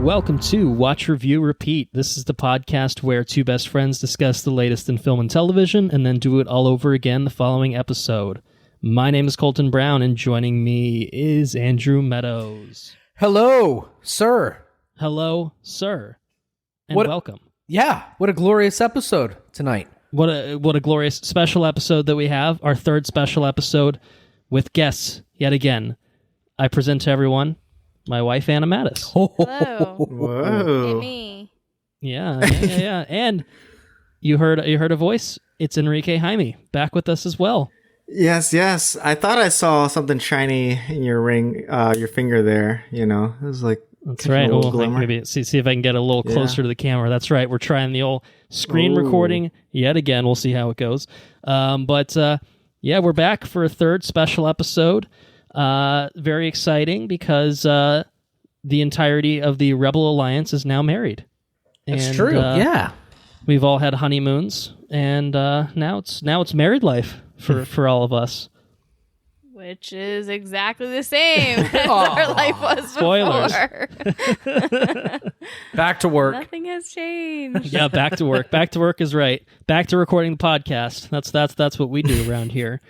welcome to Watch, Review, Repeat. This is the podcast where two best friends discuss the latest in film and television and then do it all over again the following episode. My name is Colton Brown, and joining me is Andrew Meadows. Hello, sir. Hello, sir. And welcome. Yeah, what a glorious episode tonight. What a glorious special episode that we have, our third special episode with guests yet again. I present to everyone my wife, Anna Mattis. Hello. Whoa. Hey, me. Yeah. And you heard a voice. It's Henrique Jaime back with us as well. Yes. I thought I saw something shiny in your ring, your finger there. You know, it was like that's right. Well, maybe see if I can get a little closer to the camera. That's right. We're trying the old screen recording yet again. We'll see how it goes. But we're back for a third special episode. Very exciting because the entirety of the Rebel Alliance is now married. That's true. Yeah, we've all had honeymoons, and now it's married life for all of us. Which is exactly the same as our life was Spoilers. before. Back to work. Nothing has changed. Yeah, back to work. Back to work is right. Back to recording the podcast. That's what we do around here.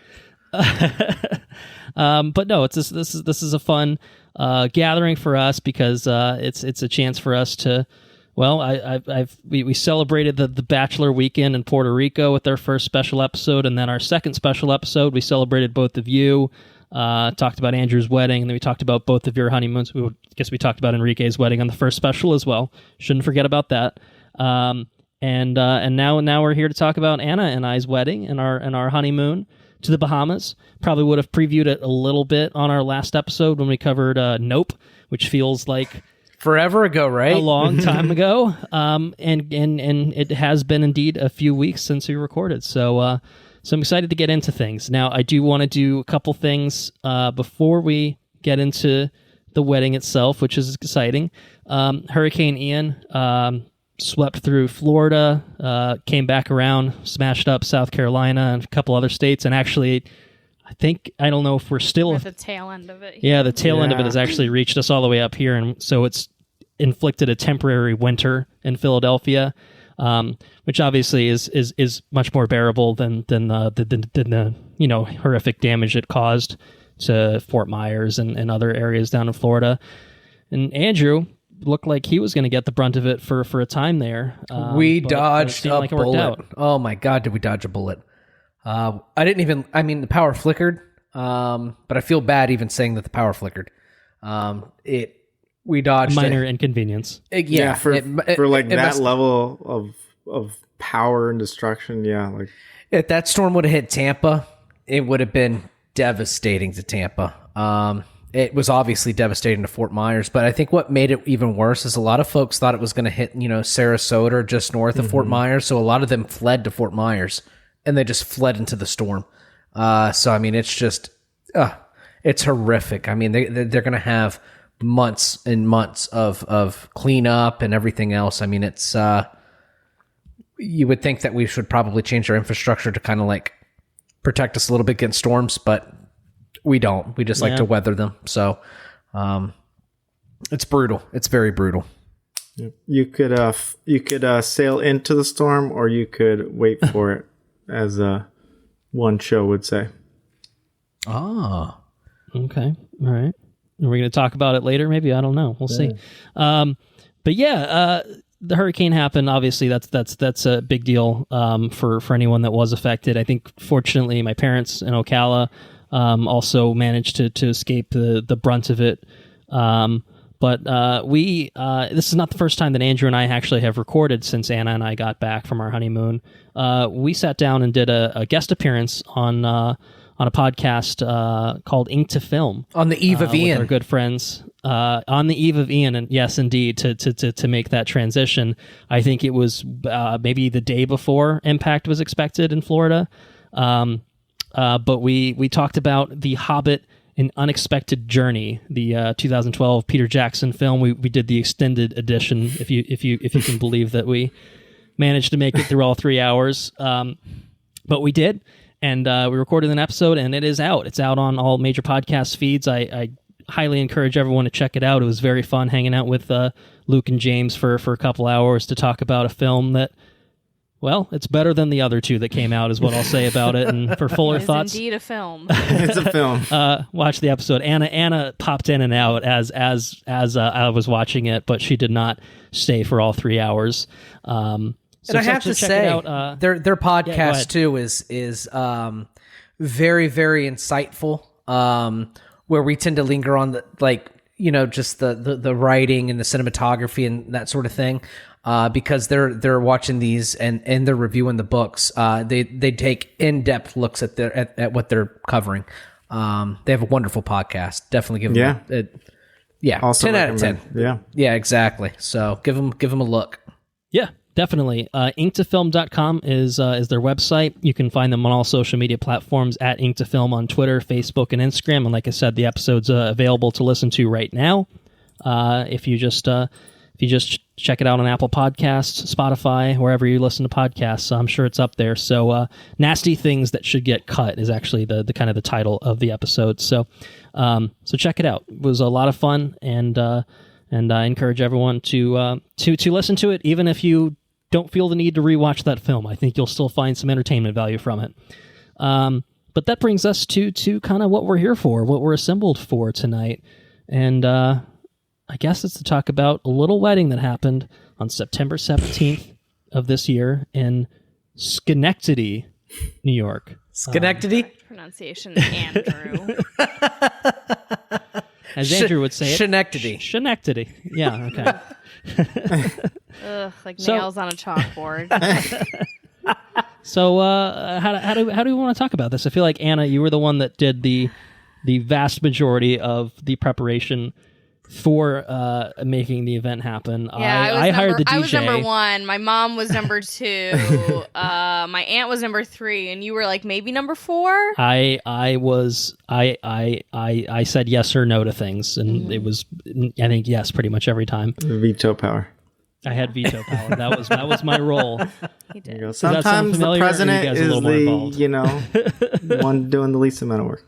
But no, this is a fun gathering for us because it's a chance for us to. Well, we celebrated the Bachelor weekend in Puerto Rico with our first special episode, and then our second special episode, we celebrated both of you, talked about Andrew's wedding, and then we talked about both of your honeymoons. I guess we talked about Enrique's wedding on the first special as well. Shouldn't forget about that. And now we're here to talk about Anna and I's wedding and our honeymoon to the Bahamas. Probably would have previewed it a little bit on our last episode when we covered Nope, which feels like forever ago, right? A long time ago. And it has been indeed a few weeks since we recorded. So I'm excited to get into things. Now, I do want to do a couple things before we get into the wedding itself, which is exciting. Hurricane Ian swept through Florida, came back around, smashed up South Carolina and a couple other states, and actually, I don't know if we're still at the tail end of it. Yeah, the tail end of it has actually reached us all the way up here, and so it's inflicted a temporary winter in Philadelphia, which obviously is much more bearable than the horrific damage it caused to Fort Myers and other areas down in Florida. And Andrew looked like he was going to get the brunt of it for a time there. We dodged a bullet. Out. Oh my God, did we dodge a bullet? The power flickered, but I feel bad even saying that the power flickered. We dodged minor inconvenience. For that level of power and destruction. Yeah, like if that storm would have hit Tampa, it would have been devastating to Tampa. It was obviously devastating to Fort Myers, but I think what made it even worse is a lot of folks thought it was going to hit, Sarasota or just north of Fort Myers. So a lot of them fled to Fort Myers. And they just fled into the storm. It's just, it's horrific. I mean, they're going to have months and months of cleanup and everything else. I mean, it's, you would think that we should probably change our infrastructure to kind of like protect us a little bit against storms, but we don't. We just like to weather them. So, it's brutal. It's very brutal. You could sail into the storm, or you could wait for it. As one show would say. Ah. Okay. All right. Are we going to talk about it later? Maybe. I don't know. We'll see. But yeah, the hurricane happened. Obviously, that's a big deal for anyone that was affected. I think, fortunately, my parents in Ocala also managed to escape the brunt of it. But this is not the first time that Andrew and I actually have recorded since Anna and I got back from our honeymoon. We sat down and did a guest appearance on a podcast called Ink to Film. On the eve of Ian. With our good friends. On the eve of Ian, and yes, indeed, to make that transition. I think it was maybe the day before impact was expected in Florida. But we talked about The Hobbit, An Unexpected Journey, the 2012 Peter Jackson film. We did the extended edition, if you can believe that we managed to make it through all 3 hours. But we did, and we recorded an episode, and it is out. It's out on all major podcast feeds. I highly encourage everyone to check it out. It was very fun hanging out with Luke and James for a couple hours to talk about a film that, well, it's better than the other two that came out, is what I'll say about it. And for fuller thoughts, indeed a film. It's a film. Watch the episode. Anna popped in and out as I was watching it, but she did not stay for all 3 hours. And I have to check say, it out. their podcast too is very, very insightful. Where we tend to linger on just the writing and the cinematography and that sort of thing. Because they're watching these and they're reviewing the books. They take in-depth looks at what they're covering. They have a wonderful podcast. Definitely give them Also 10 out of 10. Yeah, exactly. So give them a look. Yeah, definitely. Inktofilm.com is their website. You can find them on all social media platforms at Inktofilm on Twitter, Facebook, and Instagram. And like I said, the episode's available to listen to right now. If you just check it out on Apple Podcasts, Spotify, wherever you listen to podcasts, I'm sure it's up there. So, Nasty Things That Should Get Cut is actually the kind of the title of the episode. So check it out. It was a lot of fun, and I encourage everyone to listen to it, even if you don't feel the need to rewatch that film. I think you'll still find some entertainment value from it. But that brings us to kind of what we're here for, what we're assembled for tonight, and I guess it's to talk about a little wedding that happened on September 17th of this year in Schenectady, New York. Schenectady? Pronunciation, Andrew. As Andrew would say it. Schenectady. Schenectady. Yeah, okay. Ugh, like nails on a chalkboard. So how do we want to talk about this? I feel like, Anna, you were the one that did the vast majority of the preparation for making the event happen. Yeah, I hired the DJ. I was number 1. My mom was number 2. My aunt was number 3, and you were like maybe number 4. I said yes or no to things, and it was, I think, yes pretty much every time. Veto power. I had veto power. That was my role. He did. Sometimes the president is the one doing the least amount of work.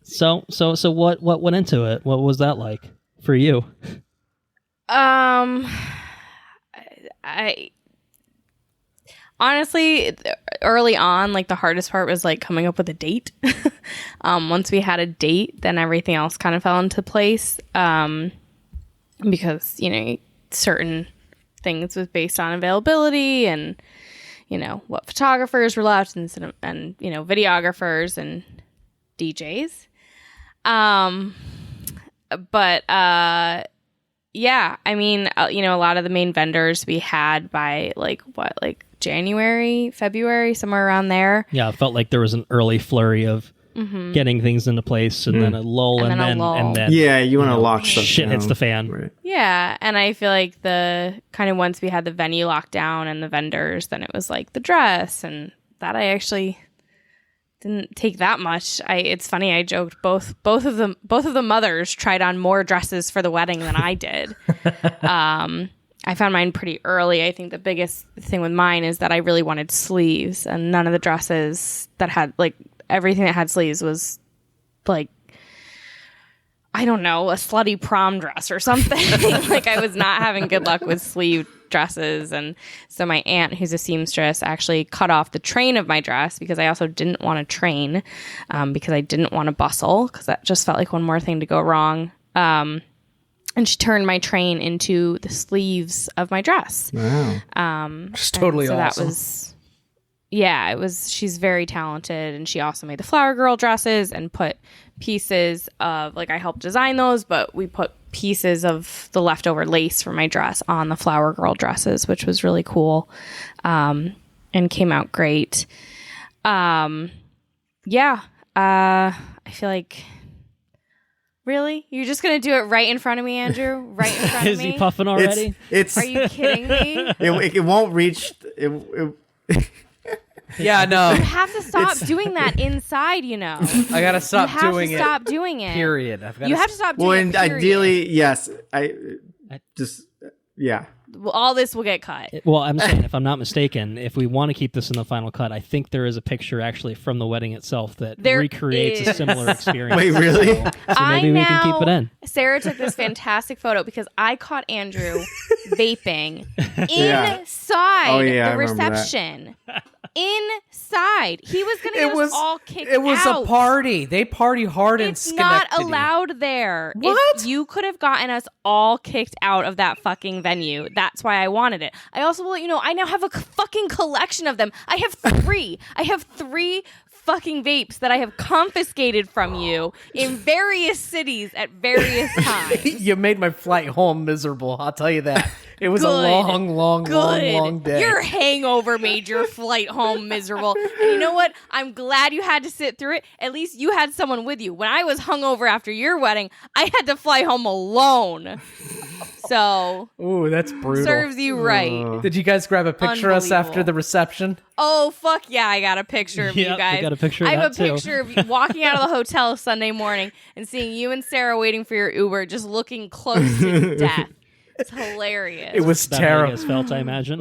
So what went into it? What was that like for you? I honestly, early on, like the hardest part was like coming up with a date. Once we had a date, then everything else kind of fell into place. Because, certain things was based on availability and, what photographers were left and videographers and DJs. Yeah, I mean, a lot of the main vendors we had by January, February, somewhere around there. Yeah, it felt like there was an early flurry of getting things into place, and then a lull, and then yeah, you want to lock stuff shit down. hits the fan. Right. Yeah, and I feel like the kind of once we had the venue locked down and the vendors, then it was like the dress, and that I actually didn't take that much. It's funny, I joked both of the mothers tried on more dresses for the wedding than I did. I found mine pretty early. I think the biggest thing with mine is that I really wanted sleeves, and none of the dresses that had everything that had sleeves was like, I don't know, a slutty prom dress or something. I was not having good luck with sleeve dresses. And so my aunt, who's a seamstress, actually cut off the train of my dress because I also didn't want to train because I didn't want to bustle because that just felt like one more thing to go wrong. And she turned my train into the sleeves of my dress. Wow. Just totally so awesome. That was... Yeah, it was. She's very talented, and she also made the Flower Girl dresses and put pieces of I helped design those, but we put pieces of the leftover lace from my dress on the Flower Girl dresses, which was really cool, and came out great. I feel like. Really? You're just gonna do it right in front of me, Andrew? Right in front of me? Is he puffing already? Are you kidding me? It won't reach. Yeah, no. You have to stop doing that inside, I gotta stop doing it. You have to stop doing it. Period. You have to stop doing it. Well, and ideally, yes. Yeah. all this will get cut. Well, I'm saying, if I'm not mistaken, if we want to keep this in the final cut, I think there is a picture actually from the wedding itself that recreates a similar experience. Wait, really? So maybe we can keep it in. Sarah took this fantastic photo because I caught Andrew vaping inside the reception. Inside. He was going to get us all kicked out. It was a party. They party hard in Schenectady. It's not allowed there. What? You could have gotten us all kicked out of that fucking venue. That's why I wanted it. I also will let you know, I now have a fucking collection of them. I have 3. I have 3 fucking vapes that I have confiscated from you in various cities at various times. You made my flight home miserable. I'll tell you that. It was a long day. Your hangover made your flight home miserable. And you know what? I'm glad you had to sit through it. At least you had someone with you. When I was hungover after your wedding, I had to fly home alone. So, ooh, that's brutal. Serves you right. Did you guys grab a picture of us after the reception? Oh, fuck yeah, I got a picture of you guys. I got a picture of I have that a too. picture of you walking out of the hotel Sunday morning and seeing you and Sarah waiting for your Uber, just looking close to death. It's hilarious. It was That's how you terrible. guys felt, I imagine.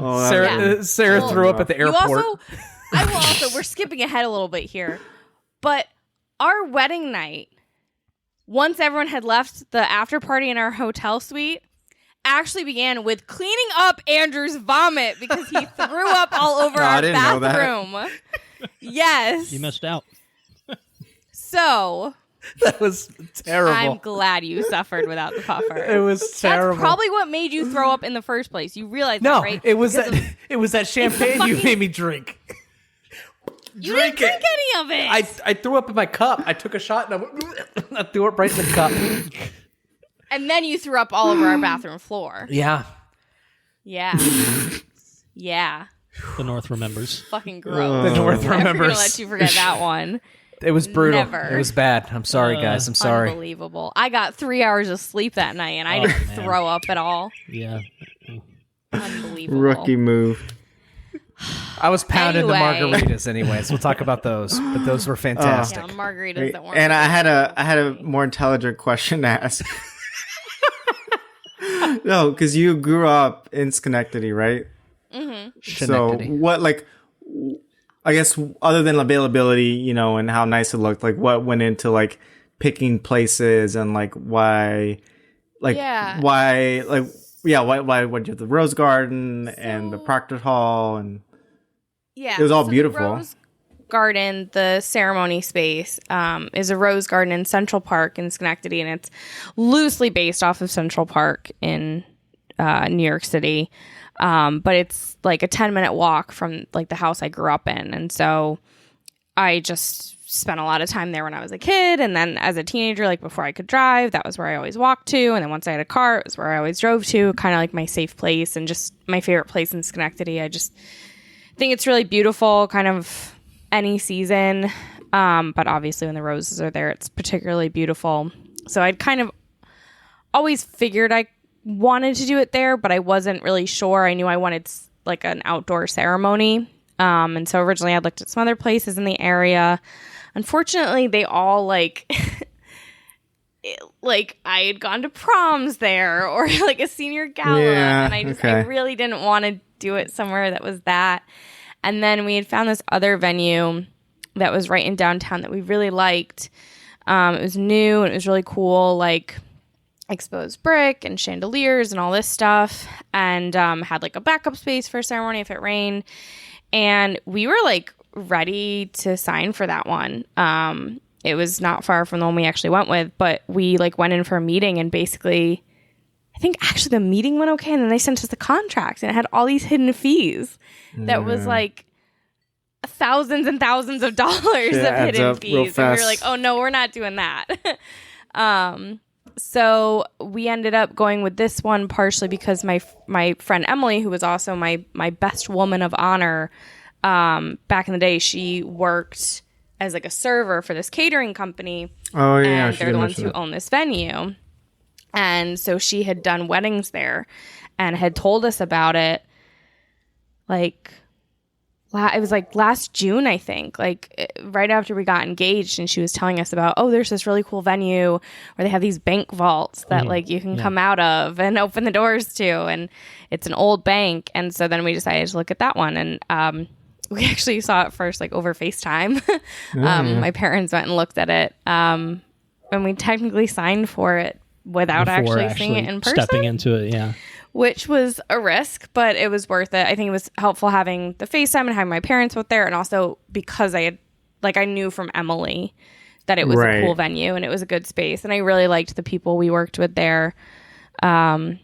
Sarah threw up at the airport. I will also, we're skipping ahead a little bit here, but our wedding night, once everyone had left the after party in our hotel suite, actually began with cleaning up Andrew's vomit because he threw up all over our bathroom. Yes. You missed out. So that was terrible. I'm glad you suffered without the puffer. It was terrible. That's probably what made you throw up in the first place. You realize that, right? It was that champagne you made me drink. You didn't drink any of it. I threw up in my cup. I took a shot and I threw it right in the cup. And then you threw up all over our bathroom floor. Yeah. Yeah. Yeah. The North remembers. Fucking gross. The North remembers. I'm going to let you forget that one. It was brutal. Never. It was bad. I'm sorry, guys. I'm sorry. Unbelievable. I got 3 hours of sleep that night, and I didn't throw up at all. Yeah. Unbelievable. Rookie move. I was pounding the Anyway. margaritas anyways. We'll talk about those. But those were fantastic. Yeah, margaritas that weren't. And I had a more intelligent question to ask. No, because you grew up in Schenectady, right? Mm-hmm. Schenectady. So what, like, I guess other than availability, you know, and how nice it looked, like what went into like picking places and like why would you have the Rose Garden and the Proctor Hall, and Yeah, it was all so beautiful. The Rose Garden, the ceremony space, is a rose garden in Central Park in Schenectady, and it's loosely based off of Central Park in New York City. But it's like a 10-minute walk from like the house I grew up in, and so I just spent a lot of time there when I was a kid, and then as a teenager, like before I could drive, that was where I always walked to, and then once I had a car, it was where I always drove to, kind of like my safe place and just my favorite place in Schenectady. I just think it's really beautiful, kind of any season, but obviously when the roses are there, it's particularly beautiful. So I'd kind of always figured I wanted to do it there, but I wasn't really sure. I knew I wanted like an outdoor ceremony, and so originally I looked at some other places in the area. Unfortunately, they all like I had gone to proms there or like a senior gala, and I really didn't want to do it somewhere that was that. And then we had found this other venue that was right in downtown that we really liked. It was new and it was really cool, like exposed brick and chandeliers and all this stuff, and had like a backup space for a ceremony if it rained. And we were like ready to sign for that one. It was not far from the one we actually went with, but we like went in for a meeting, and basically I think actually the meeting went okay, and then they sent us the contract, and it had all these hidden fees that was like thousands and thousands of dollars of hidden fees. And we were like, oh no, we're not doing that. So we ended up going with this one partially because my friend Emily, who was also my best woman of honor back in the day, she worked as like a server for this catering company. Oh yeah, and they're the ones who own this venue. And so she had done weddings there and had told us about it like it was like last June, I think, like right after we got engaged, and she was telling us about, oh, there's this really cool venue where they have these bank vaults that like you can come out of and open the doors to, and it's an old bank. And so then we decided to look at that one, and we actually saw it first like over FaceTime. My parents went and looked at it, and we technically signed for it without actually seeing it in person. Stepping into it, yeah. Which was a risk, but it was worth it. I think it was helpful having the FaceTime and having my parents out there, and also because I knew from Emily that it was a cool venue and it was a good space, and I really liked the people we worked with there. And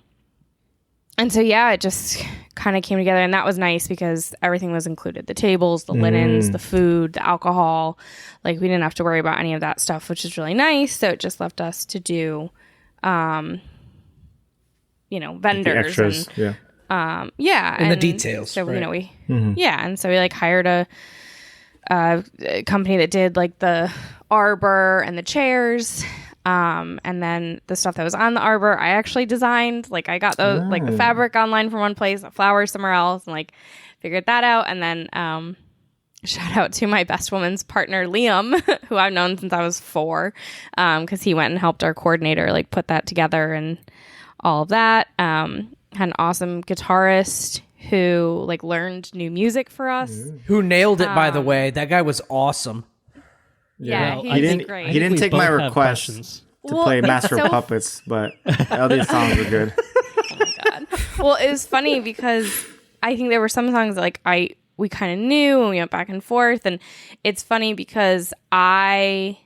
so it just kind of came together, and that was nice because everything was included: the tables, the linens, the food, the alcohol. Like, we didn't have to worry about any of that stuff, which is really nice. So it just left us to do vendors, extras, and the details. So we and so we like hired a company that did like the arbor and the chairs, and then the stuff that was on the arbor I actually designed. Like, I got the like the fabric online from one place, the flowers somewhere else, and like figured that out. And then shout out to my best woman's partner Liam, who I've known since I was 4, because he went and helped our coordinator like put that together and all of that. Had an awesome guitarist who like learned new music for us. Who nailed it, by the way. That guy was awesome. Yeah, he didn't take my request to play Master of Puppets, but other songs were good. Oh my god. Well, it was funny because I think there were some songs that, like, we kind of knew, and we went back and forth, and it's funny because I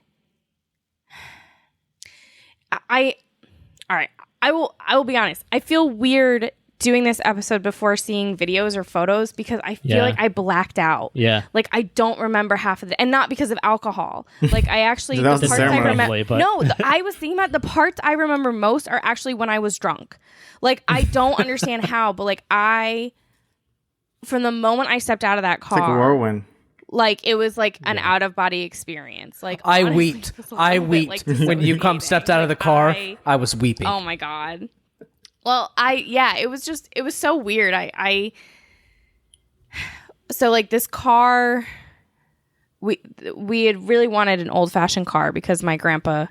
will be honest. I feel weird doing this episode before seeing videos or photos because I feel like I blacked out. Yeah. Like, I don't remember half of it. And not because of alcohol. Like, I actually, the parts I remember. No, I was thinking about the parts I remember most are actually when I was drunk. Like, I don't understand how, but like, from the moment I stepped out of that car. It's like a whirlwind. Like, it was like an out of body experience. Like, I wept. I wept when you stepped out of the car. I was weeping. Oh my god. Well, it was so weird. So like this car, we had really wanted an old fashioned car because my grandpa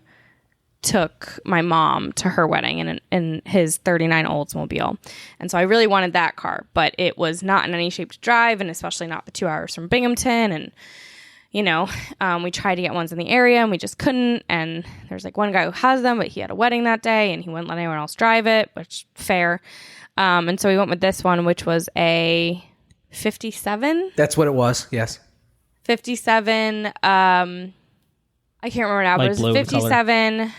took my mom to her wedding in his 39 Oldsmobile. And so I really wanted that car, but it was not in any shape to drive, and especially not the 2 hours from Binghamton. And, we tried to get ones in the area and we just couldn't. And there's like one guy who has them, but he had a wedding that day and he wouldn't let anyone else drive it, which fair. And so we went with this one, which was a 57. That's what it was. Yes. 57. I can't remember now, but it was 57 color.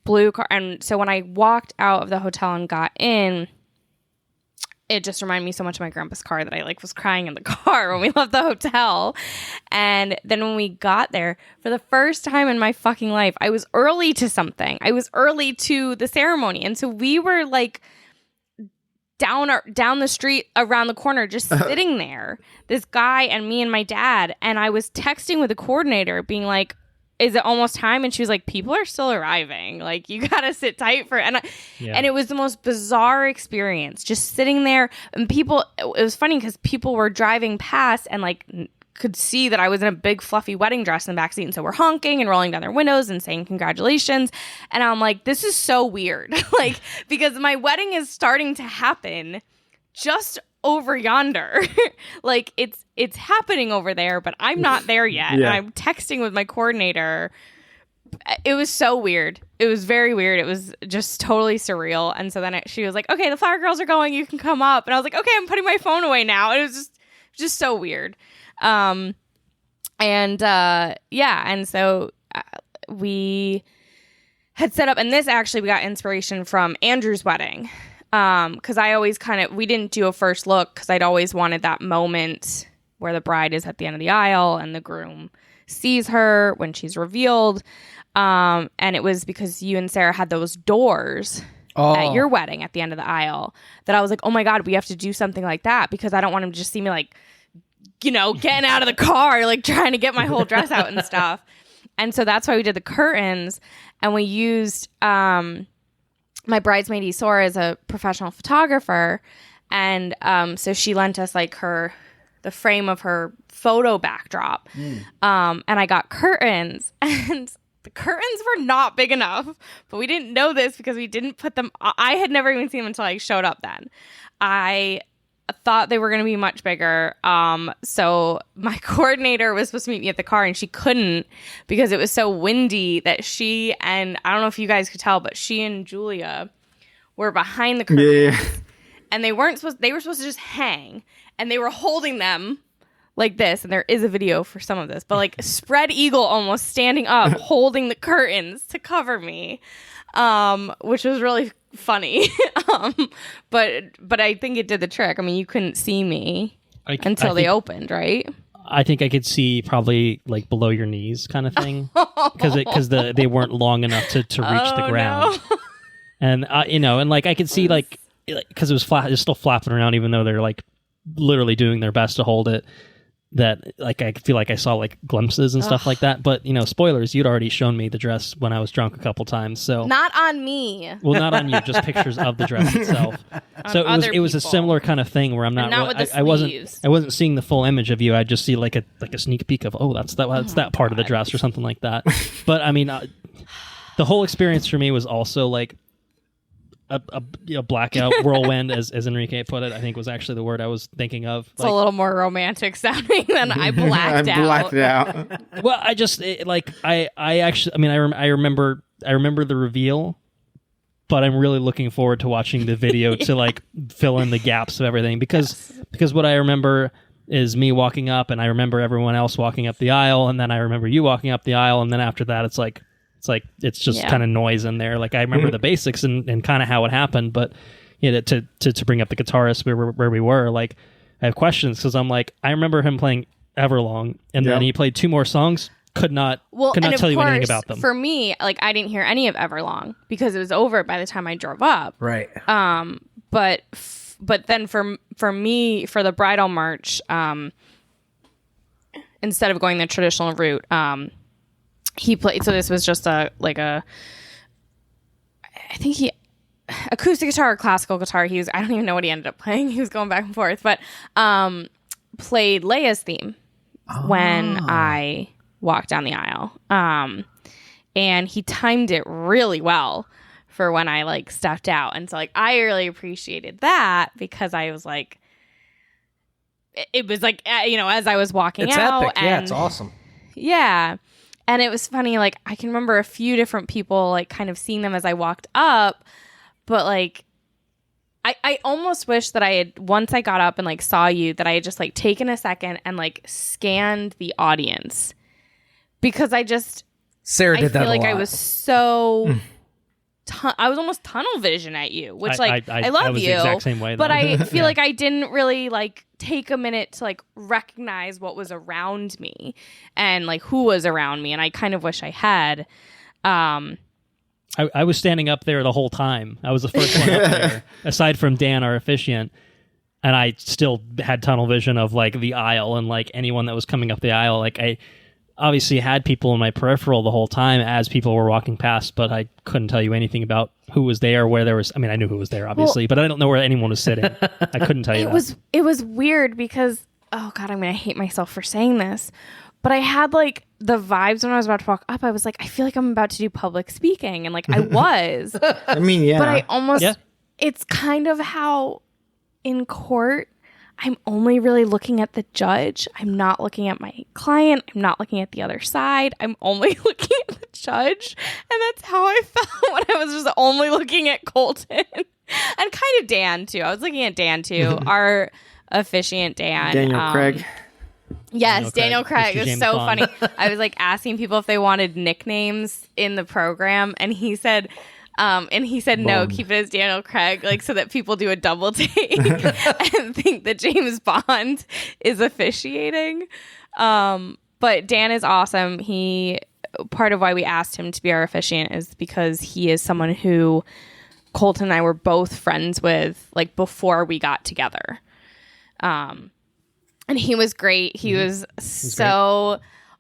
Blue car. And so when I walked out of the hotel and got in, it just reminded me so much of my grandpa's car that I like was crying in the car when we left the hotel. And then when we got there, for the first time in my fucking life, I was early to something. I was early to the ceremony. And so we were like down the street around the corner, just sitting there, this guy and me and my dad. And I was texting with the coordinator being like, is it almost time? And she was like, people are still arriving. Like, you got to sit tight for it. And it was the most bizarre experience, just sitting there. And it was funny because people were driving past and like could see that I was in a big fluffy wedding dress in the backseat. And so we're honking and rolling down their windows and saying congratulations. And I'm like, this is so weird. Like, because my wedding is starting to happen just over yonder. Like, it's happening over there, but I'm not there yet. And I'm texting with my coordinator. It was so weird. It was very weird. It was just totally surreal. And so then she was like, okay, the flower girls are going, you can come up. And I was like, okay, I'm putting my phone away now. And it was just so weird. And so we had set up, and this actually, we got inspiration from Andrew's wedding. Because I always we didn't do a first look because I'd always wanted that moment where the bride is at the end of the aisle and the groom sees her when she's revealed. And it was because you and Sarah had those doors at your wedding at the end of the aisle that I was like, oh my God, we have to do something like that because I don't want him to just see me like, getting out of the car, like trying to get my whole dress out and stuff. And so that's why we did the curtains, and we used, my bridesmaid Isora is a professional photographer, and so she lent us like the the frame of her photo backdrop. And I got curtains, and the curtains were not big enough, but we didn't know this because we didn't put them. I had never even seen them until I showed up then. I thought they were going to be much bigger. So my coordinator was supposed to meet me at the car, and she couldn't because it was so windy that she, and I don't know if you guys could tell, but she and Julia were behind the curtains. Yeah. And they were supposed to just hang, and they were holding them like this. And there is a video for some of this, but like spread eagle, almost standing up, holding the curtains to cover me, which was really funny. But I think it did the trick. I mean, you couldn't see me until they opened, right? I think I could see probably like below your knees kind of thing, because they weren't long enough to reach the ground. No. And and like I could see like because it was flat, it's still flapping around, even though they're like literally doing their best to hold it. That like I feel like I saw like glimpses and stuff like that. But spoilers, you'd already shown me the dress when I was drunk a couple times. So not on me. Well, not on you, just pictures of the dress itself. So it was a similar kind of thing where I'm not. I wasn't seeing the full image of you. I just see like a sneak peek of that's that part of the dress or something like that. But I mean, the whole experience for me was also like a blackout whirlwind, as Henrique put it. I think was actually the word I was thinking of. It's a little more romantic sounding than I blacked out. Blacked out. Well, I just I remember the reveal, but I'm really looking forward to watching the video to like fill in the gaps of everything because what I remember is me walking up, and I remember everyone else walking up the aisle, and then I remember you walking up the aisle, and then after that it's just kind of noise in there. Like I remember the basics and kind of how it happened, but to bring up the guitarist where we were, like I have questions because I'm like, I remember him playing Everlong, and then he played two more songs. Could not tell you anything about them. For me, like I didn't hear any of Everlong because it was over by the time I drove up. Right. But then for me, for the bridal march, instead of going the traditional route, he played, so this was just I think he acoustic guitar or classical guitar. I don't even know what he ended up playing. He was going back and forth, but played Leia's theme when I walked down the aisle. And he timed it really well for when I like stepped out. And so like I really appreciated that because I was like, it was like, as I was walking out. Epic. Yeah, it's awesome. Yeah. And it was funny, like, I can remember a few different people, like, kind of seeing them as I walked up. But, like, I almost wish that I had, once I got up and, like, saw you, that I had just, like, taken a second and, like, scanned the audience. Because Sarah did that a lot. I feel like I was so... I was almost tunnel vision at you, which, like, I love you. The exact same way, but I feel like I didn't really, like, take a minute to like recognize what was around me and like who was around me, and I kind of wish I had. I was standing up there the whole time. I was the first one up there, aside from Dan, our officiant, and I still had tunnel vision of like the aisle and like anyone that was coming up the aisle. Like I obviously had people in my peripheral the whole time as people were walking past, but I couldn't tell you anything about who was there, where there was. I mean, I knew who was there, obviously, but I don't know where anyone was sitting. I couldn't tell you. It was weird because, oh God, I'm gonna hate myself for saying this, but I had like the vibes when I was about to walk up. I was like, I feel like I'm about to do public speaking, and like I was. I mean, yeah, but I almost. Yeah. It's kind of how in court, I'm only really looking at the judge. I'm not looking at my client. I'm not looking at the other side. I'm only looking at the judge. And that's how I felt when I was just only looking at Colton. And kind of Dan, too. I was looking at Dan, too. Our officiant, Dan. Daniel Craig. Yes, Daniel Craig. It was so funny. I was like asking people if they wanted nicknames in the program. And he said... no, keep it as Daniel Craig, like so that people do a double take and think that James Bond is officiating. But Dan is awesome. Part of why we asked him to be our officiant is because he is someone who Colton and I were both friends with, like before we got together. And he was great. He was so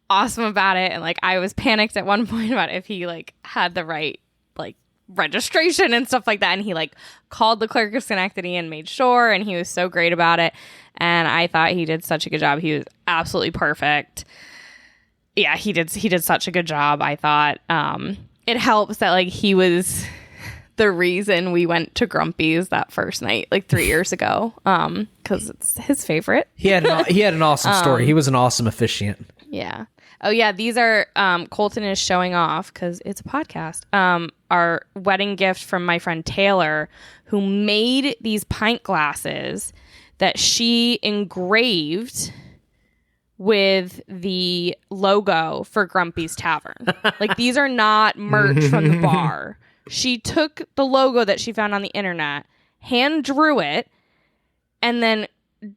awesome about it. And like I was panicked at one point about if he like had the right like registration and stuff like that. And he like called the clerk of Schenectady and made sure, and he was so great about it. And I thought he did such a good job. He was absolutely perfect. Yeah, he did such a good job, I thought. It helps that like he was the reason we went to Grumpy's that first night, like 3 years ago, because it's his favorite. He had an awesome story. He was an awesome officiant. Yeah. Oh yeah, these are Colton is showing off because it's a podcast. Our wedding gift from my friend Taylor, who made these pint glasses that she engraved with the logo for Grumpy's Tavern. Like, these are not merch from the bar. She took the logo that she found on the internet, hand drew it, and then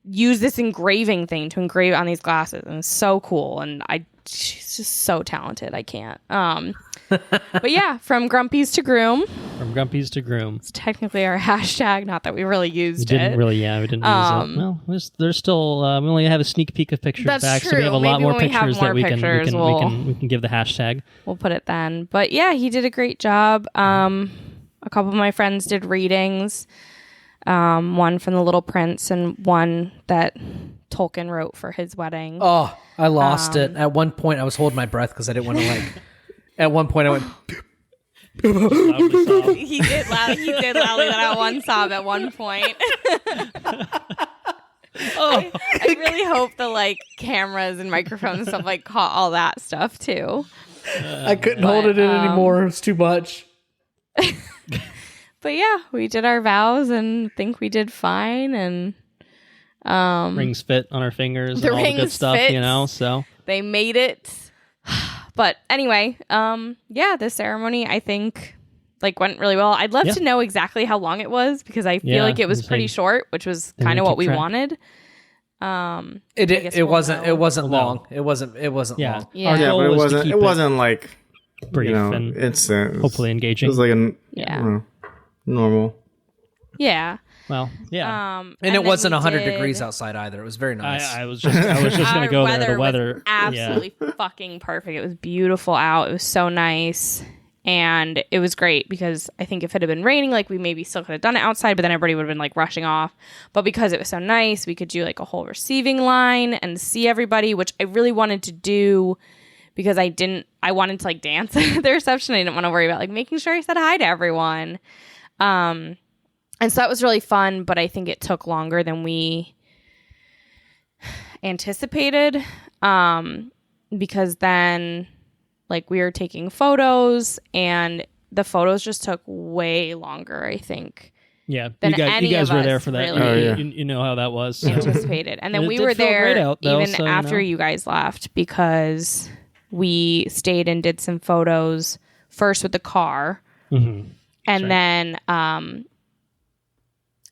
used this engraving thing to engrave on these glasses. And it's so cool. And she's just so talented. I can't. But yeah, from Grumpy's to Groom. From Grumpy's to Groom. It's technically our hashtag. Not that we really used it. We didn't use it. Well, there's still, we only have a sneak peek of pictures that's back, true. so we have a lot more pictures that we can give the hashtag. We'll put it then. But yeah, he did a great job. A couple of my friends did readings. One from The Little Prince and one that Tolkien wrote for his wedding. Oh, I lost it. At one point, I was holding my breath because I didn't want to like... At one point, I went... He did loudly let out one sob at one point. I really hope the like cameras and microphones and stuff like caught all that stuff too. I couldn't hold it in anymore. It was too much. But yeah, we did our vows and think we did fine, and rings fit on our fingers and all the good stuff, so they made it. But anyway, the ceremony I think like went really well. I'd love to know exactly how long it was because I feel like it was pretty short, which was kind of what we wanted. It wasn't long. It wasn't long. Yeah, but it wasn't like brief and instant. Hopefully engaging. It was like normal. Yeah. Well, yeah. And it wasn't 100 degrees outside either. It was very nice. I was just going to go there. The weather was absolutely fucking perfect. It was beautiful out. It was so nice. And it was great because I think if it had been raining, like we maybe still could have done it outside, but then everybody would have been like rushing off. But because it was so nice, we could do like a whole receiving line and see everybody, which I really wanted to do because I wanted to like dance at the reception. I didn't want to worry about like making sure I said hi to everyone. And so that was really fun, but I think it took longer than we anticipated because then like we were taking photos and the photos just took way longer, I think. Yeah, you guys were there for that. Really you know how that was. Anticipated. And then we were there after you guys left because we stayed and did some photos first with the car. Mm-hmm. And then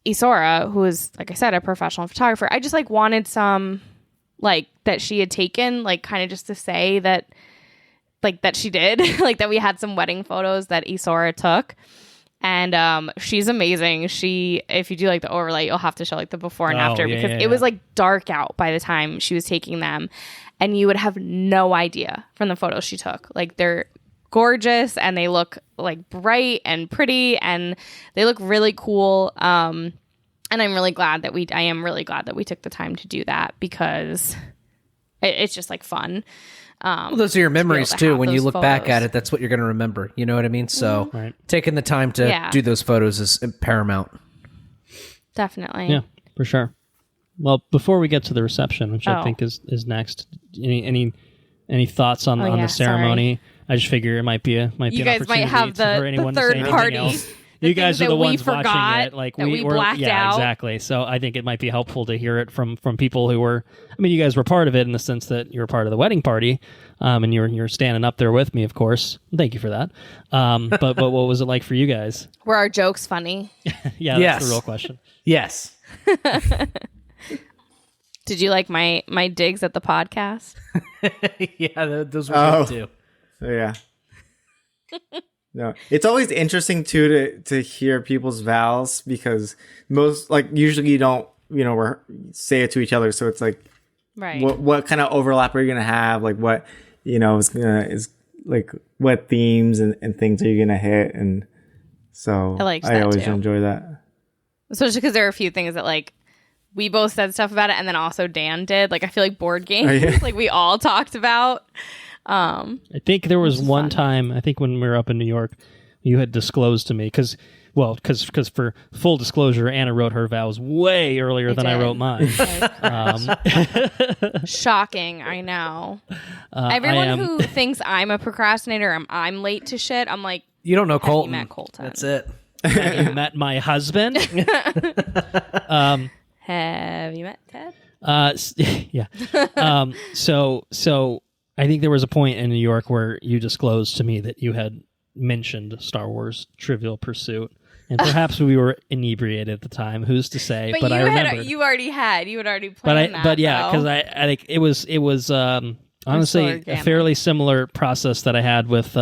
Isora, who is, like I said, a professional photographer, I just like wanted some like that she had taken, like kind of just to say that like that she did, like that we had some wedding photos that Isora took. And she's amazing. If you do like the overlay, you'll have to show like the before and after because it was like dark out by the time she was taking them. And you would have no idea from the photos she took. Like they're gorgeous and they look like bright and pretty and they look really cool. And I am really glad that we took the time to do that because it's just like fun. Well, those are your memories too. When you look photos back at it, that's what you're going to remember. You know what I mean? So taking the time to do those photos is paramount. Definitely. Yeah, for sure. Well, before we get to the reception, which I think is next, any thoughts on the ceremony? Sorry. I just figure it might be you an guys might have the third party. You guys are the ones watching it. Like we blacked out. Exactly. So I think it might be helpful to hear it from people who were. I mean, you guys were part of it in the sense that you were part of the wedding party, and you're standing up there with me, of course. Thank you for that. But what was it like for you guys? Were our jokes funny? Yeah, that's the real question. Yes. Did you like my digs at the podcast? Yeah, those were good too. Yeah. No, it's always interesting too to hear people's vows because most usually you don't say it to each other, so it's like right. What kind of overlap are you gonna have? Like what is like what themes and things are you gonna hit? And So I liked I that always too. enjoy that. Especially because there are a few things that like we both said stuff about it, and then also Dan did. Like I feel like board games, like we all talked about. I think there was one time, I think when we were up in New York, you had disclosed to me, because for full disclosure, Anna wrote her vows way earlier than I wrote mine. Shocking, I know. Everyone who thinks I'm a procrastinator, I'm late to shit, I'm like, You don't know Colton. met Colton. That's it. Have you met my husband? Have you met Ted? Yeah. So I think there was a point in New York where you disclosed to me that you had mentioned Star Wars Trivial Pursuit, and perhaps we were inebriated at the time. Who's to say? But I remember you had already planned that. But yeah, because I think it was honestly a fairly similar process that I had with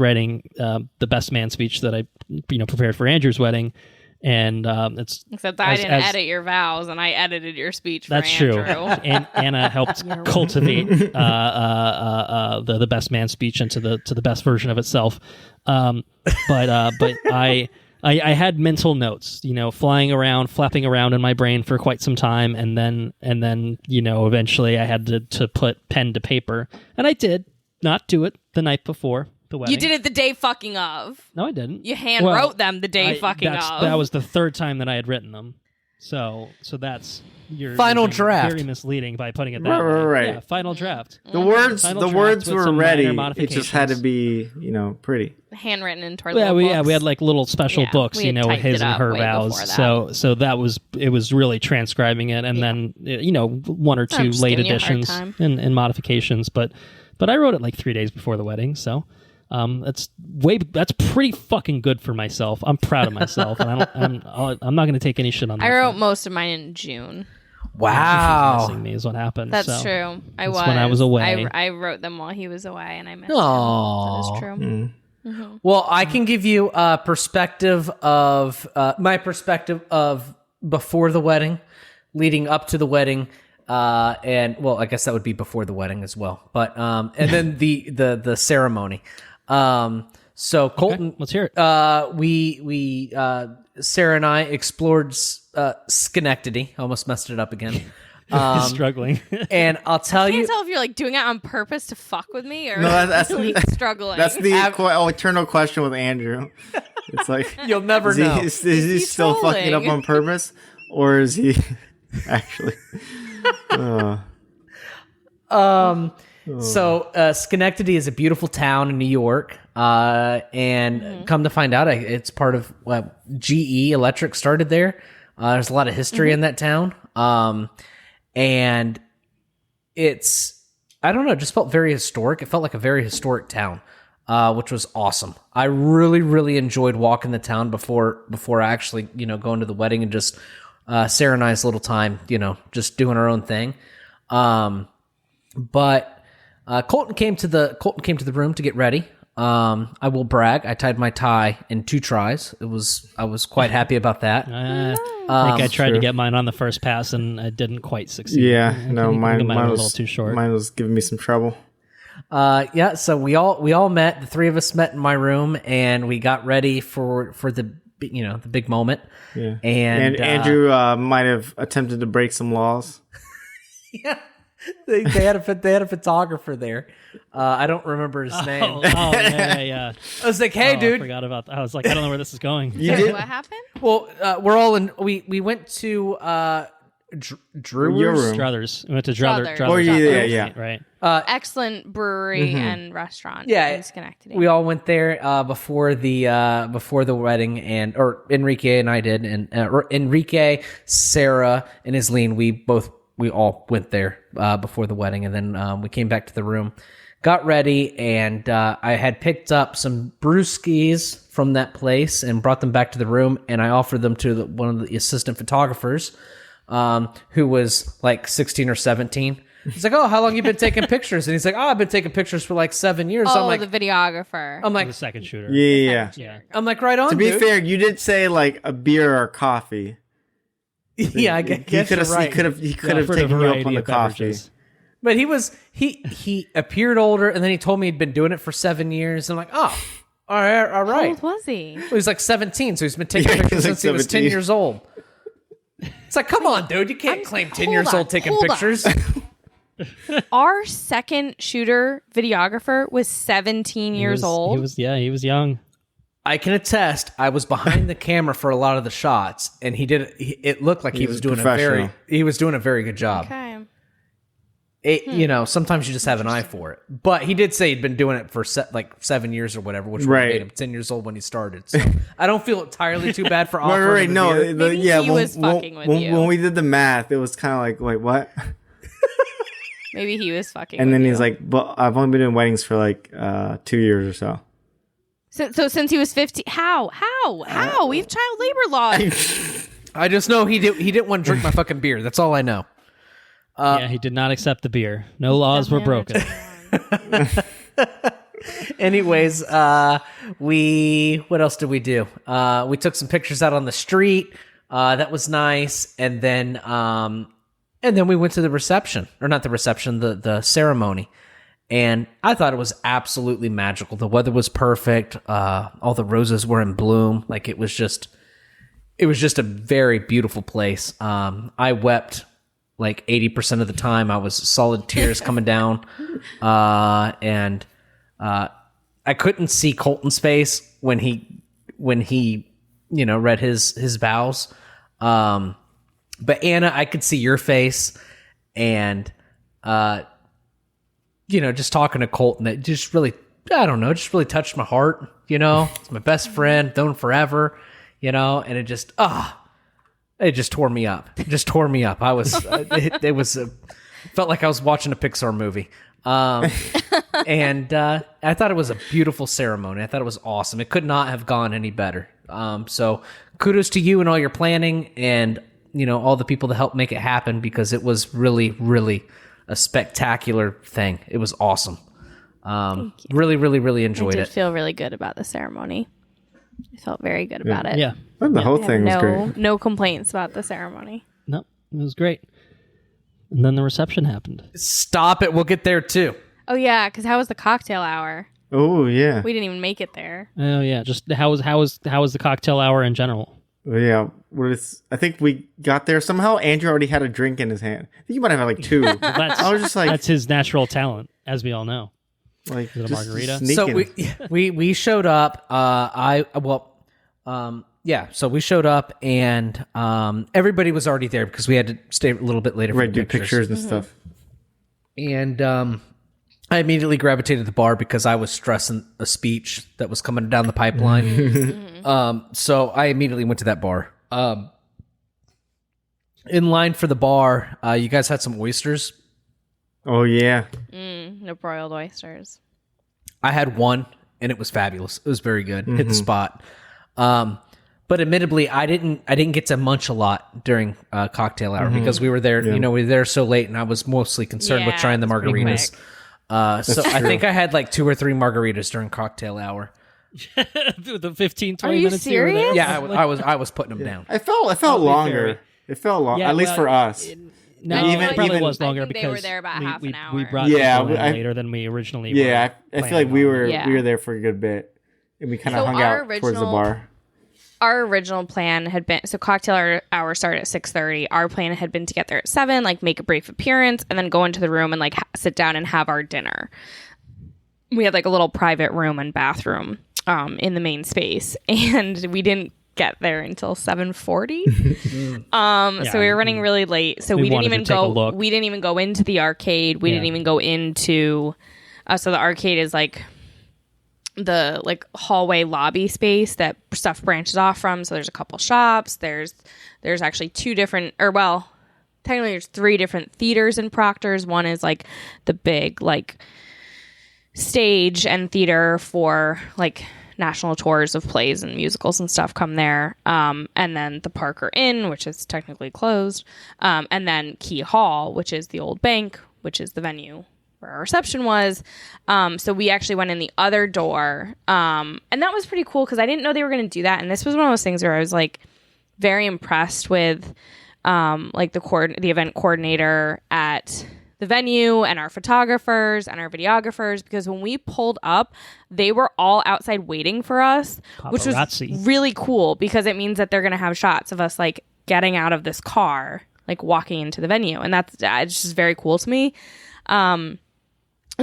writing the best man speech that I prepared for Andrew's wedding. And it's except I didn't edit your vows, and I edited your speech. For that's Andrew. true. And Anna helped cultivate the best man speech into the best version of itself. But I had mental notes, flapping around in my brain for quite some time, and then eventually I had to put pen to paper, and I did not do it the night before the wedding. You did it the day fucking of. No, I didn't. You wrote them the day fucking of. That was the third time that I had written them. So that's your final draft. Very misleading by putting it that way. Right. Yeah, final draft. The words were ready. It just had to be, pretty. Handwritten into our little books. We had like little special books, with his and her vows. So it was really transcribing it, and then one or two late additions and modifications. But I wrote it like 3 days before the wedding, so. That's pretty fucking good for myself. I'm proud of myself, and I'm not going to take any shit on that. I wrote most of mine in June. Wow, missing me is what happened. That's true. That's when I was away. I wrote them while he was away, and I missed him. That is true. Mm-hmm. Well, I can give you a perspective of my perspective of before the wedding, leading up to the wedding. And well, I guess that would be before the wedding as well. But and then the ceremony. So Colton, okay, let's hear it. We Sarah and I explored Schenectady. Almost messed it up again. Struggling. And I'll tell you, I can't tell if you're like doing it on purpose to fuck with me or that's really struggling. That's the eternal question with Andrew. It's like you'll never know. Is he still fucking it up on purpose, or is he actually? So Schenectady is a beautiful town in New York, and come to find out, it's part of GE Electric started there. There's a lot of history in that town, and it's, I don't know, it just felt very historic. It felt like a very historic town, which was awesome. I really, really enjoyed walking the town before I actually going to the wedding, and just Sarah and I's little time, just doing our own thing. But Colton came to the room to get ready. I will brag, I tied my tie in 2 tries. I was quite happy about that. I think I tried to get mine on the first pass, and I didn't quite succeed. Yeah, mine was a little too short. Mine was giving me some trouble. So we all met. The 3 of us met in my room, and we got ready for the big moment. Yeah, and Andrew might have attempted to break some laws. Yeah. They had a photographer there. I don't remember his name. Oh, yeah. I was like, "Hey, dude!" I forgot about that. I was like, I don't know where this is going. You did? What happened? Well, we're all in. We went to Drew's. Your room. Struthers. We went to Druthers. Struthers. Oh, yeah. Right. Excellent brewery and restaurant. Yeah, in Schenectady. We all went there before the wedding, or Henrique and I did, and Henrique, Sarah, and Isleen. We all went there before the wedding, and then we came back to the room, got ready, and I had picked up some brewskis from that place and brought them back to the room, and I offered them to one of the assistant photographers, who was like 16 or 17. He's like, "Oh, how long you been taking pictures?" And he's like, "Oh, I've been taking pictures for like 7 years." Oh, So I'm like, the videographer. I'm like, The second shooter. Yeah. I'm like, right on. To be dude. fair, you did say like a beer or coffee. Yeah, I guess you're right. He could have taken you up on the coffee. But he appeared older, and then he told me he'd been doing it for 7 years. I'm like, oh, All right. How old was he? He was like 17, so he's been taking pictures since he was 10 years old. It's like, come on, dude. You can't claim 10 years old taking pictures. Our second shooter videographer was 17 years old. He was young. I can attest. I was behind the camera for a lot of the shots, and it looked like he was doing a very good job. Okay. You know, sometimes you just have an eye for it. But he did say he'd been doing it for 7 years or whatever, which made him 10 years old when he started. So I don't feel entirely too bad for offering him the beer. He was fucking with you. When we did the math, it was kind of like, wait, what? Maybe he was fucking and with then you. he's like, but I've only been doing weddings for like 2 years or so. So since he was 15, how? We have child labor laws. I just know he didn't want to drink my fucking beer. That's all I know. He did not accept the beer. No laws were broken. Anyways, what else did we do? We took some pictures out on the street. That was nice. And then we went to the reception, or not the reception, the ceremony. And I thought it was absolutely magical. The weather was perfect. All the roses were in bloom. Like it was just a very beautiful place. I wept like 80% of the time. I was solid tears coming down. And I couldn't see Colton's face when he read his vows. But Anna, I could see your face, and just talking to Colton, it just really, I don't know, just really touched my heart. It's my best friend, known forever. And it just tore me up. It just tore me up. I was, felt like I was watching a Pixar movie. And I thought it was a beautiful ceremony. I thought it was awesome. It could not have gone any better. So kudos to you and all your planning, and all the people that helped make it happen, because it was really, really a spectacular thing. It was awesome. Really, really, really enjoyed it. I did feel really good about the ceremony. I felt very good about it. Yeah. The whole thing was great. No complaints about the ceremony. No, it was great. And then the reception happened. Stop it. We'll get there too. Oh yeah, because how was the cocktail hour? Oh yeah. We didn't even make it there. Oh yeah. Just how was the cocktail hour in general? Yeah, I think we got there somehow. Andrew already had a drink in his hand. I think he might have had like two. I was just like, that's his natural talent, as we all know. Like, is it a margarita? So we showed up. So we showed up, and everybody was already there because we had to stay a little bit later for do pictures and stuff. And I immediately gravitated to the bar because I was stressing a speech that was coming down the pipeline. So I immediately went to that bar. In line for the bar, you guys had some oysters. Oh yeah. No broiled oysters. I had one, and it was fabulous. It was very good. Hit the spot. But admittedly, I didn't get to munch a lot during cocktail hour because we were there. We were there so late, and I was mostly concerned with trying the margaritas. So I think I had like 2 or 3 margaritas during cocktail hour. The 15, 20 Are you minutes. serious? Yeah, I was putting them down. It felt longer. It felt long, at least for us. No, it probably was longer because they were there about half an hour. We brought people in later than we originally. I feel like we were there for a good bit, and we kind of hung out towards the bar. Our original plan had been, so cocktail hour started at 6:30. Our plan had been to get there at 7, like make a brief appearance, and then go into the room and like sit down and have our dinner. We had like a little private room and bathroom in the main space, and we didn't get there until 7:40. So we were running really late. So we didn't even go. We didn't even go into the arcade. We didn't even go into. So the arcade is like the like hallway lobby space that stuff branches off from. So there's a couple shops. There's actually 2 different, or well, technically there's 3 different theaters in Proctor's. One is like the big like stage and theater for like national tours of plays and musicals and stuff come there. And then the Parker Inn, which is technically closed. And then Key Hall, which is the old bank, which is the venue where our reception was. So we actually went in the other door. And that was pretty cool because I didn't know they were going to do that. And this was one of those things where I was like very impressed with like the event coordinator at the venue and our photographers and our videographers, because when we pulled up, they were all outside waiting for us, which was really cool because it means that they're going to have shots of us like getting out of this car, like walking into the venue. And it's just very cool to me. And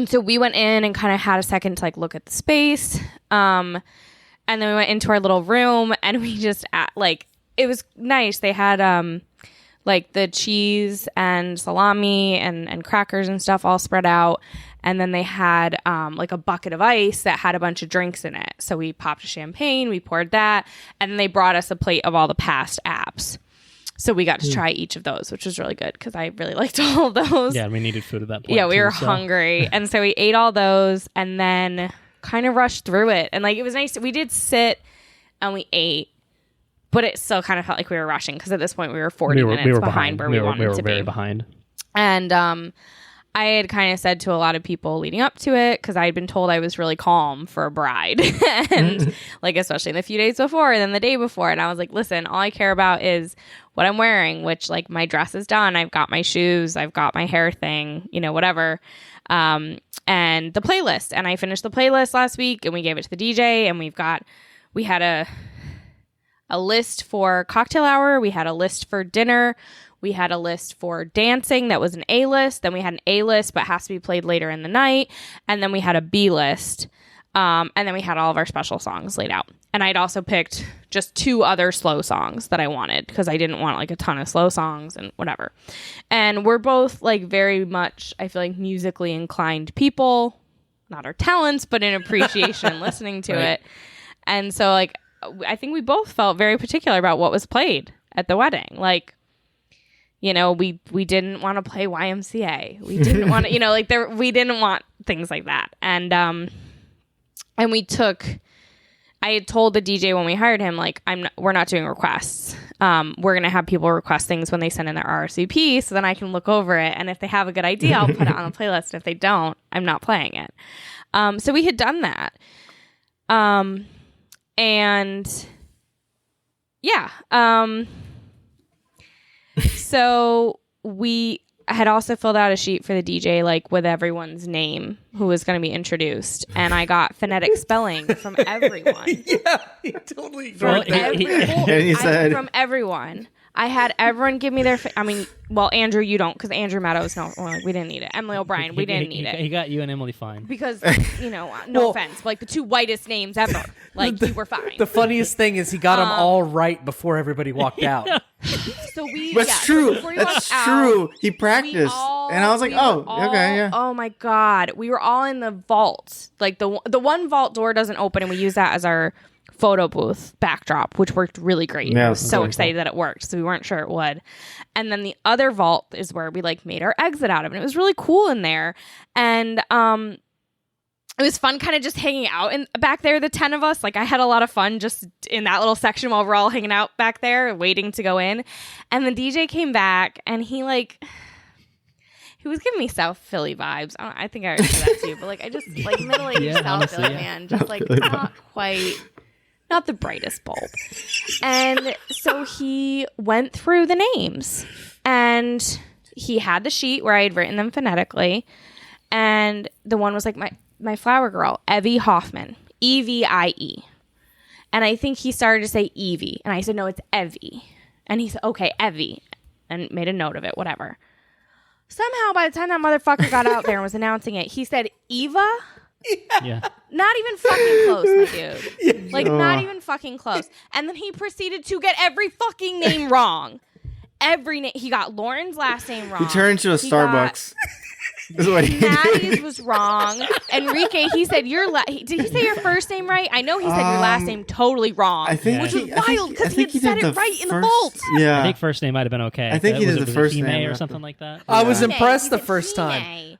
so we went in and kind of had a second to like look at the space. And then we went into our little room and we just it was nice. They had like the cheese and salami and crackers and stuff all spread out. And then they had like a bucket of ice that had a bunch of drinks in it. So we popped a champagne, we poured that, and then they brought us a plate of all the past apps. So we got to try each of those, which was really good because I really liked all of those. Yeah, we needed food at that point. Yeah, we were hungry. And so we ate all those and then kind of rushed through it. And like it was nice. We did sit and we ate, but it still kind of felt like we were rushing because at this point we were 40 minutes behind where we wanted to be. Very behind. And I had kind of said to a lot of people leading up to it, because I had been told I was really calm for a bride, and like especially in the few days before and then the day before. And I was like, listen, all I care about is what I'm wearing, which like my dress is done. I've got my shoes. I've got my hair thing, whatever. And the playlist. And I finished the playlist last week and we gave it to the DJ, and we had a list for cocktail hour. We had a list for dinner. We had a list for dancing that was an A list. Then we had an A list, but has to be played later in the night. And then we had a B list. And then we had all of our special songs laid out. And I'd also picked just 2 other slow songs that I wanted because I didn't want like a ton of slow songs and whatever. And we're both like very much, I feel like, musically inclined people, not our talents, but in appreciation listening to it. And so like, I think we both felt very particular about what was played at the wedding. Like, we didn't want to play YMCA. We didn't want to, we didn't want things like that. And I had told the DJ when we hired him, like, we're not doing requests. We're going to have people request things when they send in their RSVP, so then I can look over it. And if they have a good idea, I'll put it on the playlist. If they don't, I'm not playing it. So we had done that. And yeah. So we had also filled out a sheet for the DJ, like with everyone's name who was going to be introduced. And I got phonetic spelling from everyone. Yeah, he totally from everyone. I had everyone give me their... Andrew, you don't, because Andrew Mattis, we didn't need it. Emily O'Brien, we didn't need it. He got you and Emily fine. Because, no offense, but like the 2 whitest names ever. Like, you were fine. The funniest thing is he got them all right before everybody walked out. So That's true. That's true. He practiced. And I was like, okay, yeah. Oh my God. We were all in the vault. Like the one vault door doesn't open, and we use that as our photo booth backdrop, which worked really great. Yeah, I was so excited that it worked, so we weren't sure it would. And then the other vault is where we like made our exit out of, and it was really cool in there. And it was fun kind of just hanging out back there, the 10 of us. Like, I had a lot of fun just in that little section while we're all hanging out back there waiting to go in. And the DJ came back, and he was giving me South Philly vibes. I think I already said that too, but like I just like middle-aged South Philly man, just like not the brightest bulb. And so he went through the names, and he had the sheet where I had written them phonetically, and the one was like my flower girl, Evie Hoffman, Evie. And I think he started to say Evie, and I said, no, it's Evie. And he said, okay, Evie, and made a note of it, whatever. Somehow, by the time that motherfucker got out there and was announcing it, he said Eva. Yeah. Not even fucking close, my dude. Yeah. Like, not even fucking close. And then he proceeded to get every fucking name wrong. Every name. He got Lauren's last name wrong. He turned to a Starbucks. Mattis was wrong. Enrique, he said did he say your first name right? I know he said your last name totally wrong. I think, which was wild because he had said it right in the vault. Yeah, I think first name might have been okay. I think he did the first name or something like that. I was impressed the first time.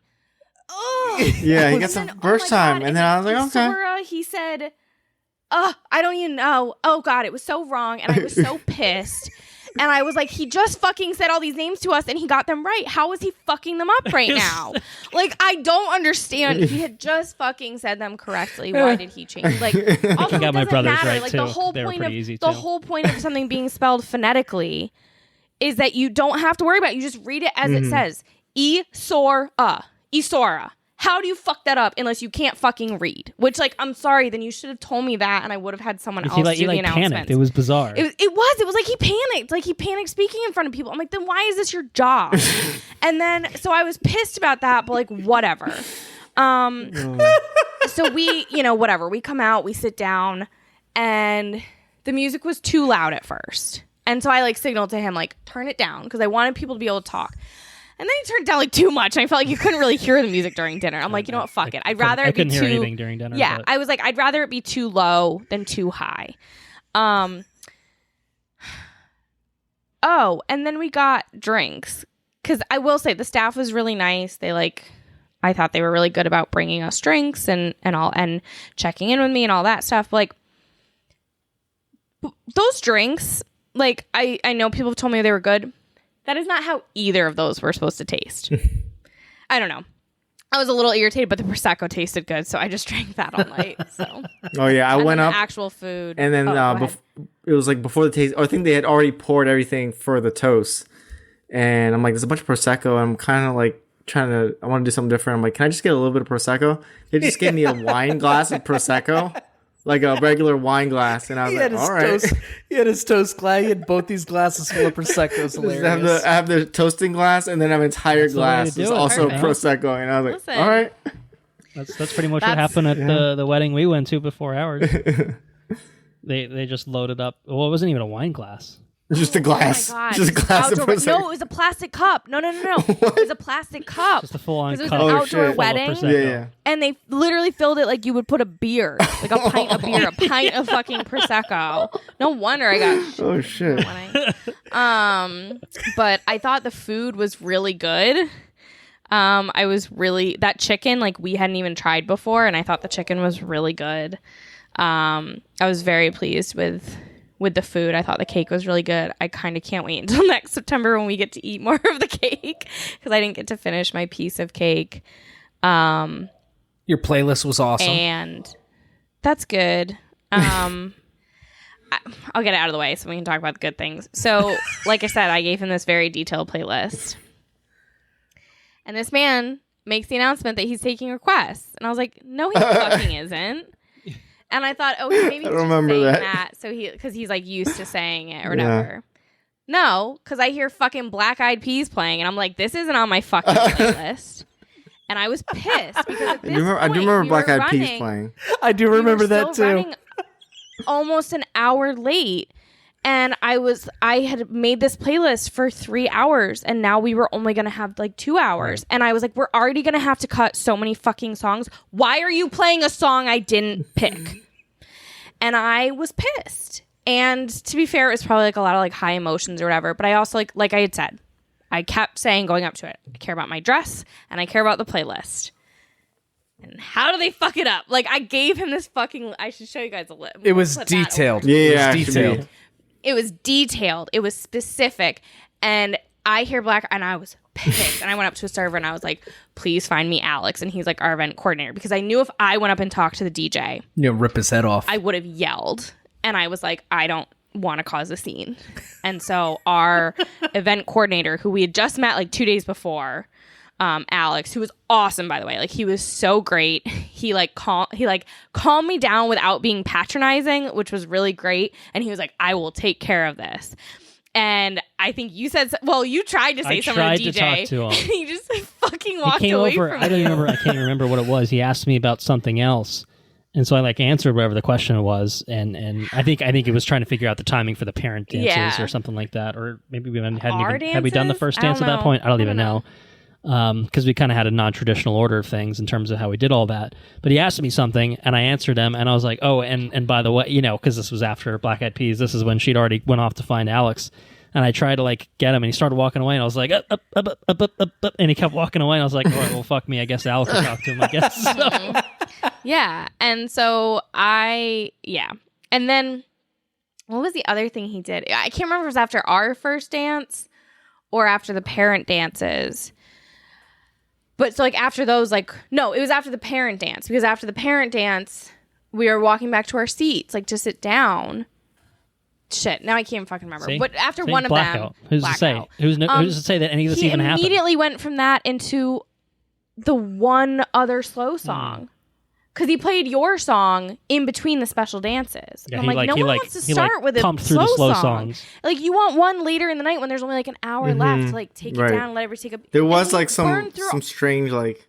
Yeah, he got the first time, and then I was like, okay. Sora, he said, I don't even know. Oh God, it was so wrong, and I was so pissed. And I was like, he just fucking said all these names to us and he got them right. How is he fucking them up right now? Like, I don't understand. He had just fucking said them correctly. Why did he change? Like, also, he got my brothers matter. right like, too. The whole point of something being spelled phonetically is that you don't have to worry about it. You just read it as it says. Isora. How do you fuck that up unless you can't fucking read? Which, like, I'm sorry, then you should have told me that and I would have had someone else do the announcements. Panicked. It was bizarre. It was like he panicked. Like, he panicked speaking in front of people. I'm like, then why is this your job? And then, so I was pissed about that, but like, whatever. So we, whatever. We come out, we sit down, and the music was too loud at first. And so I like signaled to him, like, turn it down, because I wanted people to be able to talk. And then he turned it down like too much. And I felt like you couldn't really hear the music during dinner. I'm like, you know what? Fuck it. I'd rather it be too. I couldn't hear anything during dinner. Yeah, I was like, I'd rather it be too low than too high. Oh, and then we got drinks, because I will say the staff was really nice. I thought they were really good about bringing us drinks and all, and checking in with me and all that stuff. But like, those drinks, like, I know people have told me they were good. That is not how either of those were supposed to taste. I don't know. I was a little irritated, but the Prosecco tasted good, so I just drank that all night. So. Oh, yeah. I went up. Actual food. And then it was like before the taste. I think they had already poured everything for the toast. And I'm like, there's a bunch of Prosecco. I'm kind of like I want to do something different. I'm like, can I just get a little bit of Prosecco? They just gave me a wine glass of Prosecco. Like a regular wine glass, and I was like, all right. He had his toast glass. He had both these glasses full of Prosecco. It's hilarious. I have the toasting glass, and then I have an entire glass. It's also Prosecco, and I was like, all right. That's pretty much what happened at the wedding we went to before ours. They just loaded up. Well, it wasn't even a wine glass. Just a glass. Oh my God. Just a glass of Prosecco. No, it was a plastic cup. No. It was a plastic cup. Just a full-on cup. It was an outdoor wedding. Yeah. And they literally filled it like you would put a beer. Like a pint of beer. A pint of fucking Prosecco. No wonder I got... Oh, shit. But I thought the food was really good. That chicken, like, we hadn't even tried before, and I thought the chicken was really good. I was very pleased with the food. I thought the cake was really good. I kind of can't wait until next September when we get to eat more of the cake, because I didn't get to finish my piece of cake. Your playlist was awesome. And that's good. I'll get it out of the way so we can talk about the good things. So, like I said, I gave him this very detailed playlist. And this man makes the announcement that he's taking requests. And I was like, no, he fucking isn't. And I thought, oh, maybe he's just saying that. So because he's like used to saying it or whatever. Yeah. No, because I hear fucking Black Eyed Peas playing, and I'm like, this isn't on my fucking playlist. And I was pissed because at this point, I do remember Black Eyed Peas playing. I do remember that too. Running almost an hour late, and I had made this playlist for 3 hours, and now we were only gonna have like 2 hours, and I was like, we're already gonna have to cut so many fucking songs. Why are you playing a song I didn't pick? And I was pissed. And to be fair, it was probably like a lot of like high emotions or whatever. But I also like I had said, I kept saying going up to it, I care about my dress and I care about the playlist. And how do they fuck it up? Like, I gave him this fucking... I should show you guys a list. It was detailed. Yeah, it was detailed. It was detailed. It was specific. And I hear Black... And I was pissed. And I went up to a server and I was like, please find me Alex. And he's like, our event coordinator. Because I knew if I went up and talked to the DJ... rip his head off. I would have yelled. And I was like, I don't want to cause a scene. And so our event coordinator, who we had just met like 2 days before... Alex, who was awesome, by the way. Like, he was so great. He calmed me down without being patronizing, which was really great. And he was like, I will take care of this. And I think you said, you tried to say something to DJ. To talk to him. And he just fucking walked away from me. I can't remember what it was. He asked me about something else. And so I answered whatever the question was, and I think he was trying to figure out the timing for the parent dances or something like that, or maybe we had we done the first dance at that point? I don't even know. Because we kind of had a non-traditional order of things in terms of how we did all that. But he asked me something, and I answered him, and I was like, oh, and by the way, because this was after Black Eyed Peas, this is when she'd already went off to find Alex, and I tried to get him, and he started walking away, and I was like, up, and he kept walking away, and I was like, all right, well, fuck me, I guess Alex will talk to him, I guess. So. Yeah, and so and then what was the other thing he did? I can't remember if it was after our first dance or after the parent dances. But so after those, no, it was after the parent dance, because after the parent dance, we were walking back to our seats, to sit down. shit. Now I can't fucking remember. See? But after See? one of Blackout. them, Who's to say? Who's to say that any of this even happened? He immediately went from that into the one other slow song. Because he played your song in between the special dances. Yeah, and I'm like, no one wants to start with a slow song. Songs. Like, you want one later in the night when there's only like an hour left to like take it down and let everybody take a... There was like some strange like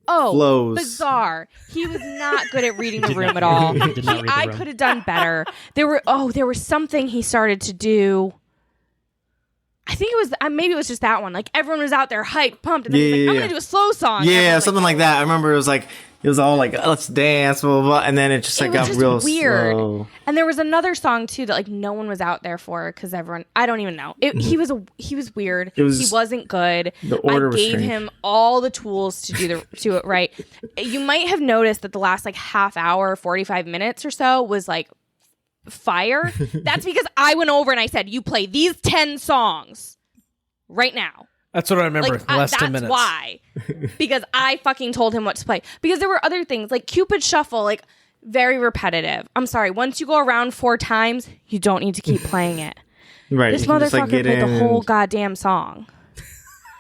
flows. Bizarre. He was not good at reading the room at all. I could have done better. There was something he started to do. I think it was maybe it was just that one. Like everyone was out there hyped, pumped, and then he's like, I'm gonna do a slow song. Yeah, something like that. I remember it was all like, let's dance, blah, blah, blah. And then it just like got real weird. Slow. And there was another song too that like no one was out there for because everyone, I don't even know. He was weird. He wasn't good. The order I gave was him all the tools to do it right. You might have noticed that the last like half hour, 45 minutes or so was like fire. That's because I went over and I said, you play these 10 songs right now. That's what I remember. Like, 10 minutes. That's why. Because I fucking told him what to play. Because there were other things like Cupid Shuffle, like very repetitive. I'm sorry. Once you go around 4 times, you don't need to keep playing it. Right. This motherfucker played the whole goddamn song.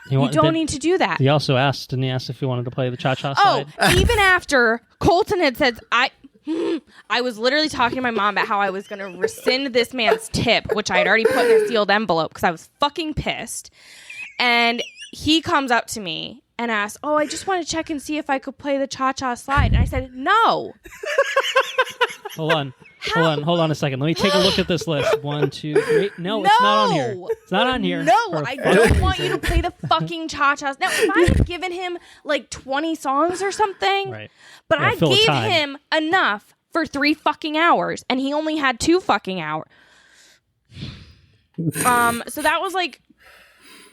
You don't need to do that. He also asked, didn't he ask if he wanted to play the cha-cha slide? Even after Colton had said, I was literally talking to my mom about how I was going to rescind this man's tip, which I had already put in a sealed envelope because I was fucking pissed. And he comes up to me and asks, I just want to check and see if I could play the cha-cha slide. And I said, no. Hold on a second. Let me take a look at this list. 1, 2, 3. No, it's not on here. It's not on here. No, I don't want you to play the fucking cha-chas. Now, if I had given him like 20 songs or something, right. But I gave him enough for 3 fucking hours, and he only had 2 fucking hours. So that was like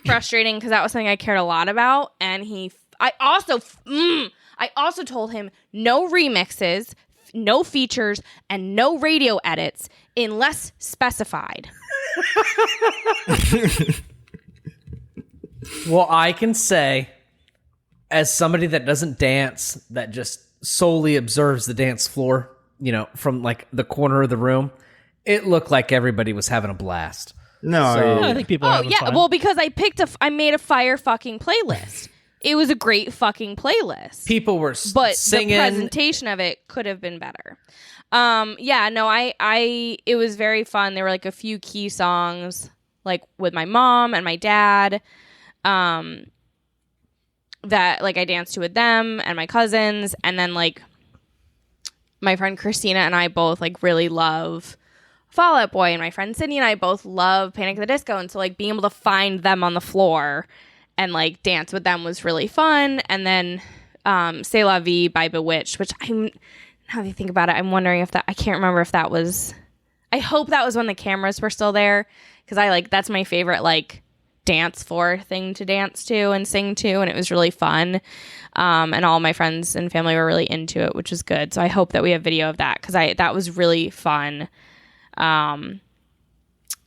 frustrating because that was something I cared a lot about, and I also told him no remixes, no features, and no radio edits unless specified. Well, I can say, as somebody that doesn't dance, that just solely observes the dance floor, from like the corner of the room, it looked like everybody was having a blast. No, I think people are having fun. Well, because I made a fire fucking playlist. It was a great fucking playlist. People were singing. The presentation of it could have been better. It was very fun. There were like a few key songs, like with my mom and my dad, that like I danced to with them and my cousins, and then like my friend Christina and I both like really love Fall Out Boy, and my friend Sydney and I both love Panic at the Disco, and so like being able to find them on the floor and like dance with them was really fun. And then C'est La Vie by Bewitched, which now that you think about it, I'm wondering if I can't remember if that was, I hope that was when the cameras were still there, because that's my favorite like dance floor thing to dance to and sing to, and it was really fun. And all my friends and family were really into it, which was good. So I hope that we have video of that, because that was really fun. And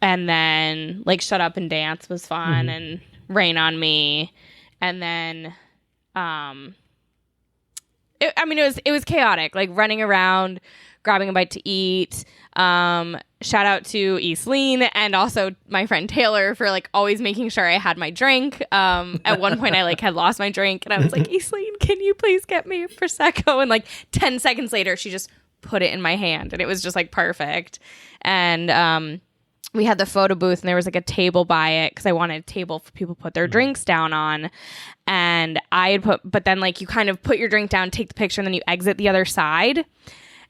then like Shut Up and Dance was fun, and Rain on Me, and then it was chaotic, like running around grabbing a bite to eat. Shout out to Eastleen and also my friend Taylor for like always making sure I had my drink. At one point I like had lost my drink and I was like, Eastleen, can you please get me a Prosecco? And like 10 seconds later she just put it in my hand and it was just like perfect. And we had the photo booth and there was like a table by it because I wanted a table for people to put their drinks down on. And but then like you kind of put your drink down, take the picture, and then you exit the other side.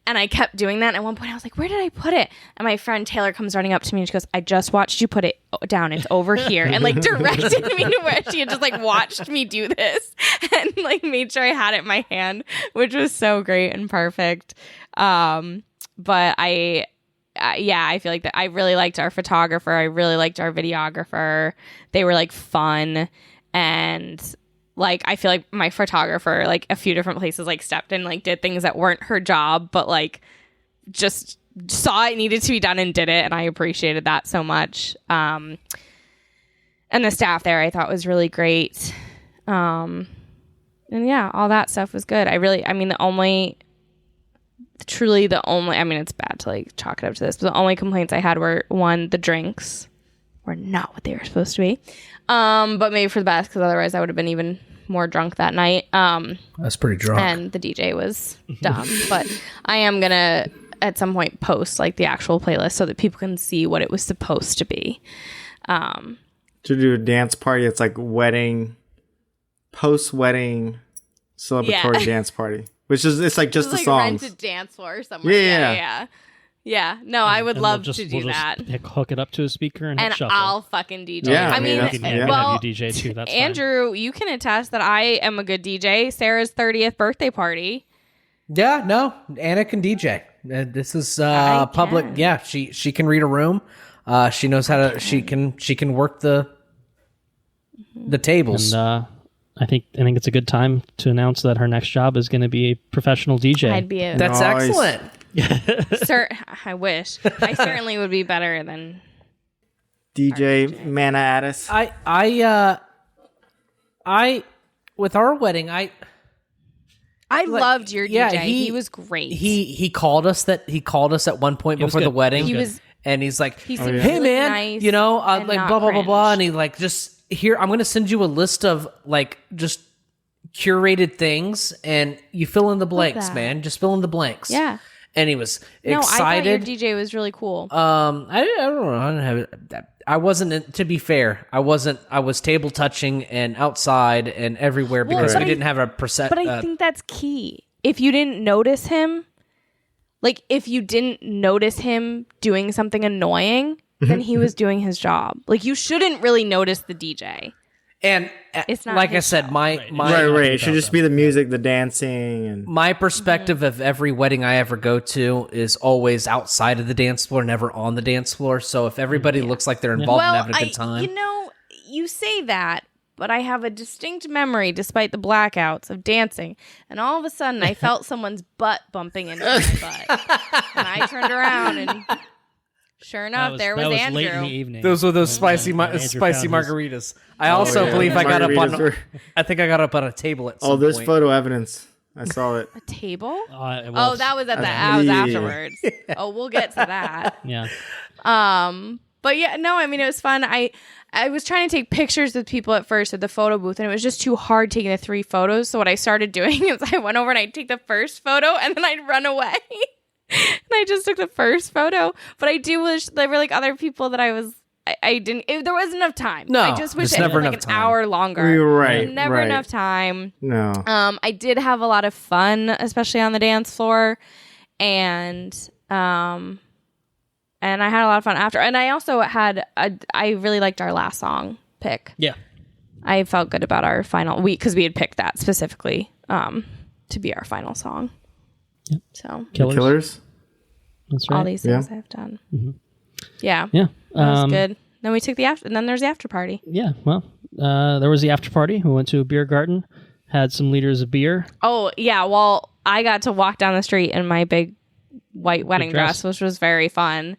And I kept doing that. And at one point I was like, where did I put it? And my friend Taylor comes running up to me and she goes, I just watched you put it down. It's over here. And like directed me to where she had just like watched me do this and like made sure I had it in my hand, which was so great and perfect. But I feel like that I really liked our photographer. I really liked our videographer. They were like fun. And like, I feel like my photographer, like a few different places, like stepped in, like did things that weren't her job, but like just saw it needed to be done and did it. And I appreciated that so much. And the staff there I thought was really great. And yeah, all that stuff was good. The only truly the only, I mean, it's bad to like chalk it up to this, but the only complaints I had were, one, the drinks were not what they were supposed to be. But maybe for the best, because otherwise I would have been even more drunk that night. That's pretty drunk. And the DJ was dumb. But I am going to, at some point, post like the actual playlist so that people can see what it was supposed to be. To do a dance party, it's like post-wedding celebratory dance party. Which is, it's like just the like songs. Rent a dance floor somewhere. Yeah. No, I would love to do that. Hook it up to a speaker and hit shuffle. I'll fucking DJ. Yeah, I mean, you DJ too. That's Andrew, you can attest that I am a good DJ. Sarah's 30th birthday party. Yeah, no, Anna can DJ. This is public. can. Yeah, she can read a room. She knows how to. She can work the tables. And I think it's a good time to announce that her next job is going to be a professional DJ. I'd be a That's Nice. excellent. Sir. I wish. I certainly would be better than DJ Mattis. I with our wedding, I loved your DJ. He was great. He called us at one point before the wedding. He was, and he's like, he seemed "Hey really man, nice you know, and like not blah blah blah blah," cringe. and he like just here. I'm going to send you a list of like just curated things, and you fill in the blanks, that. man. Just fill in the blanks. Yeah. And he was No, excited. I thought your DJ was really cool. I don't know. I don't have it. I wasn't. To be fair, I wasn't. I was table touching and outside and everywhere because but we I- didn't have a percent. But I think that's key. If you didn't notice him, like if you didn't notice him doing something annoying, then he was doing his job. Like you shouldn't really notice the DJ. and It's not like I his said, show. my Right. It should just be the music, the dancing, and my perspective of every wedding I ever go to is always outside of the dance floor, never on the dance floor. So if everybody looks like they're involved and having a good time, you say that, but I have a distinct memory, despite the blackouts, of dancing, and all of a sudden I felt someone's butt bumping into my butt, and I turned around and. Sure enough, there was Andrew. Late in the evening. those were those When spicy Andrew spicy found his- margaritas. I also believe I got up on. Margaritas were- I think I got up on a table at some there's point. photo evidence. I saw it. A table? It Oh, was- that was at that was Yeah. afterwards. Oh, we'll get to that. Yeah. But yeah, no, I mean it was fun. I was trying to take pictures with people at first at the photo booth, and it was just too hard taking the 3 photos. So what I started doing is I went over and I'd take the first photo and then I'd run away. And I just took the first photo. But I do wish there were like other people that I didn't. There wasn't enough time. No, I just wish there's it never was like enough an time. hour longer. You're right, Never right. enough time. No. I did have a lot of fun, especially on the dance floor, and I had a lot of fun after. And I also I really liked our last song pick. Yeah. I felt good about our final week because we had picked that specifically to be our final song. Yep. So Killers. That's right. all these things I've done. Mm-hmm. Yeah, Yeah. that was good. Then we took the after, and then there's the after party. Yeah. Well, there was the after party. We went to a beer garden, had some liters of beer. Oh yeah, well I got to walk down the street in my big white wedding dress, which was very fun.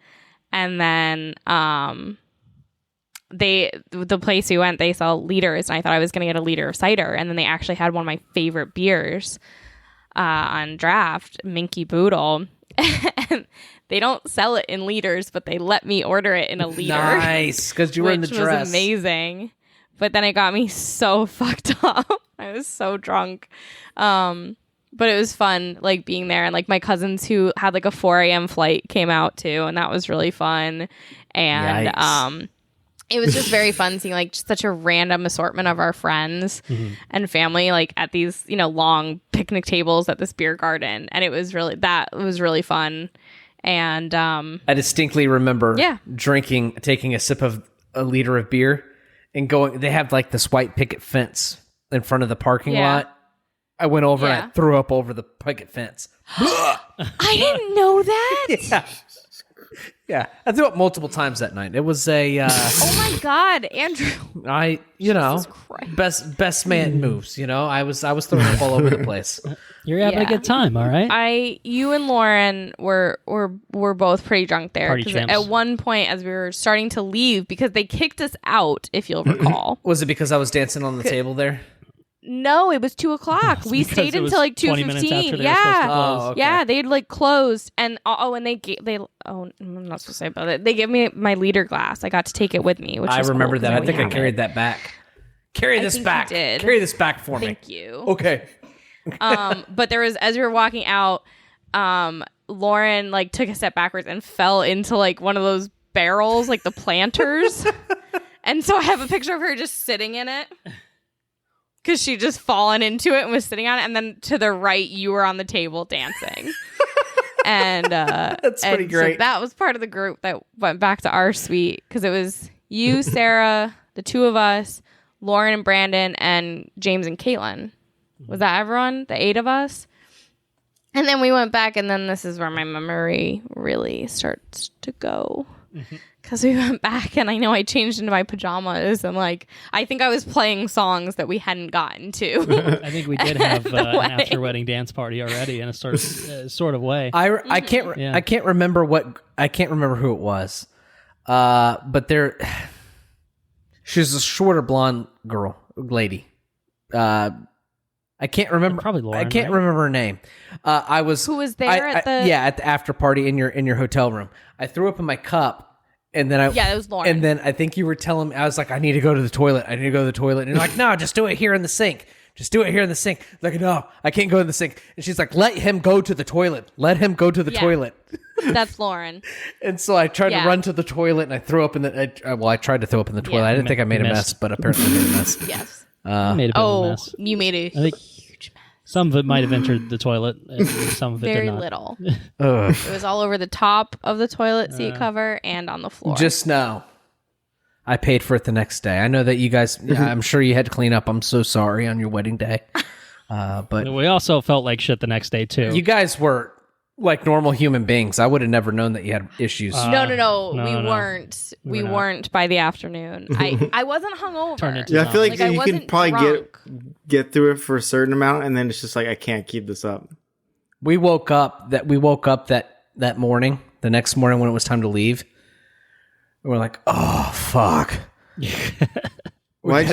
And then the place we went, they sell liters, and I thought I was going to get a liter of cider, and then they actually had one of my favorite beers on draft, Minky Boodle. And they don't sell it in liters, but they let me order it in a liter. Nice, because you were in the which dress. was amazing. But then it got me so fucked up. I was so drunk. But it was fun, like being there, and like my cousins who had like a 4 a.m. flight came out too, and that was really fun. And Yikes. it was just very fun seeing like just such a random assortment of our friends and family, like at these long picnic tables at this beer garden, and it was really fun. And I distinctly remember taking a sip of a liter of beer and going. They have like this white picket fence in front of the parking lot. I went over and I threw up over the picket fence. I didn't know that. Yeah, I threw up multiple times that night. It was a Oh my God, Andrew. best man moves. I was throwing up all over the place. You're having a good time, all right? You and Lauren were both pretty drunk there. Party 'cause champs. at one point, as we were starting to leave, because they kicked us out, if you'll recall. Was it because I was dancing on the table there? No, it was 2:00. We Because stayed it was until like 20 minutes after 2:15. they were supposed to Yeah. close. Oh, okay. Yeah, they'd like closed, and I'm not supposed to say about it. They gave me my liter glass. I got to take it with me, which I was remember cool, that. 'cause I now think we I have carried it. that back. Carry this think you back. did. Carry this back for me. Thank you. Okay. But there was, as we were walking out, Lauren like took a step backwards and fell into like one of those barrels, like the planters. And so I have a picture of her just sitting in it because she just fallen into it and was sitting on it. And then to the right, you were on the table dancing. And That's pretty great. So that was part of the group that went back to our suite because it was you, Sarah, the two of us, Lauren and Brandon, and James and Caitlin. Was that everyone? The 8 of us? And then we went back, and then this is where my memory really starts to go. Because we went back, and I know I changed into my pajamas, and like I think I was playing songs that we hadn't gotten to. I think we did have an after wedding dance party already in a sort of way. I can't remember who it was. But she's a shorter blonde lady. I can't remember. Probably Lauren, I can't right? remember her name. I was Who was there at the? at the after party in your hotel room. I threw up in my cup, and then Yeah, it was Lauren. And then I think you were telling me, I was like, I need to go to the toilet. And you're like, no, just do it here in the sink. Just do it here in the sink. Like, no, I can't go in the sink. And she's like, let him go to the toilet. Let him go to the toilet. That's Lauren. And so I tried to Yeah. run to the toilet, and I threw up in the. I tried to throw up in the toilet. I didn't think I made a mess, but apparently I made a mess. Yes. I made a bit of a mess. You made a I think huge mess. some of it might have entered the toilet, and some of it Very did not. little. Ugh. It was all over the top of the toilet seat cover and on the floor. Just know, I paid for it the next day. I know that you guys. Yeah, I'm sure you had to clean up. I'm so sorry on your wedding day. But We also felt like shit the next day too. you guys were like normal human beings. I would have never known that you had issues. No. no, We no. weren't. We not. weren't by the afternoon. I wasn't hungover. Turned into Yeah, I feel like, Like, I you can wasn't probably drunk. get through it for a certain amount, and then it's just like I can't keep this up. We woke up that morning, the next morning when it was time to leave. And we're like, oh fuck. Well, I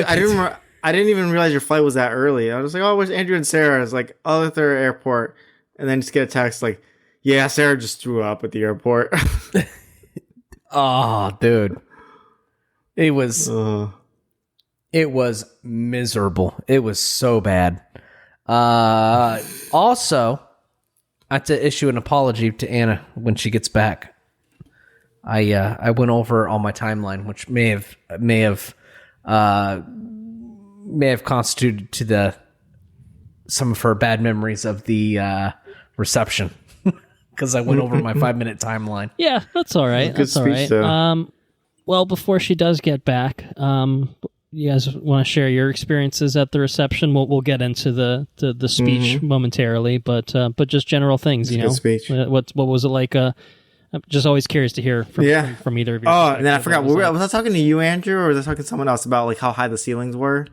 didn't even realize your flight was that early. I was like, oh, where's Andrew and Sarah? I was like, oh, at their airport, and then just get a text like, yeah, Sarah just threw up at the airport. Oh, dude. It was Ugh. It was miserable. It was so bad. Also, I have to issue an apology to Anna when she gets back. I went over on my timeline, which may have constituted to some of her bad memories of the reception, because I went over my 5-minute timeline. Yeah, that's all right. Good That's all speech, right. though. Well, before she does get back, you guys want to share your experiences at the reception? We'll get into the speech momentarily, but just general things, you Good know. speech. What was it like? I'm just always curious to hear from either of you. Oh, and then I forgot. Was I talking to you, Andrew, or was I talking to someone else about like how high the ceilings were?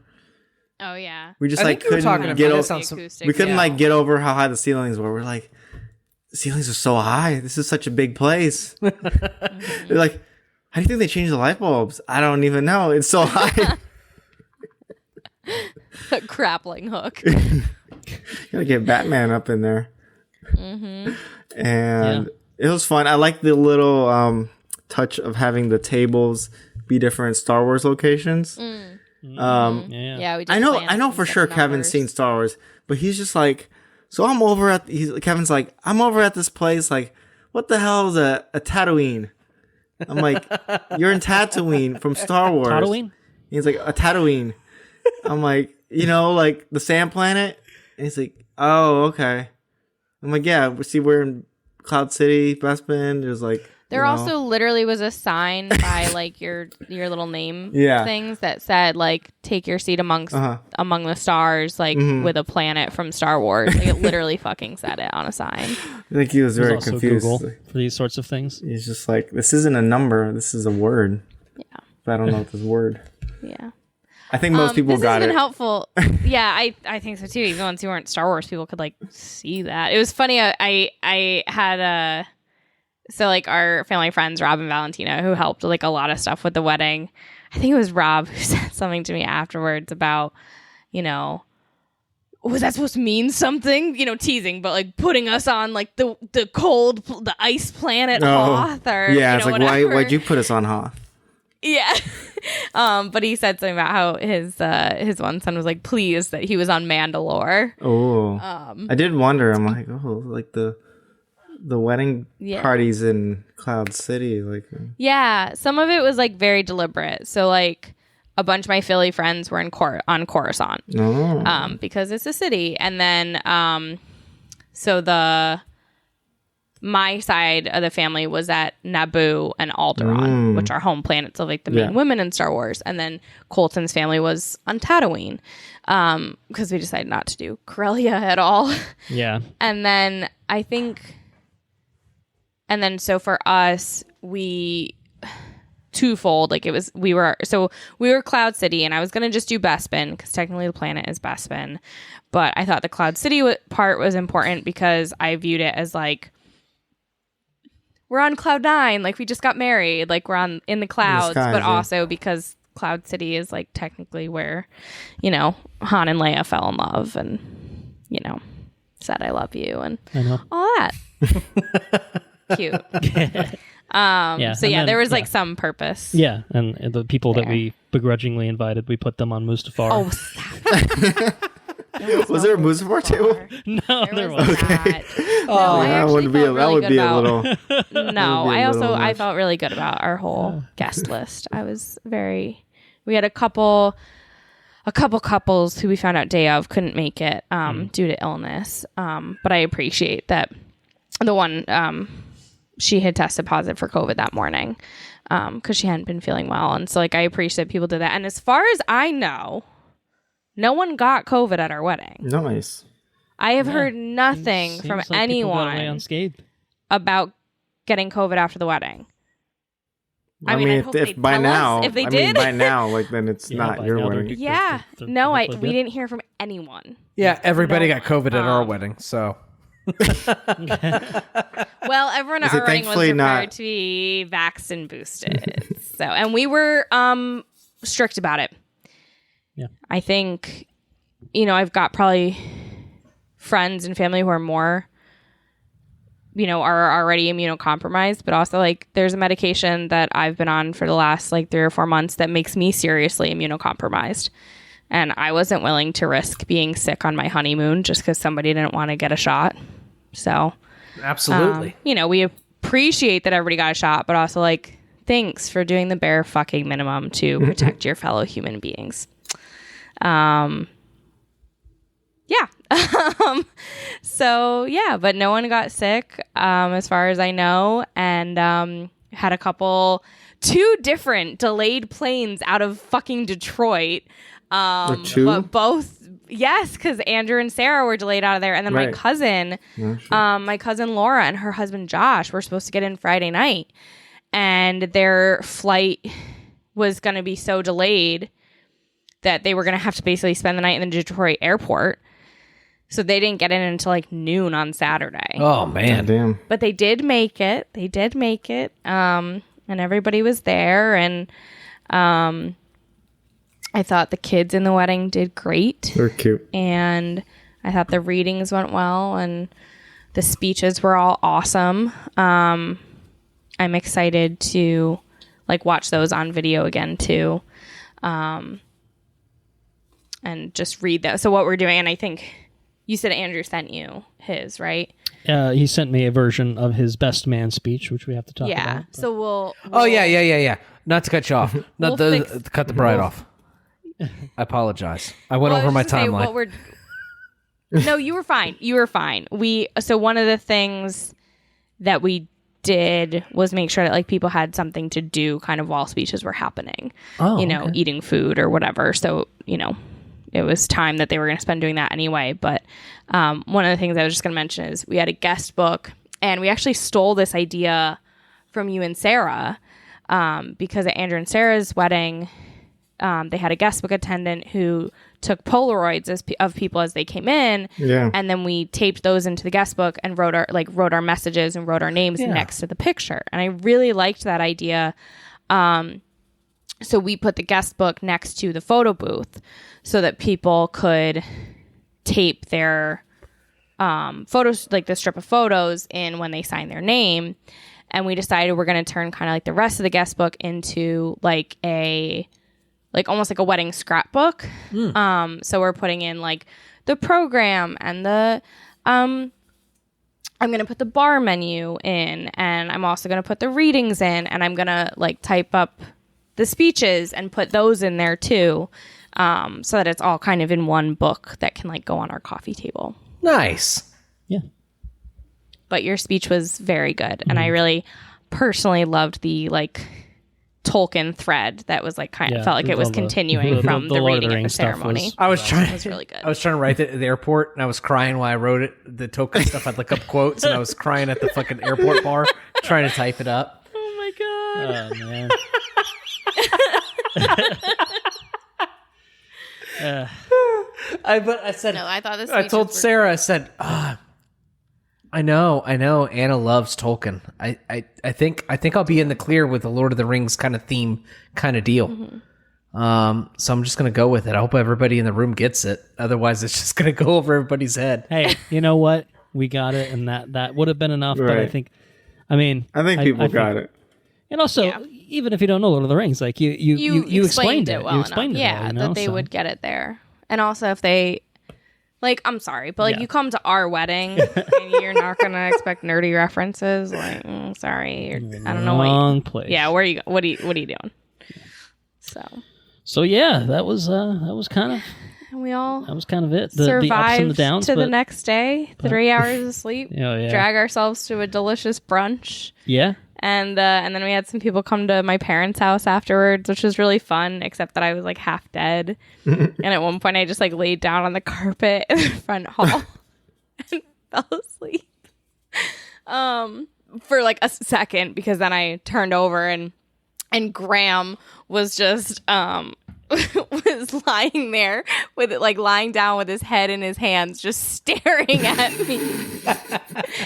Oh yeah. We just I like think you were talking couldn't about get that over. sounds- Acoustics, We couldn't yeah. like get over how high the ceilings were. We're like, the ceilings are so high. This is such a big place. They're like, how do you think they changed the light bulbs? I don't even know. It's so high. A grappling hook. Gotta get Batman up in there. And it was fun. I like the little touch of having the tables be different Star Wars locations. Yeah. Yeah, we did I know plans for and sure set Kevin's numbers. seen Star Wars, but he's just like, so I'm over at Kevin's like, I'm over at this place. Like, what the hell is a Tatooine? I'm like, you're in Tatooine from Star Wars. Tatooine? He's like, a Tatooine. I'm like, like the sand planet. And he's like, oh, okay. I'm like, yeah. See, we're in Cloud City, Bespin. There's like. There also literally was a sign by like your little name Yeah. things that said like take your seat among the stars like with a planet from Star Wars. Like it literally fucking said it on a sign. I think he was There's very also confused. Google for these sorts of things. He's just like, this isn't a number. This is a word. Yeah. But I don't know if it's a word. Yeah. I think most people this got has it. been helpful. Yeah, I think so too. Even ones who weren't Star Wars people could like see that. It was funny. I had so like our family friends Rob and Valentina who helped like a lot of stuff with the wedding. I think it was Rob who said something to me afterwards about was that supposed to mean something? You know, teasing, but like putting us on like the ice planet Hoth, or yeah, it's know, like why'd you put us on Hoth? Yeah. But he said something about how his one son was like pleased that he was on Mandalore. Oh, I did wonder. I'm like, like the wedding parties in Cloud City, like. Yeah, some of it was like very deliberate. So like a bunch of my Philly friends were on Coruscant, because it's a city, and then so my side of the family was at Naboo and Alderaan, which are home planets of like the main women in Star Wars, and then Colton's family was on Tatooine, because we decided not to do Corellia at all. Yeah, and then so for us we. Twofold, like we were Cloud City, and I was gonna just do Bespin because technically the planet is Bespin, but I thought the Cloud City part was important because I viewed it as like we're on Cloud 9, like we just got married, like we're in the clouds, but also because Cloud City is like technically where, you know, Han and Leia fell in love and, you know, said I love you and all that. Cute. There was like some purpose. Yeah, and the people that we begrudgingly invited, we put them on Mustafar. Was there a Mustafar table? No, there wasn't. Okay. That would be a little. No, I felt really good about our whole guest list. We had a couple couples who we found out day of couldn't make it due to illness. But I appreciate that the one she had tested positive for COVID that morning because she hadn't been feeling well. And so like I appreciate that people did that. And as far as I know, no one got COVID at our wedding. Nice. I have heard nothing from like anyone unscathed about getting COVID after the wedding. I mean, if by now, if they did, by now, like then it's not your wedding. Yeah, no, we didn't hear from anyone. Yeah, everybody got COVID at our wedding, so. Well, everyone at our wedding was required to be vaxxed and boosted. So, and we were strict about it. Yeah, I think, you know, I've got probably friends and family who are more, you know, are already immunocompromised, but also like there's a medication that I've been on for the last like 3 or 4 months that makes me seriously immunocompromised. And I wasn't willing to risk being sick on my honeymoon just because somebody didn't want to get a shot. So, absolutely. You know, we appreciate that everybody got a shot, but also like, thanks for doing the bare fucking minimum to protect your fellow human beings. So yeah, but no one got sick, as far as I know. And, had 2 different delayed planes out of fucking Detroit. But both, yes, because Andrew and Sarah were delayed out of there. And then my cousin Laura and her husband Josh were supposed to get in Friday night. And their flight was going to be so delayed that they were going to have to basically spend the night in the Detroit airport. So they didn't get in until like noon on Saturday. Oh, man. Damn. But they did make it. And everybody was there. And I thought the kids in the wedding did great. They're cute. And I thought the readings went well. And the speeches were all awesome. I'm excited to like watch those on video again too. And just read that. So what we're doing, and I think you said Andrew sent you his, right? He sent me a version of his best man speech, which we have to talk about. Yeah. So we'll Oh, yeah. Not to cut you off. Not cut the bride off. I apologize. I went over my timeline. No, you were fine. So one of the things that we did was make sure that like people had something to do kind of while speeches were happening. Eating food or whatever. So, you know, it was time that they were going to spend doing that anyway. But one of the things I was just going to mention is we had a guest book, and we actually stole this idea from you and Sarah because at Andrew and Sarah's wedding, they had a guest book attendant who took Polaroids of people as they came in. Yeah. And then we taped those into the guest book and wrote our messages and wrote our names next to the picture. And I really liked that idea. So we put the guest book next to the photo booth so that people could tape their photos, like the strip of photos in when they sign their name. And we decided we're going to turn kind of like the rest of the guest book into like almost like a wedding scrapbook. So we're putting in like the program and I'm going to put the bar menu in, and I'm also going to put the readings in, and I'm going to like type up the speeches and put those in there too. So that it's all kind of in one book that can like go on our coffee table. Nice. Yeah. But your speech was very good. And I really personally loved the like Tolkien thread that was like kind of felt like it was continuing from the reading at the ceremony. I was trying. It was really good. I was trying to write it at the airport, and I was crying while I wrote it. The Tolkien stuff, I'd look up quotes, and I was crying at the fucking airport bar trying to type it up. Oh my god. Oh man. I said. No, I thought this. I told Sarah. I said, I know. Anna loves Tolkien. I think I'll be in the clear with the Lord of the Rings kind of theme kind of deal. Mm-hmm. So I'm just gonna go with it. I hope everybody in the room gets it. Otherwise, it's just gonna go over everybody's head. Hey, you know what? We got it, and that would have been enough. Right. But I think people got it. And also, even if you don't know Lord of the Rings, like you explained it well. You explained it well, that they would get it there. And also, if they, like, I'm sorry, but like you come to our wedding and you're not gonna expect nerdy references, like, sorry, I don't know what. Wrong place. Yeah, where you? What are you doing? So yeah, that was kind of. And we all that was kind of it. Survived the ups and the downs to the next day. 3 hours of sleep. Drag ourselves to a delicious brunch. Yeah. And then we had some people come to my parents' house afterwards, which was really fun, except that I was like half dead. And at one point I just like laid down on the carpet in the front hall and fell asleep. For like a second, because then I turned over and Graham was just was lying there with it, like lying down with his head in his hands, just staring at me. And I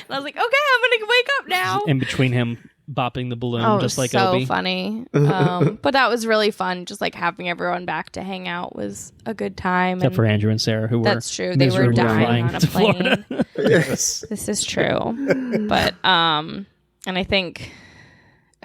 was like, okay, I'm gonna wake up now. In between him bopping the balloon, just like so Obi. Funny. But that was really fun. Just like having everyone back to hang out was a good time. Except for Andrew and Sarah, who that's true. They were dying on a plane. Yes. This is true. But and I think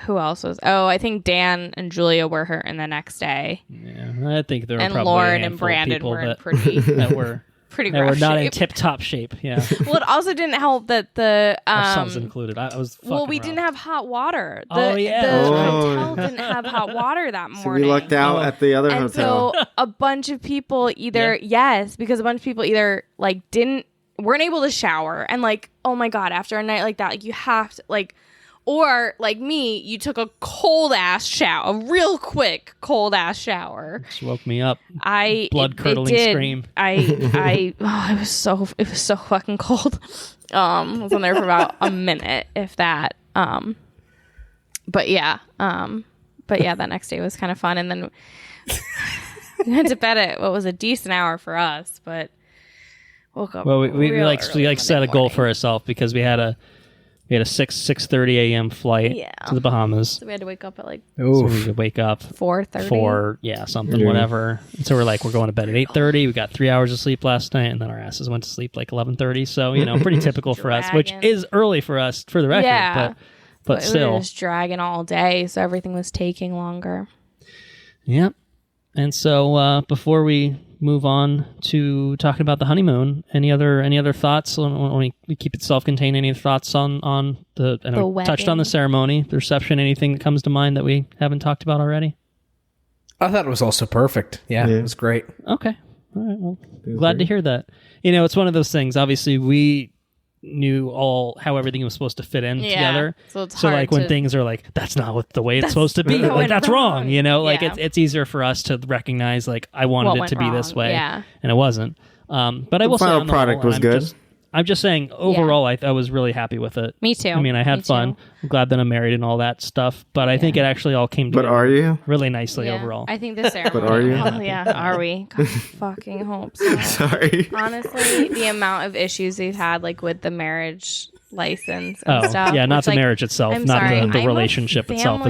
who else was? Oh, I think Dan and Julia were hurt in the next day. Yeah, I think there were and probably Lauren a and Brandon were in that, pretty that were pretty that rough were not shape. in tip-top shape. Yeah. Well, it also didn't help that the ourselves included. I was fucking well, we rough. didn't have hot water. The Oh. hotel didn't have hot water that morning. So we lucked out at the other and hotel. so a bunch of people because a bunch of people either like weren't able to shower, and like, oh my god, after a night like that, like you have to like. Or, like me, you took a cold-ass shower, a real quick cold-ass shower. Just woke me up. Blood-curdling scream. It was so fucking cold. I was on there for about a minute, if that. But yeah, that next day was kind of fun. And then we went to bed at what was a decent hour for us, but woke up. Well, we like set a goal morning. for ourselves because we had a 6:30 a.m. flight to the Bahamas. So we had to wake up at like so we could wake up 4:30. Something, whatever. And so we're like, we're going to bed at 8:30. We got 3 hours of sleep last night, and then our asses went to sleep like 11:30. So pretty typical for us, which is early for us, for the record. But still, we were just dragging all day, so everything was taking longer. Yep. And so before we move on to talking about the honeymoon, any other thoughts when we keep it self-contained? Any thoughts on the touched on the ceremony, the reception, anything that comes to mind that we haven't talked about already? I thought it was also perfect. Yeah. It was great. Okay. All right. Well, glad to hear that. It's one of those things. Obviously, we knew how everything was supposed to fit in together. So it's hard like when things are like, that's not the way it's supposed to be. Like that's wrong. Like it's easier for us to recognize like I wanted it to be this way, and it wasn't. But I will say the final product was good. I'm just saying overall, I was really happy with it. Me too. I mean, I had fun. I'm glad that I'm married and all that stuff. But I think it actually all came together. But are you? Really nicely overall. I think the ceremony. But are you? Oh, yeah, are we? God, fucking hope so. Sorry. Honestly, the amount of issues we've had, like with the marriage license and stuff. Yeah, not the marriage itself, not the I'm relationship itself.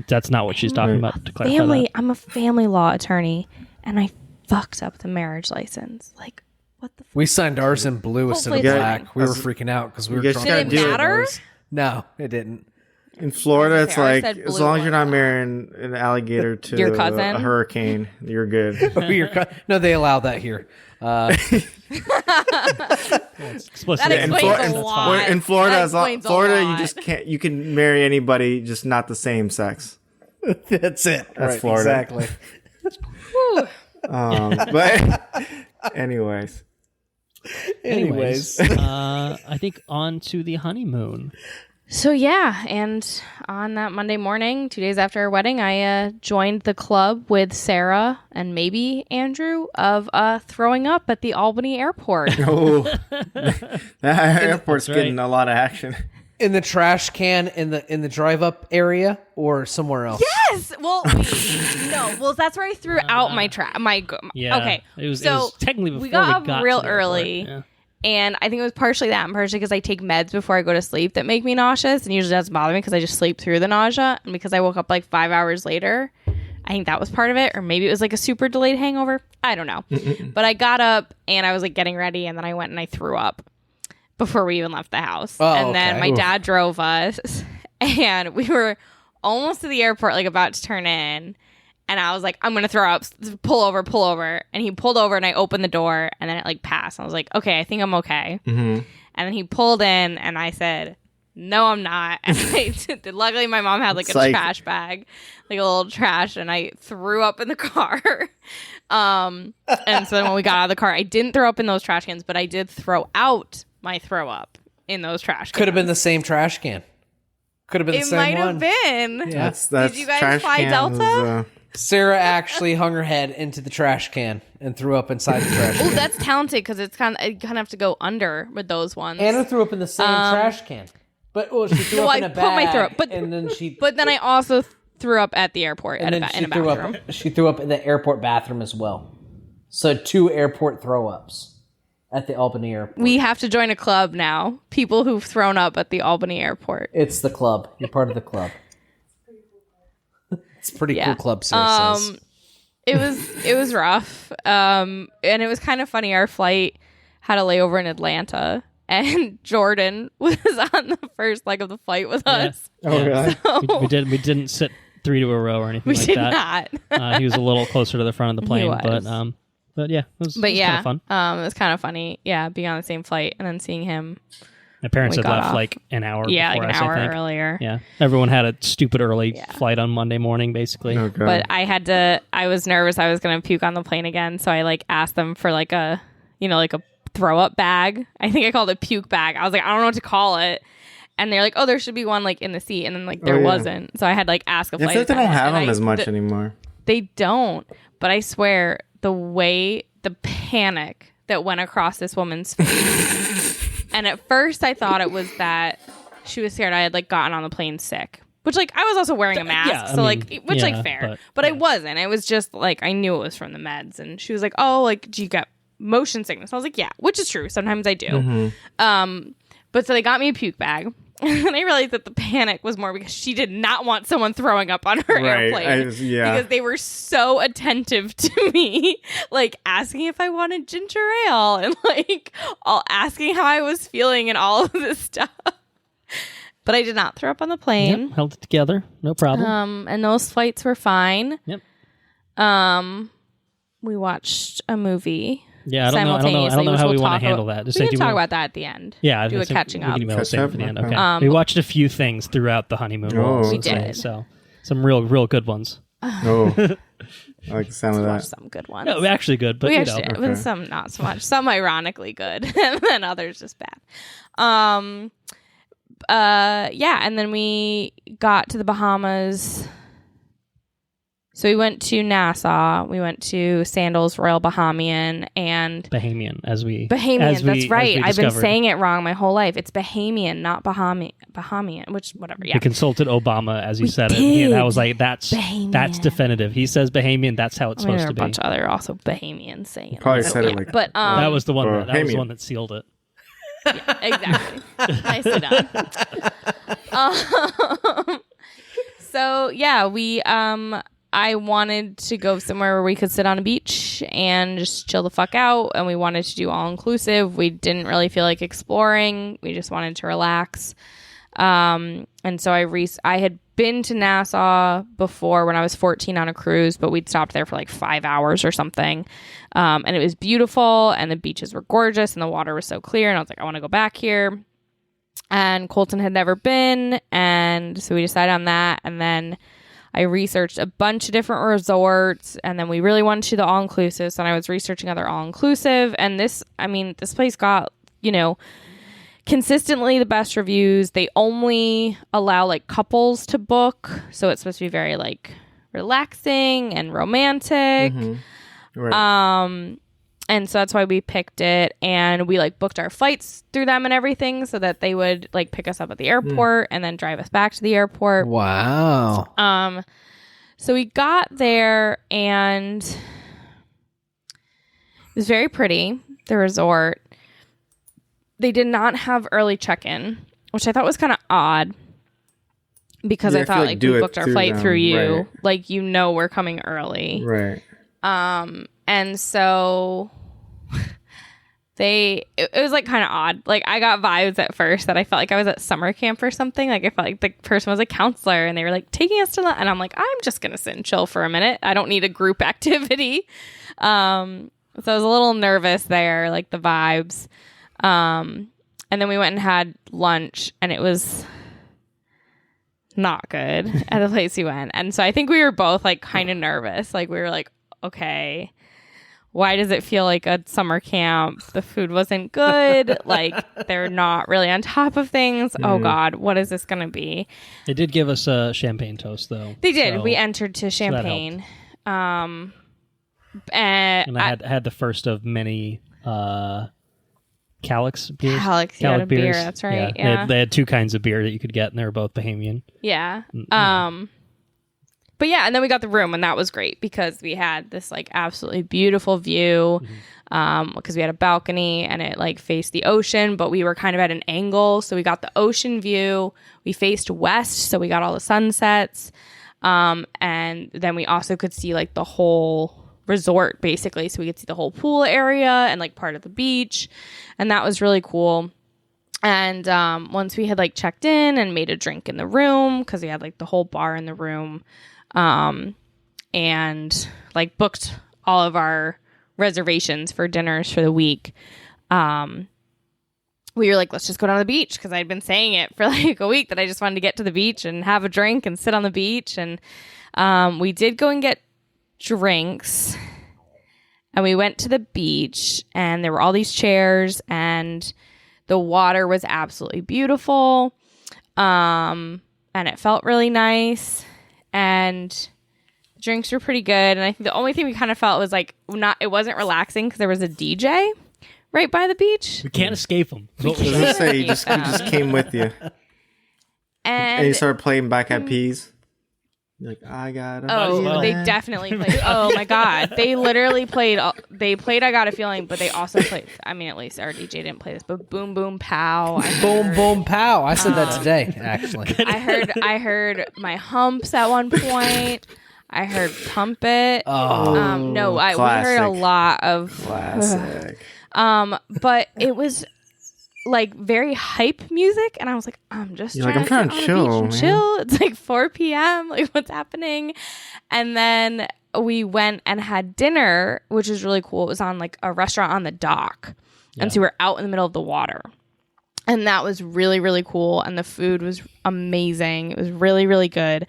That's not what she's talking about. To clarify that. I'm a family law attorney, and I fucked up the marriage license. Like, what the? We signed ours in blue instead of Hopefully it's black. fine. We were freaking out because we were guys trying gotta Did do it it. matter? No, it didn't. In Florida, it's Okay, I like said as blue long as you're one. not marrying an alligator to Your cousin? a hurricane, you're good. No, they allow that here. Explicit. That In explains Flor- a lot. In Florida, That as long, explains a Florida, you lot. just can't. You can marry anybody, just not the same sex. That's it. That's Florida. Exactly. But anyways, I think on to the honeymoon. So yeah, and on that Monday morning, 2 days after our wedding, I joined the club with Sarah and maybe Andrew of throwing up at the Albany airport. oh, that airport's getting a lot of action. In the trash can in the drive up area or somewhere else. Yes. Well, no. Well, that's where I threw out my Yeah. Okay. It was so technically before we got up real to the airport. early. Yeah. And I think it was partially that and partially because I take meds before I go to sleep that make me nauseous. And usually doesn't bother me because I just sleep through the nausea. And because I woke up like 5 hours later, I think that was part of it. Or maybe it was like a super delayed hangover. I don't know. But I got up and I was like getting ready. And then I went and I threw up before we even left the house. Oh, and then okay. my dad drove us. And we were almost to the airport, like about to turn in. And I was like, I'm going to throw up, pull over. And he pulled over and I opened the door and then it like passed. I was like, okay, I think I'm okay. Mm-hmm. And then he pulled in and I said, no, I'm not. And luckily my mom had like a trash bag, like a little trash. And I threw up in the car. And so then when we got out of the car, I didn't throw up in those trash cans, but I did throw out my throw up in those trash cans. Could have been the same trash can. Could have been the It same might one. have been. Yeah. That's Did you guys trash fly cans, Delta? Sarah actually hung her head into the trash can and threw up inside the trash Oh, can. that's talented because it's kind of have to go under with those ones. Anna threw up in the same trash can. But she threw No, up I in a put bag. my throw up, but- and then But then I also threw up at the airport and in then a she threw bathroom. up. She threw up in the airport bathroom as well. So 2 airport throw ups at the Albany airport. We have to join a club now. People who've thrown up at the Albany airport. It's the club. You're part of the club. It's a pretty cool club, Sarah says. It was rough. And it was kind of funny. Our flight had a layover in Atlanta, and Jordan was on the first leg of the flight with us. Oh, really? We didn't sit 3 to a row or anything We like did that. not. He was a little closer to the front of the plane, was. but yeah, it was But yeah, kind of fun. it was kind of funny. Yeah, being on the same flight and then seeing him. My parents we had got left off. like an hour. Yeah, before like us, an I hour think. earlier. Yeah, everyone had a stupid early flight on Monday morning, basically. Oh, God. But I was nervous I was going to puke on the plane again. So I like asked them for like a throw up bag. I think I called it puke bag. I was like, I don't know what to call it. And they're like, oh, there should be one like in the seat. And then like there wasn't. So I had like ask a I flight feel like they don't attendant, have and them as much anymore. They don't. But I swear the panic that went across this woman's face. And at first I thought it was that she was scared I had like gotten on the plane sick. Which like I was also wearing a mask. Yeah, I so mean, like which like fair. But I wasn't. It was just like I knew it was from the meds. And she was like, oh, like do you get motion sickness? I was like, yeah, which is true. Sometimes I do. Mm-hmm. But so they got me a puke bag. And then I realized that the panic was more because she did not want someone throwing up on her airplane. Because they were so attentive to me, like asking if I wanted ginger ale and like all asking how I was feeling and all of this stuff. But I did not throw up on the plane. Yep, held it together, no problem. And those flights were fine. Yep. We watched a movie. Yeah, I don't know how we want to handle that. We can talk about that at the end. Yeah, do a catching up. We can email save for the end. Okay. Okay. We watched a few things throughout the honeymoon. Oh, we did. So some real good ones. Oh, I like the sound of Watch that. some good ones. No, actually good, but we you actually know. did. With some not so much. Some ironically good, and then others just bad. Yeah, and then we got to the Bahamas. So we went to Nassau, we went to Sandals Royal Bahamian, and Bahamian, Bahamian. That's right. I've been discovered. saying it wrong my whole life. It's Bahamian, not Bahamian. Which whatever. Yeah. We consulted Obama as he said it. did. And I was like, that's Bahamian. definitive. He says Bahamian. That's how it's I mean, supposed there are to a be. bunch of other also Bahamians saying it. Probably So, said it yeah. like But That was the one. That was the Bahamian. one that sealed it. yeah, exactly. Nicely done. So yeah, we I wanted to go somewhere where we could sit on a beach and just chill the fuck out. And we wanted to do all inclusive. We didn't really feel like exploring. We just wanted to relax. And so I had been to Nassau before when I was 14 on a cruise, but we'd stopped there for like 5 hours or something. And it was beautiful and the beaches were gorgeous and the water was so clear. And I was like, I want to go back here. And Colton had never been. And so we decided on that. And then I researched a bunch of different resorts, and then we really wanted to do the all-inclusive, so I was researching other all-inclusive, and this place got, consistently the best reviews. They only allow, like, couples to book, so it's supposed to be very, like, relaxing and romantic. Mm-hmm. Right. And so that's why we picked it, and we, like, booked our flights through them and everything so that they would, like, pick us up at the airport and then drive us back to the airport. Wow. So we got there, and it was very pretty, the resort. They did not have early check-in, which I thought was kind of odd because I thought, like, we booked our flight through you. Right. Like, we're coming early. Right. And so... it was like kind of odd. Like I got vibes at first that I felt like I was at summer camp or something. Like I felt like the person was a counselor and they were like taking us to and I'm like, I'm just gonna sit and chill for a minute. I don't need a group activity. So I was a little nervous there, like the vibes. And then we went and had lunch and it was not good at the place we went. And so I think we were both like kind of nervous. Like we were like, okay, why does it feel like a summer camp? The food wasn't good. Like, they're not really on top of things. Oh, God, what is this going to be? They did give us a champagne toast, though. They did. So, we entered to champagne. And I had the first of many Calyx beers. Calyx beers. Beer, that's right. Yeah. They had two kinds of beer that you could get, and they were both Bahamian. Yeah. But yeah, and then we got the room, and that was great because we had this like absolutely beautiful view because we had a balcony and it like faced the ocean, but we were kind of at an angle. So we got the ocean view. We faced west, so we got all the sunsets. And then we also could see like the whole resort basically. So we could see the whole pool area and like part of the beach. And that was really cool. And once we had like checked in and made a drink in the room because we had like the whole bar in the room, and like booked all of our reservations for dinners for the week. We were like, let's just go down to the beach because I'd been saying it for like a week that I just wanted to get to the beach and have a drink and sit on the beach. And we did go and get drinks and we went to the beach and there were all these chairs and the water was absolutely beautiful. And it felt really nice. And the drinks were pretty good. And I think the only thing we kind of felt was like it wasn't relaxing because there was a DJ right by the beach. We can't escape them. I was gonna say he just came with you, and he started playing Black Eyed Peas. You're like, I got a they definitely played. Oh my God, they literally played. They played I Got a Feeling, but they also played. I mean, at least our DJ didn't play this, but Boom Boom Pow. Boom Boom Pow. I said that today, actually. I heard My Humps at one point. I heard Pump It. We heard a lot of classic. But it was like very hype music, and I was like, I'm trying to chill. It's like 4 p.m. Like, what's happening? And then we went and had dinner, which was really cool. It was on like a restaurant on the dock, and so we were out in the middle of the water, and that was really, really cool. And the food was amazing. It was really, really good.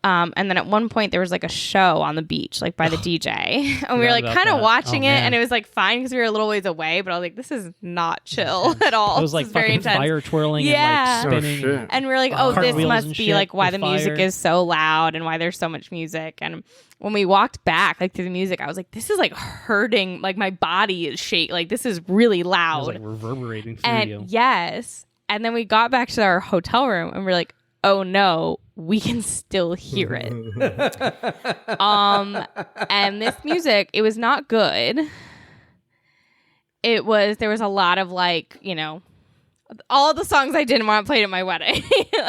And then at one point there was like a show on the beach, like by the DJ, and we were like kind of watching it, and it was like fine because we were a little ways away, but I was like, this is not chill at all. It was like fucking fire twirling and like spinning. And we were like, this must be like why the music is so loud and why there's so much music. And when we walked back like through the music, I was like, this is like hurting, like my body is shaking, like this is really loud. It was like reverberating through you. Yes. And then we got back to our hotel room and we're like, oh no, we can still hear it. And this music, it was not good. There was a lot of like, all the songs I didn't want played at my wedding,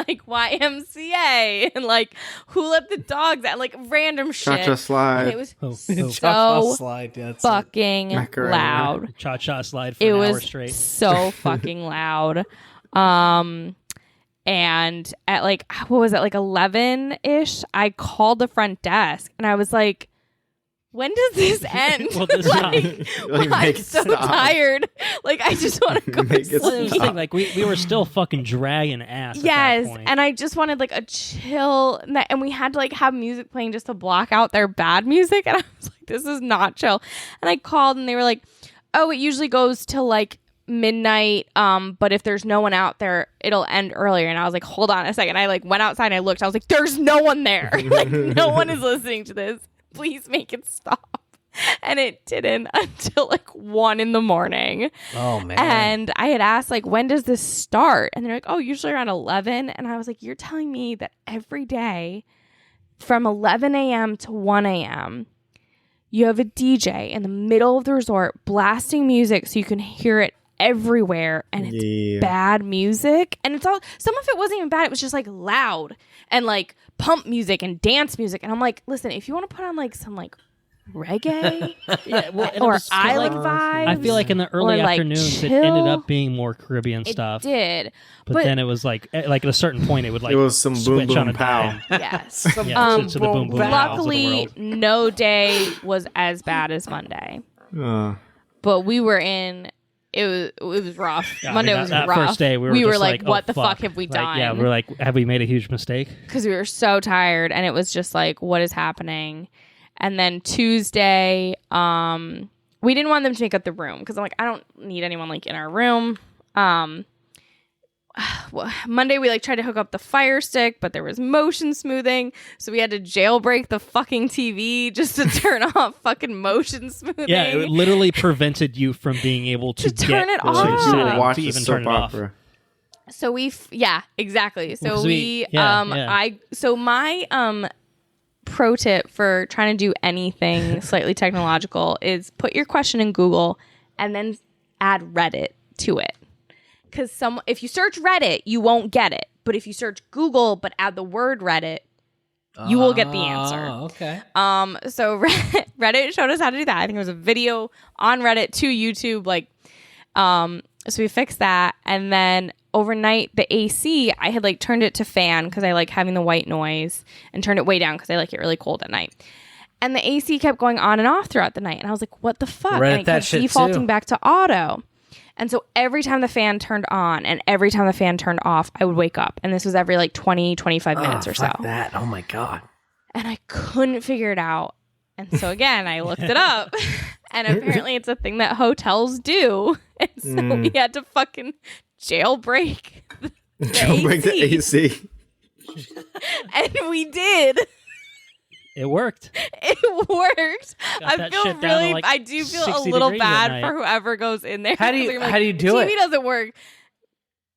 like YMCA and like Who Let the Dogs Out, like random shit. Cha-cha slide. And it was Cha-cha slide, yeah, fucking Macarena. loud. Cha-cha slide for It an hour was straight. so fucking loud. And at like, what was it, like 11-ish, I called the front desk and I was like, when does this end? Well, this Like, I'm make it so stop. tired. Like, I just want to go Make to it sleep. stop. Like we were still fucking dragging ass. At Yes, that point. and I just wanted like a chill, and we had to like have music playing just to block out their bad music, and I was like, this is not chill. And I called, and they were like, oh, it usually goes till like midnight, but if there's no one out there, it'll end earlier. And I was like, hold on a second. I like went outside and I looked. I was like, there's no one there. Like no one is listening to this. Please make it stop. And it didn't until like 1 a.m. Oh man. And I had asked, like, when does this start? And they're like, oh, usually around 11. And I was like, you're telling me that every day from 11 a.m. to 1 a.m., you have a DJ in the middle of the resort blasting music so you can hear it everywhere. And it's bad music. And it's all, some of it wasn't even bad. It was just like loud and like pump music and dance music. And I'm like, listen, if you want to put on like some like reggae yeah, well, and it or was island like, vibes. I feel like in the early or, like, afternoons it chill. ended up being more Caribbean It stuff. did. But then it was like at a certain point it would like It was some boom switch boom on a pow. dime. Yes. Yeah, to the boom boom pows of the Luckily, world. no day was as bad as Monday. Uh, But we were in. It was rough. Yeah, I Monday mean, was that rough. first day we were just like, oh, what the fuck have we Like, done? yeah, we're like, have we made a huge mistake? Because we were so tired, and it was just like, what is happening? And then Tuesday, we didn't want them to make up the room because I'm like, I don't need anyone like in our room. Monday we like tried to hook up the Fire Stick, but there was motion smoothing, so we had to jailbreak the fucking TV just to turn off fucking motion smoothing. Yeah, it literally prevented you from being able to turn get it to off. the You setting would watch to the even soap turn it off. opera. So exactly. So Because my pro tip for trying to do anything slightly technological is put your question in Google and then add Reddit to it. Because if you search Reddit, you won't get it. But if you search Google but add the word Reddit, you will get the answer. Okay. So Reddit showed us how to do that. I think it was a video on Reddit to YouTube. So we fixed that, and then overnight the AC, I had like turned it to fan because I like having the white noise, and turned it way down because I like it really cold at night. And the AC kept going on and off throughout the night, and I was like, "What the fuck?" Reddit and it that kept shit defaulting too. back to auto. And so every time the fan turned on and every time the fan turned off, I would wake up. And this was every like 20, 25 minutes or so. Fuck that. Oh my god. And I couldn't figure it out. And so again, I looked it up. And apparently it's a thing that hotels do. And so we had to fucking jailbreak Jailbreak the AC. And we did. It worked. It worked. Got I that feel shit down to, really, like, I do feel a 60 little degrees at bad night. for whoever goes in there. How do you- They're like, how do you do TV it? doesn't work.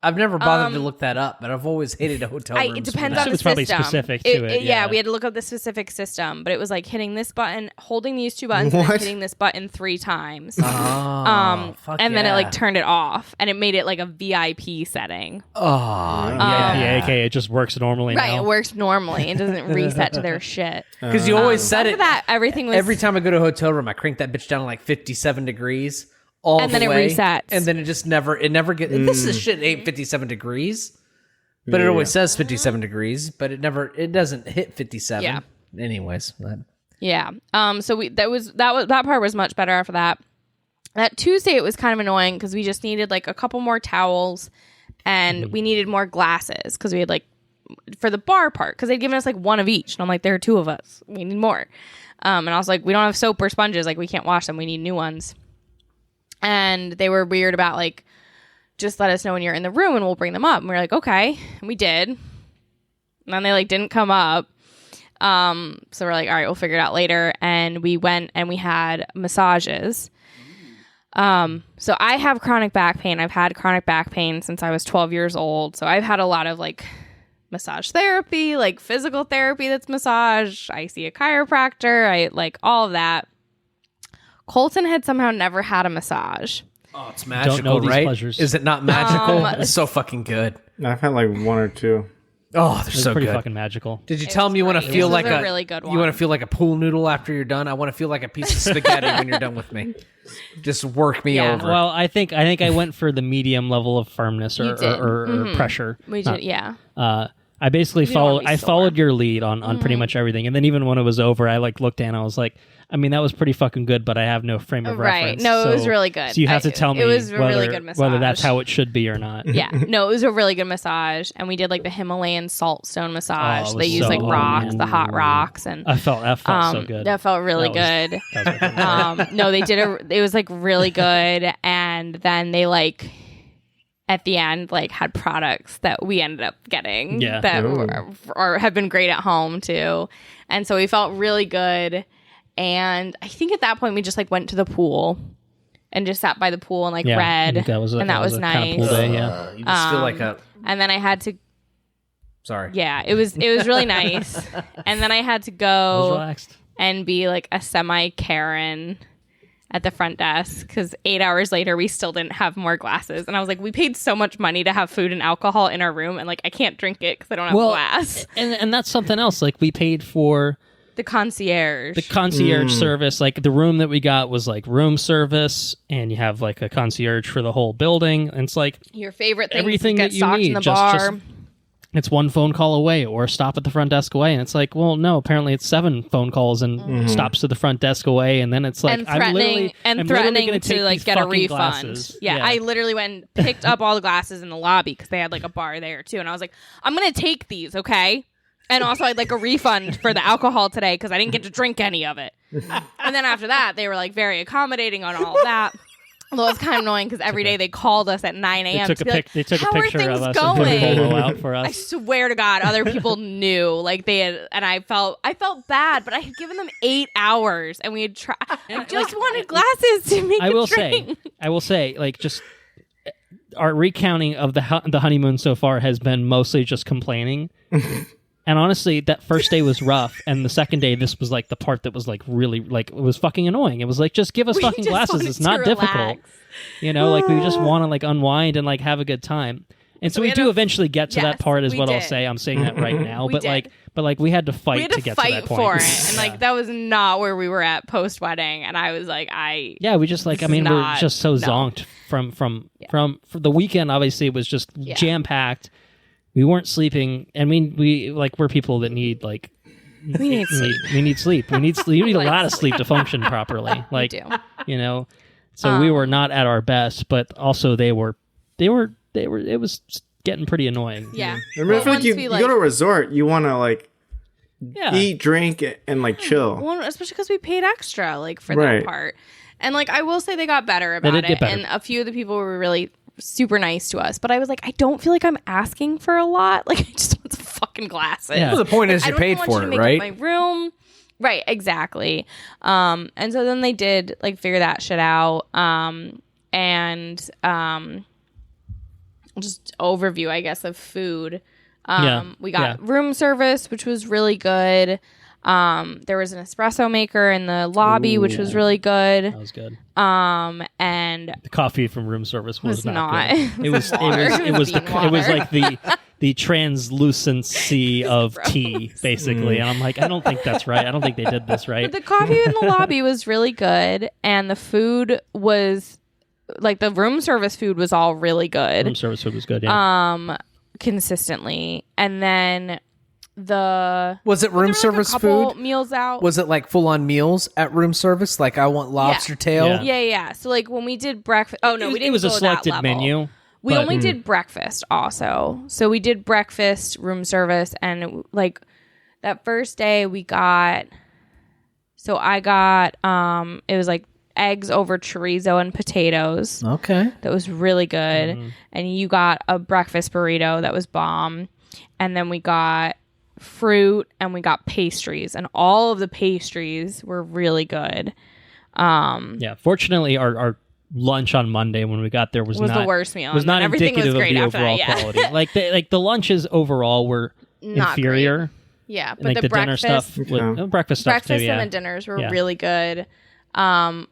I've never bothered to look that up, but I've always hated a hotel room. It depends that. on the It's probably system. specific to it, Yeah, yeah. we had to look up the specific system, but it was like hitting this button, holding these two buttons, and then What? hitting this button 3 times. Oh, fuck And then it yeah. like turned it off, and it made it like a VIP setting. Oh, Yeah, okay, it just works normally Right, now. it works normally. It doesn't reset to their shit. Because you always said After it. that, everything was Every time I go to a hotel room, I crank that bitch down to like 57 degrees all And the then it way, resets. and then it never gets. This is shit ain't 57 degrees, but it always says 57 degrees, but it doesn't hit 57. Yeah. Anyways, Yeah. So that part was much better after that. That Tuesday it was kind of annoying because we just needed like a couple more towels and we needed more glasses because we had like for the bar part because they'd given us like one of each and I'm like there are 2 of us, we need more. And I was like, we don't have soap or sponges, like we can't wash them, we need new ones. And they were weird about like, just let us know when you're in the room and we'll bring them up. And we were like, okay. And we did. And then they like didn't come up. So we're like, all right, we'll figure it out later. And we went and we had massages. So I have chronic back pain. I've had chronic back pain since I was 12 years old. So I've had a lot of like massage therapy, like physical therapy that's massage. I see a chiropractor. I like all of that. Colton had somehow never had a massage. Oh, it's don't magical, know these right? pleasures. Is it not magical? It's so fucking good. I've had like one or two. Oh, they're It's so pretty good. fucking magical. Did you tell me you want to great. feel This like was a a really good You want one. to feel like a pool noodle after you're done? I want to feel like a piece of spaghetti when you're done with me. Just work me Yeah. over. Well, I think I went for the medium level of firmness You or, did. or pressure. We did, yeah. I basically don't wanna followed. be I sore. followed your lead on pretty much everything, and then even when it was over, I like looked down. I was like, I mean, that was pretty fucking good, but I have no frame of Right. reference. No, it was so- really good. So you have to tell me it was a whether, really good whether that's massage. how it should be or not. Yeah, no, it was a really good massage, and we did like the Himalayan salt stone massage. Oh, it They was use so like good, rocks, man. the hot rocks, and That felt so good. that felt really That good. That was fucking No, they did it was like really good, and then they like at the end like had products that we ended up getting Yeah. that Ooh. or have been great at home too, and so we felt really good. And I think at that point we just like went to the pool and just sat by the pool and like Yeah, I read, think that was a- and that that was was a kinda nice. pool day, yeah. You just feel like a... And then I had to, Sorry. yeah, it was really nice. And then I had to I was go relaxed. and be like a semi Karen at the front desk because 8 hours later we still didn't have more glasses, and I was like, we paid so much money to have food and alcohol in our room, and like I can't drink it because I don't have glass. and that's something else. Like we paid for The concierge. the concierge service. Like the room that we got was like room service, and you have like a concierge for the whole building. And it's like Your favorite things everything get that you stocked need. in the just bar. it's one phone call away or a stop at the front desk away. And it's like, well, no, apparently it's 7 phone calls and stops to the front desk away. And then it's like, and I'm threatening literally gonna to take like these get a fucking refund. glasses. Yeah, I literally went and picked up all the glasses in the lobby because they had like a bar there too, and I was like, I'm gonna take these, okay? And also, I'd like a refund for the alcohol today because I didn't get to drink any of it. And then after that, they were like very accommodating on all of that. Although it's kind of annoying because every day they called us at 9 a.m. They to took be a picture how are of things us and put a going? photo out for I us. swear to God, other people knew. Like they had, and I felt bad, but I had given them 8 hours, and we had tried. I just wanted glasses to make I a will drink. say, like, just our recounting of the honeymoon so far has been mostly just complaining. And honestly, that first day was rough, and the second day, this was like the part that was like really like it was fucking annoying. It was like, just give us We fucking just glasses. wanted It's to not difficult, relax. you know. Like we just want to like unwind and like have a good time. And so we we had do to- eventually get to yes, that part, is we what I'll did. say. I'm saying that right now, We but did. like we had to fight We had to to get fight to that point. for it, and like that was not where we were at post wedding. And I was like, Yeah, we just like, I This is mean, we're not- just so no. zonked from the weekend. Obviously, it was just Yeah. jam packed. We weren't sleeping. I mean, we're people that need like we need sleep. we need sleep. We need sleep. You need a lot of sleep to function properly. Like do. you know, so we were not at our best, but also they were. It was getting pretty annoying. Yeah. I mean, I feel like Once you we, go to a resort, you want to like Yeah. eat, drink, and like chill. Well, especially because we paid extra, like for Right. that part. And like I will say, they got better about did it, get better. and a few of the people were really super nice to us. But I was like, I don't feel like I'm asking for a lot. Like I just want some fucking glasses. Yeah. Well, the point is I you don't paid even want for you to it, make right? up my room. Right, exactly. And so then they did like figure that shit out. And just overview, I guess, of food. We got room service, which was really good. There was an espresso maker in the lobby, which was really good. That was good. And The coffee from room service was not. good. It was Bean water. like the translucency of tea, basically. And I'm like, I don't think that's right. I don't think they did this right. the coffee in the lobby was really good, and the food was like the room service food was all really good. Room service food was good. Yeah. Consistently. And then Was it room service food? meals out. Was it like full on meals at room service? Like I want lobster tail. Yeah. yeah. So like when we did breakfast, we didn't. It was a go that selected level. menu. We but- only did breakfast also. So we did breakfast, room service, and like that first day we got. So I got it was like eggs over chorizo and potatoes. Okay. That was really good. And you got a breakfast burrito that was bomb. And then we got fruit and we got pastries, and all of the pastries were really good. Yeah. Fortunately, our lunch on Monday when we got there was Was not the worst meal, Was and not then everything was indicative of great the after that, overall yeah. quality. Like the lunches overall were Not inferior. Yeah, And but like the the dinner breakfast, stuff, breakfast stuff breakfast too. Yeah. and the dinners were Yeah. really good.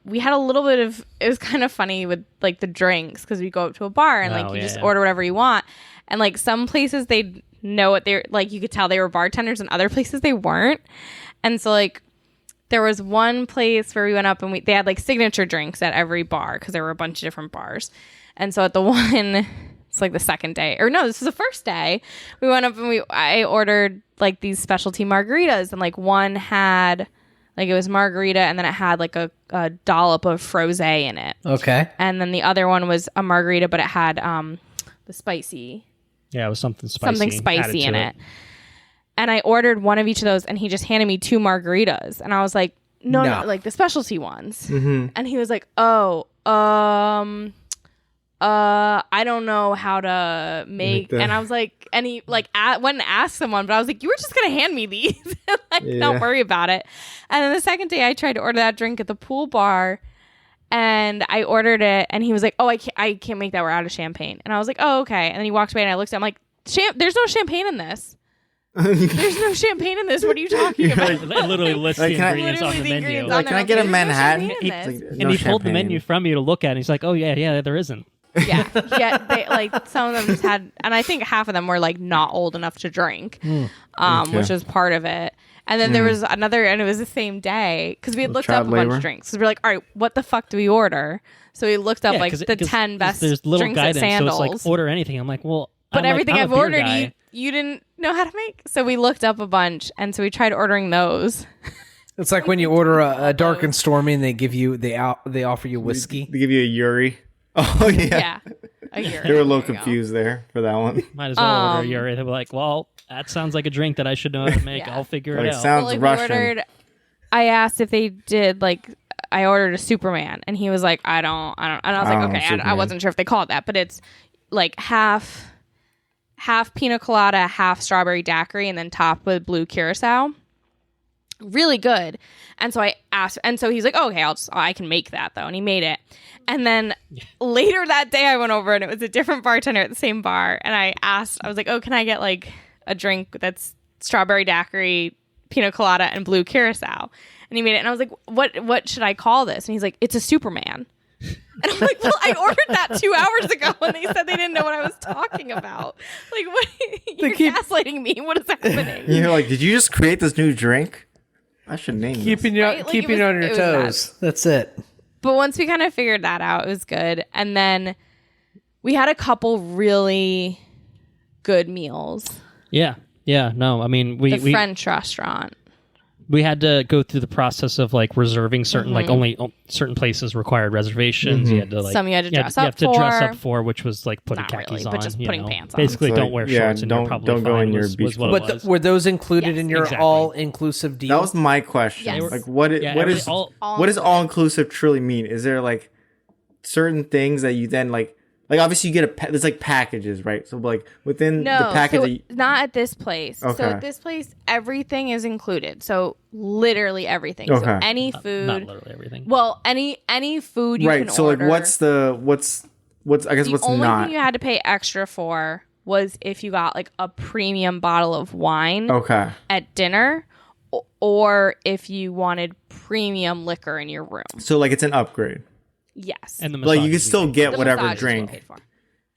we had a little bit of, it was kind of funny with like the drinks because we go up to a bar and like you just order whatever you want. And like some places they know what they're like, you could tell they were bartenders, and other places they weren't. And so like there was one place where we went up and they had like signature drinks at every bar because there were a bunch of different bars. And so at the one, it's like the second day, or no, this was the first day. We went up and I ordered like these specialty margaritas, and like one had like it was margarita, and then it had like a dollop of frosé in it. Okay. And then the other one was a margarita, but it had the spicy. Yeah, it was something spicy in it. And I ordered one of each of those, and he just handed me 2 margaritas, and I was like, no, like the specialty ones. Mm-hmm. And he was like, oh, I don't know how to make, and I was like, and he like went and asked someone, but I was like, you were just gonna hand me these, like, don't worry about it. And then the second day, I tried to order that drink at the pool bar, and I ordered it, and he was like, oh, I can't make that. We're out of champagne. And I was like, oh, okay. And then he walked away, and I looked at him like, there's no champagne in this. There's no champagne in this. What are you talking about? It literally lists the ingredients on the menu. Like, can I get a Manhattan? And he pulled the menu from you to look at, and he's like, oh, yeah, there isn't. Yeah. They, like, some of them just had, and I think half of them were like not old enough to drink, which was part of it. And then there was another, and it was the same day because we had looked up a bunch of drinks. So we were like, all right, what the fuck do we order? So we looked up like the 10 best there's little drinks guidance, at Sandals. So it's like order anything. I'm like, well, but everything I'm I've ordered, you didn't know how to make. So we looked up a bunch, and so we tried ordering those. It's like when you order a dark and stormy, and they offer you whiskey. They give you a Yuri. Oh yeah. Yeah. They were a little confused there for that one. Might as well order Yuri. They were like, well, that sounds like a drink that I should know how to make. I'll figure it out. Sounds Russian. I asked if they did like, I ordered a Superman, and he was like, I don't. And I was like, okay, I wasn't sure if they call it that, but it's like half pina colada, half strawberry daiquiri, and then topped with blue curacao. Really good. And so I asked, and so he's like, oh, okay, I can make that though. And he made it. And then later that day I went over, and it was a different bartender at the same bar. And I was like, oh, can I get like a drink that's strawberry daiquiri, pina colada, and blue curacao? And he made it. And I was like, what should I call this? And he's like, it's a Superman. And I'm like, well, I ordered that 2 hours ago, and they said they didn't know what I was talking about. Like, what? You're gaslighting me. What is happening? You're like, did you just create this new drink? I should name keeping you on your toes. That's it. But once we kind of figured that out, it was good. And then we had a couple really good meals. Yeah. No, I mean, the French restaurant. We had to go through the process of like reserving certain like only certain places required reservations. You had to like some you had to dress up for, which was like putting khakis really, on, but just putting pants on. Basically, don't wear shorts and you're probably don't go in your beach clothes. But were those included in your all-inclusive deal? That was my question. Yes. Like, what does all-inclusive truly mean? Is there like certain things that you then like obviously you get there's like packages, right? So like within the package, not at this place. Okay. So at this place, everything is included. So literally everything. Okay. So any food, not literally everything. Well, any food you can order. So like what's I guess what's the only not thing you had to pay extra for was if you got like a premium bottle of wine. Okay. At dinner, or if you wanted premium liquor in your room. So like it's an upgrade. Yes. And like you can still get whatever drink.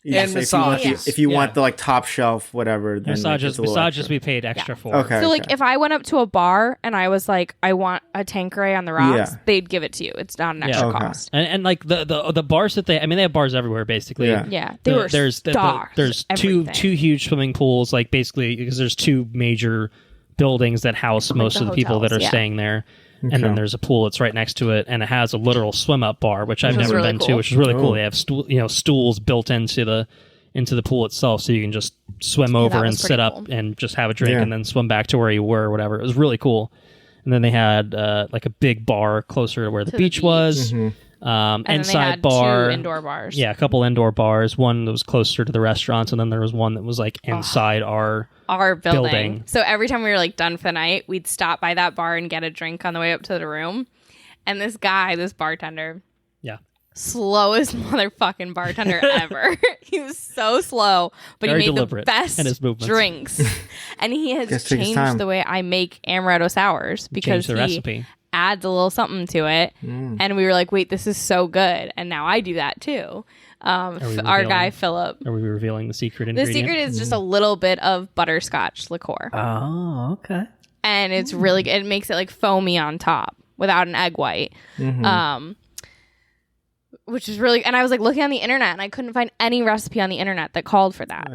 And massages. If you want the like top shelf, whatever. Then massages we paid extra for. Okay. So like if I went up to a bar and I was like, I want a Tanqueray on the rocks, they'd give it to you. It's not an extra cost. And like the bars that they have bars everywhere basically. Yeah. They were there's two huge swimming pools, like basically because there's 2 major buildings that house most of the people that are staying there. Okay. And then there's a pool that's right next to it, and it has a literal swim up bar, which I've never been to, which is really cool. They have stools built into the pool itself, so you can just swim over and sit up and just have a drink, and then swim back to where you were or whatever. It was really cool. And then they had like a big bar closer to where the beach was. And inside bar, 2 indoor bars. Yeah, a couple indoor bars. One that was closer to the restaurants, and then there was one that was like inside our building. So every time we were like done for the night, we'd stop by that bar and get a drink on the way up to the room. And this bartender, slowest motherfucking bartender ever. He was so slow, but very he made deliberate the best drinks. And he has changed the way I make amaretto sours because the recipe. adds a little something to it. And we were like, wait, this is so good. And now I do that too. Our guy Philip. Are we revealing the secret The ingredient? secret is just a little bit of butterscotch liqueur. Oh, okay. And it's really good. It makes it like foamy on top without an egg white. Which is really, and I was like looking on the internet and I couldn't find any recipe on the internet that called for that.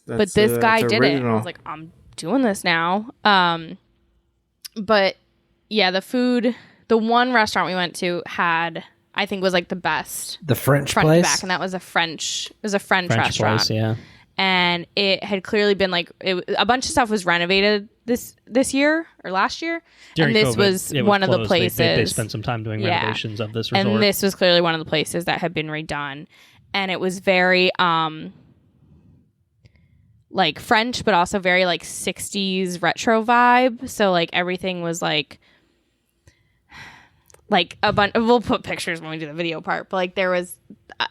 But this guy did it. And I was like, I'm doing this now. But yeah, the food, the one restaurant we went to had, I think was like the best. The French front place? to back, and that was a French restaurant. Place, yeah. And it had clearly been like a bunch of stuff was renovated this year or last year. During and this COVID, was it one of the closed. places. They spent some time doing renovations of this resort. And this was clearly one of the places that had been redone. And it was very like French, but also very like 60s retro vibe. So like everything was like a bunch. We'll put pictures when we do the video part, but like there was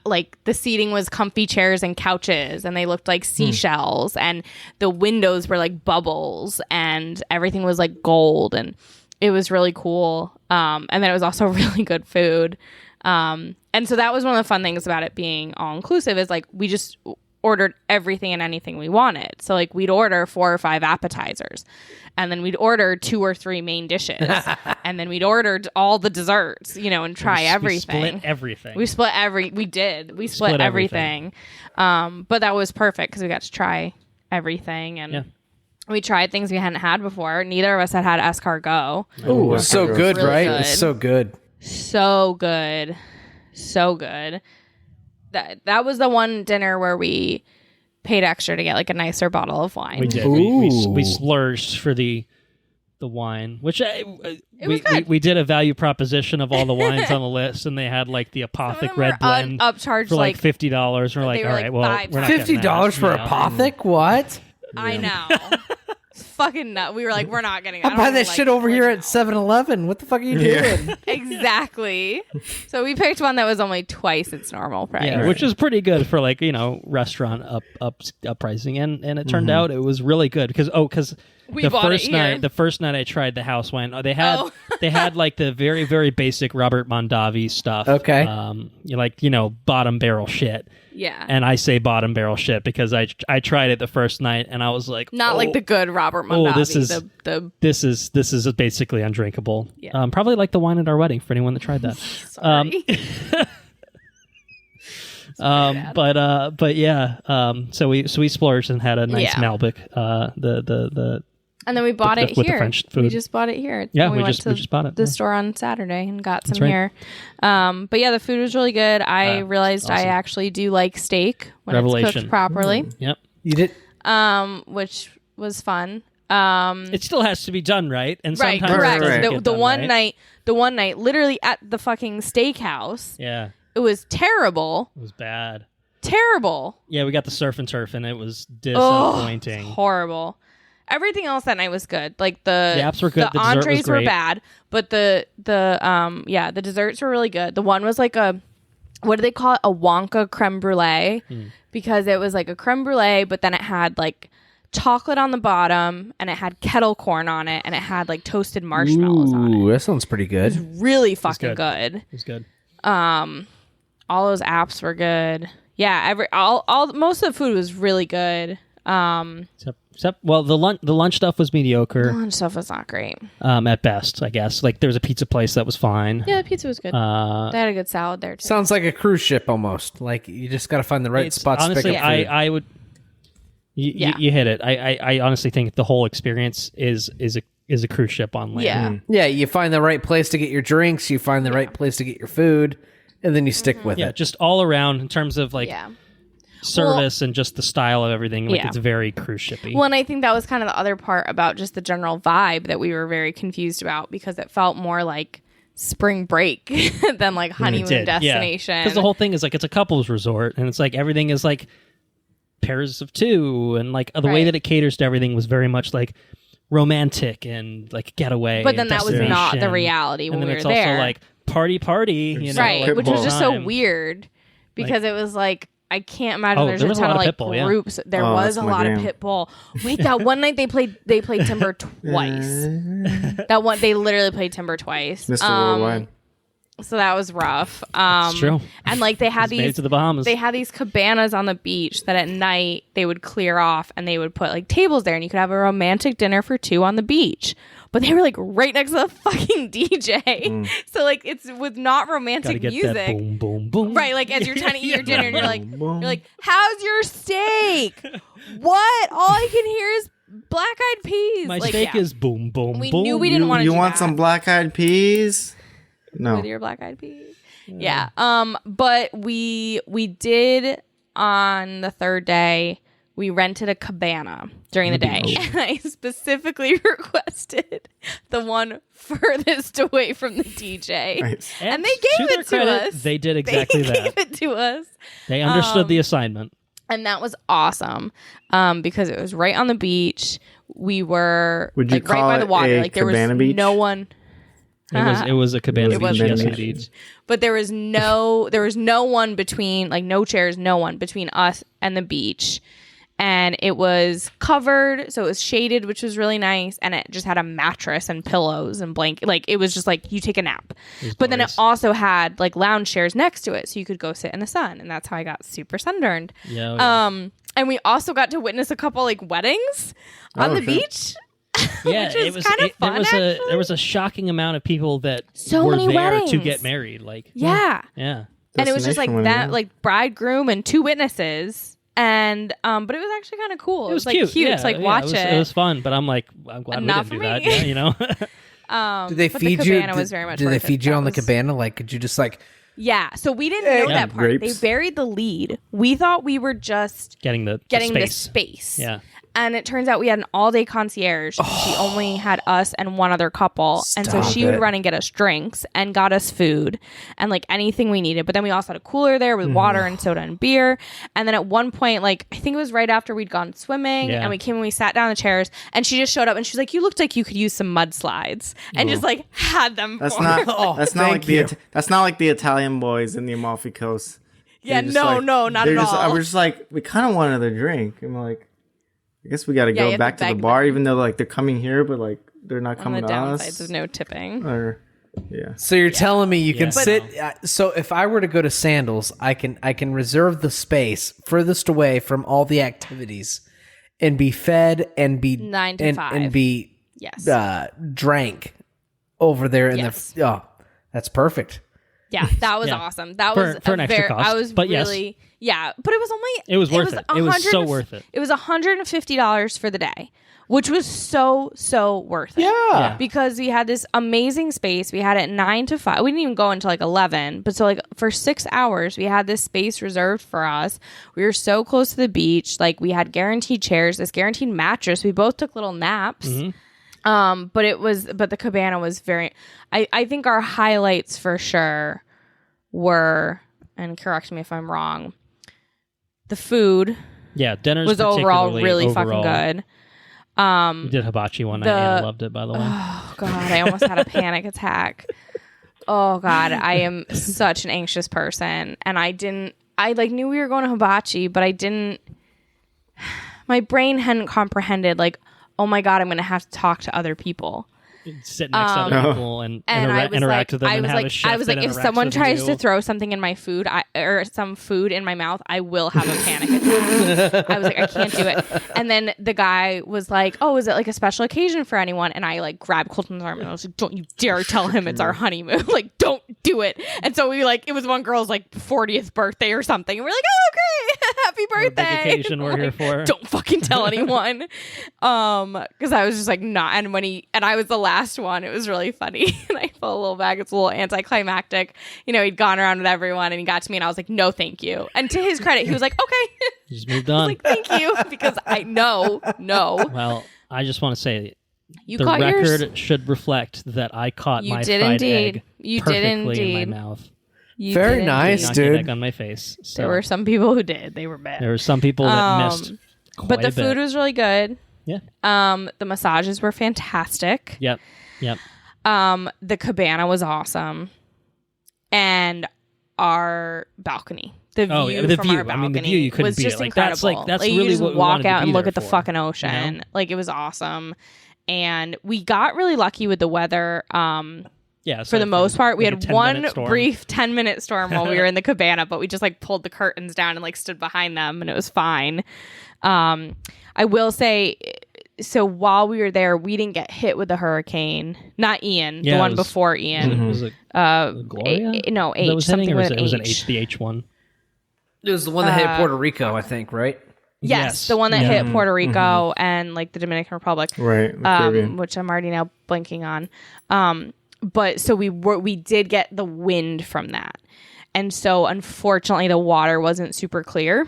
like the seating was comfy chairs and couches, and they looked like seashells, and the windows were like bubbles, and everything was like gold, and it was really cool. And then it was also really good food. And so that was one of the fun things about it being all inclusive is like we just ordered everything and anything we wanted. So like we'd order 4 or 5 appetizers, and then we'd order 2 or 3 main dishes, and then we'd order all the desserts, and try everything. We split everything. We split everything. But that was perfect because we got to try everything, and we tried things we hadn't had before. Neither of us had escargot. Oh, so good, really right? good. It's so good. So good. So good. That was the one dinner where we paid extra to get like a nicer bottle of wine. We did. We splurged for the wine, which we did a value proposition of all the wines on the list, and they had like the Apothic red blend upcharged for like $50. We're like, were all like right, well, we're not getting $50 for that. Apothic? What? I know. It's fucking nut. We were like, we're not getting. I'll buy that shit over here at 7-Eleven. What the fuck are you doing? Exactly. So we picked one that was only twice its normal price. Yeah, which is pretty good for like restaurant up pricing, and it turned out it was really good because the first night I tried the house wine, they had like the very very basic Robert Mondavi stuff. Okay, bottom barrel shit. Yeah, and I say bottom barrel shit because I tried it the first night and I was like, not like the good Robert Mondavi. This is basically undrinkable. Yeah. Probably like the wine at our wedding for anyone that tried that. Sorry. But yeah. So we splurged and had a nice Malbec. And then we bought it with here. The French food. We just bought it here. Yeah, we just bought it. The store on Saturday and got some right. here. But yeah, the food was really good. I realized awesome. I actually do like steak when Revelation. it's cooked properly. Yep. You did. Which was fun. It still has to be done right, and Right, sometimes correct. it doesn't get The done one right. night, literally at the fucking steakhouse. Yeah, It was terrible. it was bad. Terrible. Yeah, we got the surf and turf, and it was Oh, disappointing. horrible. Everything else that night was good. Like the apps were good. The The dessert was entrees were great. bad, but the desserts were really good. The one was like a, what do they call it? A Wonka creme brulee, because it was like a creme brulee, but then it had like chocolate on the bottom, and it had kettle corn on it, and it had like toasted marshmallows on it. Ooh, that sounds pretty good. Really fucking good. It was good. All those apps were good. Yeah, most of the food was really good. Except the lunch stuff was mediocre. Lunch stuff was not great. At best, I guess. Like there was a pizza place that was fine. Yeah, the pizza was good. They had a good salad there too. Sounds like a cruise ship almost. Like you just got to find the right spots Honestly, to pick up food. I would. You hit it. I honestly think the whole experience is a cruise ship on land. Yeah. Yeah, you find the right place to get your drinks, you find the right place to get your food, and then you stick with Yeah, it. just all around in terms of like service and just the style of everything. Like it's very cruise shippy. Well, and I think that was kind of the other part about just the general vibe that we were very confused about, because it felt more like spring break than like honeymoon destination. Because the whole thing is like it's a couples resort, and it's like everything is like pairs of two, and like the way that it caters to everything was very much like romantic and like getaway. But then that was not the destination. reality when and then we were it's there. also like party, you know, right, like, which was just so time. weird because it was like I can't imagine Oh, there's there a was a ton lot of of like pit bull, yeah. groups. There Oh, was that's a my lot of jam. pit bull. Wait, that one night they played Timber twice. That one they literally played Timber twice. Mr. Worldwide. So that was rough. It's true. And like they had Made it these to the Bahamas. They had these cabanas on the beach that at night they would clear off and they would put like tables there and you could have a romantic dinner for two on the beach. But they were like right next to the fucking DJ. So like it's with not Gotta romantic get music. that boom, boom, boom. Right, like as you're trying to eat your dinner and Boom. you're like, how's your steak? What? All I can hear is black eyed peas. My like, steak yeah. is boom, boom, We boom. knew we didn't want to You do want that. some black-eyed peas? No. With your black eyed peas. Yeah. But we did on the third day, we rented a cabana during the day. And I specifically requested the one furthest away from the DJ. Nice. And they to gave their it to credit, us. They did exactly They that. gave it to us. They understood the assignment. And that was awesome because it was right on the beach. We were Would you like right call by the it water. a Like there was cabana beach? no one. It was a cabana It beach, was yes, cabana indeed. beach. But there was no one between, like no chairs, no one between us and the beach. And it was covered, so it was shaded, which was really nice. And it just had a mattress and pillows and blanket. Like it was just like you take a nap. But then it also had like lounge chairs next to it, so you could go sit in the sun. And that's how I got super sunburned. Yeah, yeah. And we also got to witness a couple like weddings on Oh, the okay. beach. Yeah, which was it was kind of fun, there was a shocking amount of people that So were many there to weddings. get married. Like, Yeah. yeah. And it was just like Destination that, wedding, yeah. like bridegroom and two witnesses. And but it was actually kind of cool. It was like cute Yeah, to like yeah, watch it was fun, but I'm glad Not we for didn't do me. that. Yeah, you know. Did they but feed the you? cabana was very much Did they worth it. feed you That on the was- cabana? Like, could you just like? Yeah. So we didn't know Yeah, that part. grapes. They buried the lead. We thought we were just getting the the space. space. Yeah. And it turns out we had an all-day concierge. She only had us and one other couple. And so Stop she would it. run and get us drinks and got us food and like anything we needed. But then we also had a cooler there with water and soda and beer. And then at one point, like I think it was right after we'd gone swimming Yeah. and we came and we sat down in the chairs and she just showed up and she was like, you looked like you could use some mudslides and just like had them That's for not. Oh, that's not thank like the. you. That's not like the Italian boys in the Amalfi Coast. Yeah, They're just no, like- no, not they're at just, all. We're just like we kind of want another drink. And we're like, I guess we got to Yeah, you go have back to to the beg bar, them. even though like they're coming here, but like they're not on the coming to downsides us. of no tipping. Or yeah, So you're telling me you can Yeah. sit? So if I were to go to Sandals, I can reserve the space furthest away from all the activities, and be fed and be 9 to and, 5. and be Yes. drank over there in Yes. the. Oh, that's perfect. Yeah, that was Yeah. awesome. That For- was for an extra cost, I was but yes. really yeah, but it was only It was worth it. It was so 100 worth it. It was $150 for the day, which was so worth it. Yeah. Because we had this amazing space. We had it 9 to 5. We didn't even go until like 11, but so like for 6 hours we had this space reserved for us. We were so close to the beach. Like we had guaranteed chairs, this guaranteed mattress. We both took little naps. But the cabana was very I think our highlights for sure were, and correct me if I'm wrong, the food Yeah, dinner's was overall particularly really overall. fucking good. We did hibachi one night. the- Anna loved it, by the way. Oh God, I almost had a panic attack. Oh God, I am such an anxious person, and I like knew we were going to hibachi, but I didn't. My brain hadn't comprehended like, oh my God, I'm going to have to talk to other people. Sit next to other people and I was interact with them I and was have a like, chef I was like, that if interacts someone with tries you. to throw something in my food, or some food in my mouth, I will have a panic attack. I was like, I can't do it. And then the guy was like, oh, is it like a special occasion for anyone? And I like grabbed Colton's arm and I was like, don't you dare tell him it's our honeymoon. Like, don't do it. And so we like, it was one girl's like 40th birthday or something. And we're like, oh, great. Happy What birthday. big occasion we're here for. Don't fucking tell anyone. Because I was just like, not. And and I was the last one, it was really funny. And I felt a little bad. It's a little anticlimactic. You know, he'd gone around with everyone and he got to me and I was like, no, thank you. And to his credit, he was like, okay. Just moved I was on. like, thank you. Because I no. Well, I just want to say You the caught record yours. should reflect that I caught You my did fried indeed. egg You did perfectly indeed. in my mouth. You Very did nice, indeed. Not dude. get egg on my face. So There were some people who did. They were bad. there were some people that missed quite But the a bit. food was really good. Yeah. The massages were fantastic. Yep. The cabana was awesome. And our balcony. The view yeah, the from view. our balcony I mean, the view, you couldn't was beat it. just Like, incredible. that's you really just what we walk wanted to out be and look there at the for, fucking ocean. you know? Like, it was awesome. And we got really lucky with the weather. Yeah, For the most part, we had one storm. brief 10-minute storm while we were in the cabana, but we just like pulled the curtains down and like stood behind them, and it was fine. I will say, so while we were there, we didn't get hit with the hurricane. Not Ian, the one before Ian. Was it Gloria? No, H. That was hitting, Something or with was an it was H. an H, the H1? It was the one that hit Puerto Rico, I think, right? Yes, the one that hit Puerto Rico and like the Dominican Republic, Right. which I'm already now blinking on. But so we did get the wind from that, and so unfortunately the water wasn't super clear.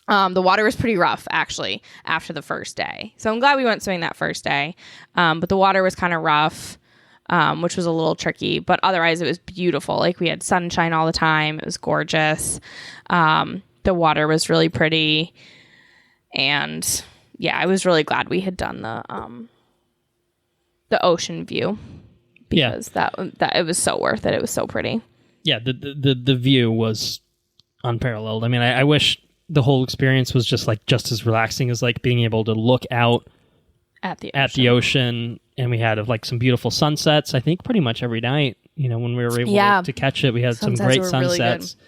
The water was pretty rough actually after the first day, so I'm glad we went swimming that first day. But the water was kind of rough, which was a little tricky. But otherwise, it was beautiful. Like, we had sunshine all the time. It was gorgeous. The water was really pretty, and yeah, I was really glad we had done the ocean view. Because that it was so worth it. It was so pretty. Yeah, the view was unparalleled. I mean, I wish the whole experience was just as relaxing as like being able to look out at the ocean, and we had like some beautiful sunsets. I think pretty much every night, when we were able to catch it, we had some great sunsets. Really,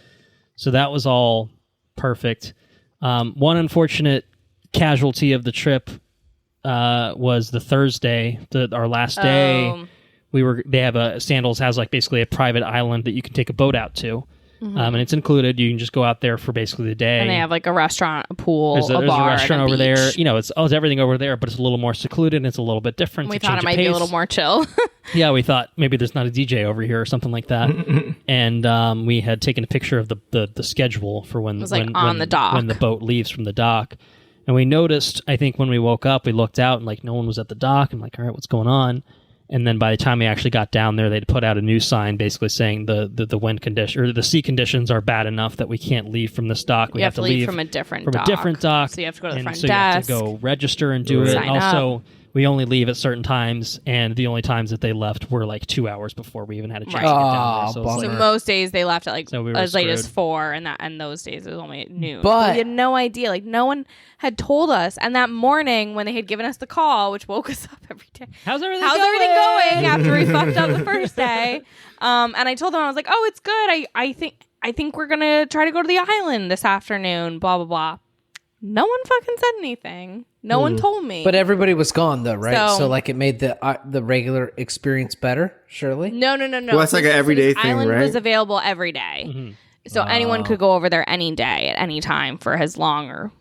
so that was all perfect. One unfortunate casualty of the trip was the Thursday, our last day. Sandals has like basically a private island that you can take a boat out to. And it's included. You can just go out there for basically the day. And they have like a restaurant, a pool, there's a bar, restaurant and a over beach. there. It's everything over there, but it's a little more secluded and it's a little bit different. We thought it might be a little more chill. Yeah, we thought maybe there's not a DJ over here or something like that. And we had taken a picture of the schedule for when the dock, when the boat leaves from the dock. And we noticed, I think when we woke up, we looked out and like no one was at the dock. I'm like, all right, what's going on? And then by the time we actually got down there, they'd put out a new sign basically saying the wind condition or the sea conditions are bad enough that we can't leave from this dock. We have to leave from a different dock. So you have to go to the front desk. desk. You have to go register and do it. Sign Also, we only leave at certain times, and the only times that they left were like 2 hours before we even had a chance to get down there. Bummer. So most days they left at as late as screwed. 4, and those days it was only at noon. But we had no idea. Like, no one had told us. And that morning when they had given us the call, which woke us up every day. How's everything going after we fucked up the first day? And I told them, I was like, oh, it's good. I think we're gonna try to go to the island this afternoon. Blah blah blah. No one fucking said anything. No one told me. But everybody was gone though, right? So like it made the regular experience better, surely? No. Well, that's like an everyday thing, island right? was available every day. So anyone could go over there any day at any time for as long or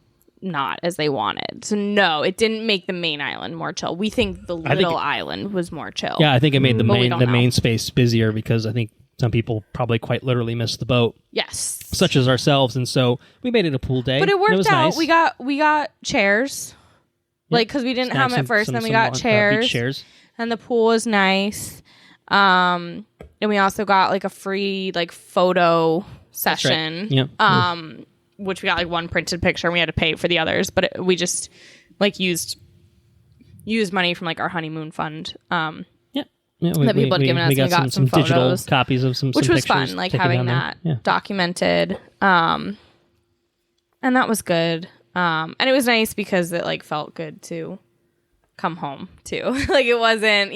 not as they wanted. So no, it didn't make the main island more chill. We think the little island was more chill. Yeah, I think it made the But main space busier because I think some people probably quite literally missed the boat. Yes. Such as ourselves, and so we made it a pool day. But it worked was out. Nice. We got chairs. Like, because we didn't have them at first, and then we got chairs. Beach chairs. And the pool was nice. And we also got like a free like photo session. Right. Yeah. Which we got like one printed picture, and we had to pay for the others, but we just like used money from like our honeymoon fund. That people had given us. We got some digital photos, copies of some which was pictures fun, like having that documented. And that was good. And it was nice because it like felt good to come home too. Like it wasn't,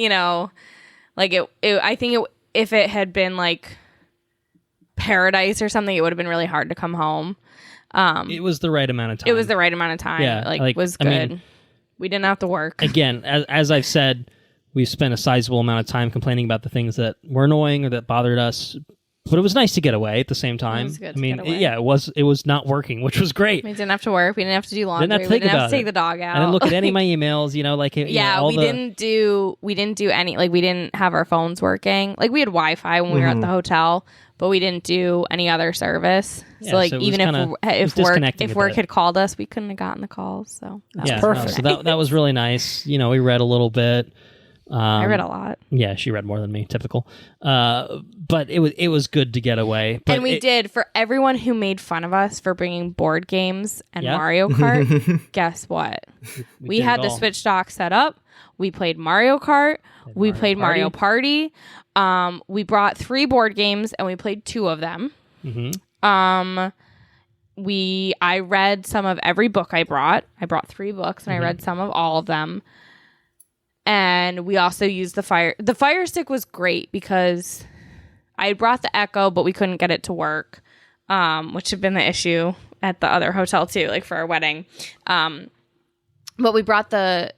like it I think if it had been like paradise or something, it would have been really hard to come home. It was the right amount of time. It was the right amount of time. Yeah, like it was good. I mean, we didn't have to work. Again, as I've said, we've spent a sizable amount of time complaining about the things that were annoying or that bothered us. But it was nice to get away at the same time. It was good I mean, to get away. it was not working, which was great. We didn't have to work. We didn't have to do laundry. Didn't have to we didn't have to take the dog out. I didn't look at any of my emails. We didn't do any. Like we didn't have our phones working. Like we had Wi-Fi when we were at the hotel, but we didn't do any other service. Yeah, so like so even if work had called us, we couldn't have gotten the calls. So that was perfect. So that was really nice. We read a little bit. I read a lot. Yeah, she read more than me. Typical. But it was good to get away. But and we did, for everyone who made fun of us for bringing board games and Yeah. Mario Kart, guess what? We did had it the all. Switch dock set up. We played Mario Kart. We played Mario Party. We brought 3 board games and we played 2 of them. I read some of every book I brought. I brought 3 books, and I read some of all of them. And we also used the Fire Stick was great because I brought the Echo, but we couldn't get it to work, which had been the issue at the other hotel too, like for our wedding. But we brought the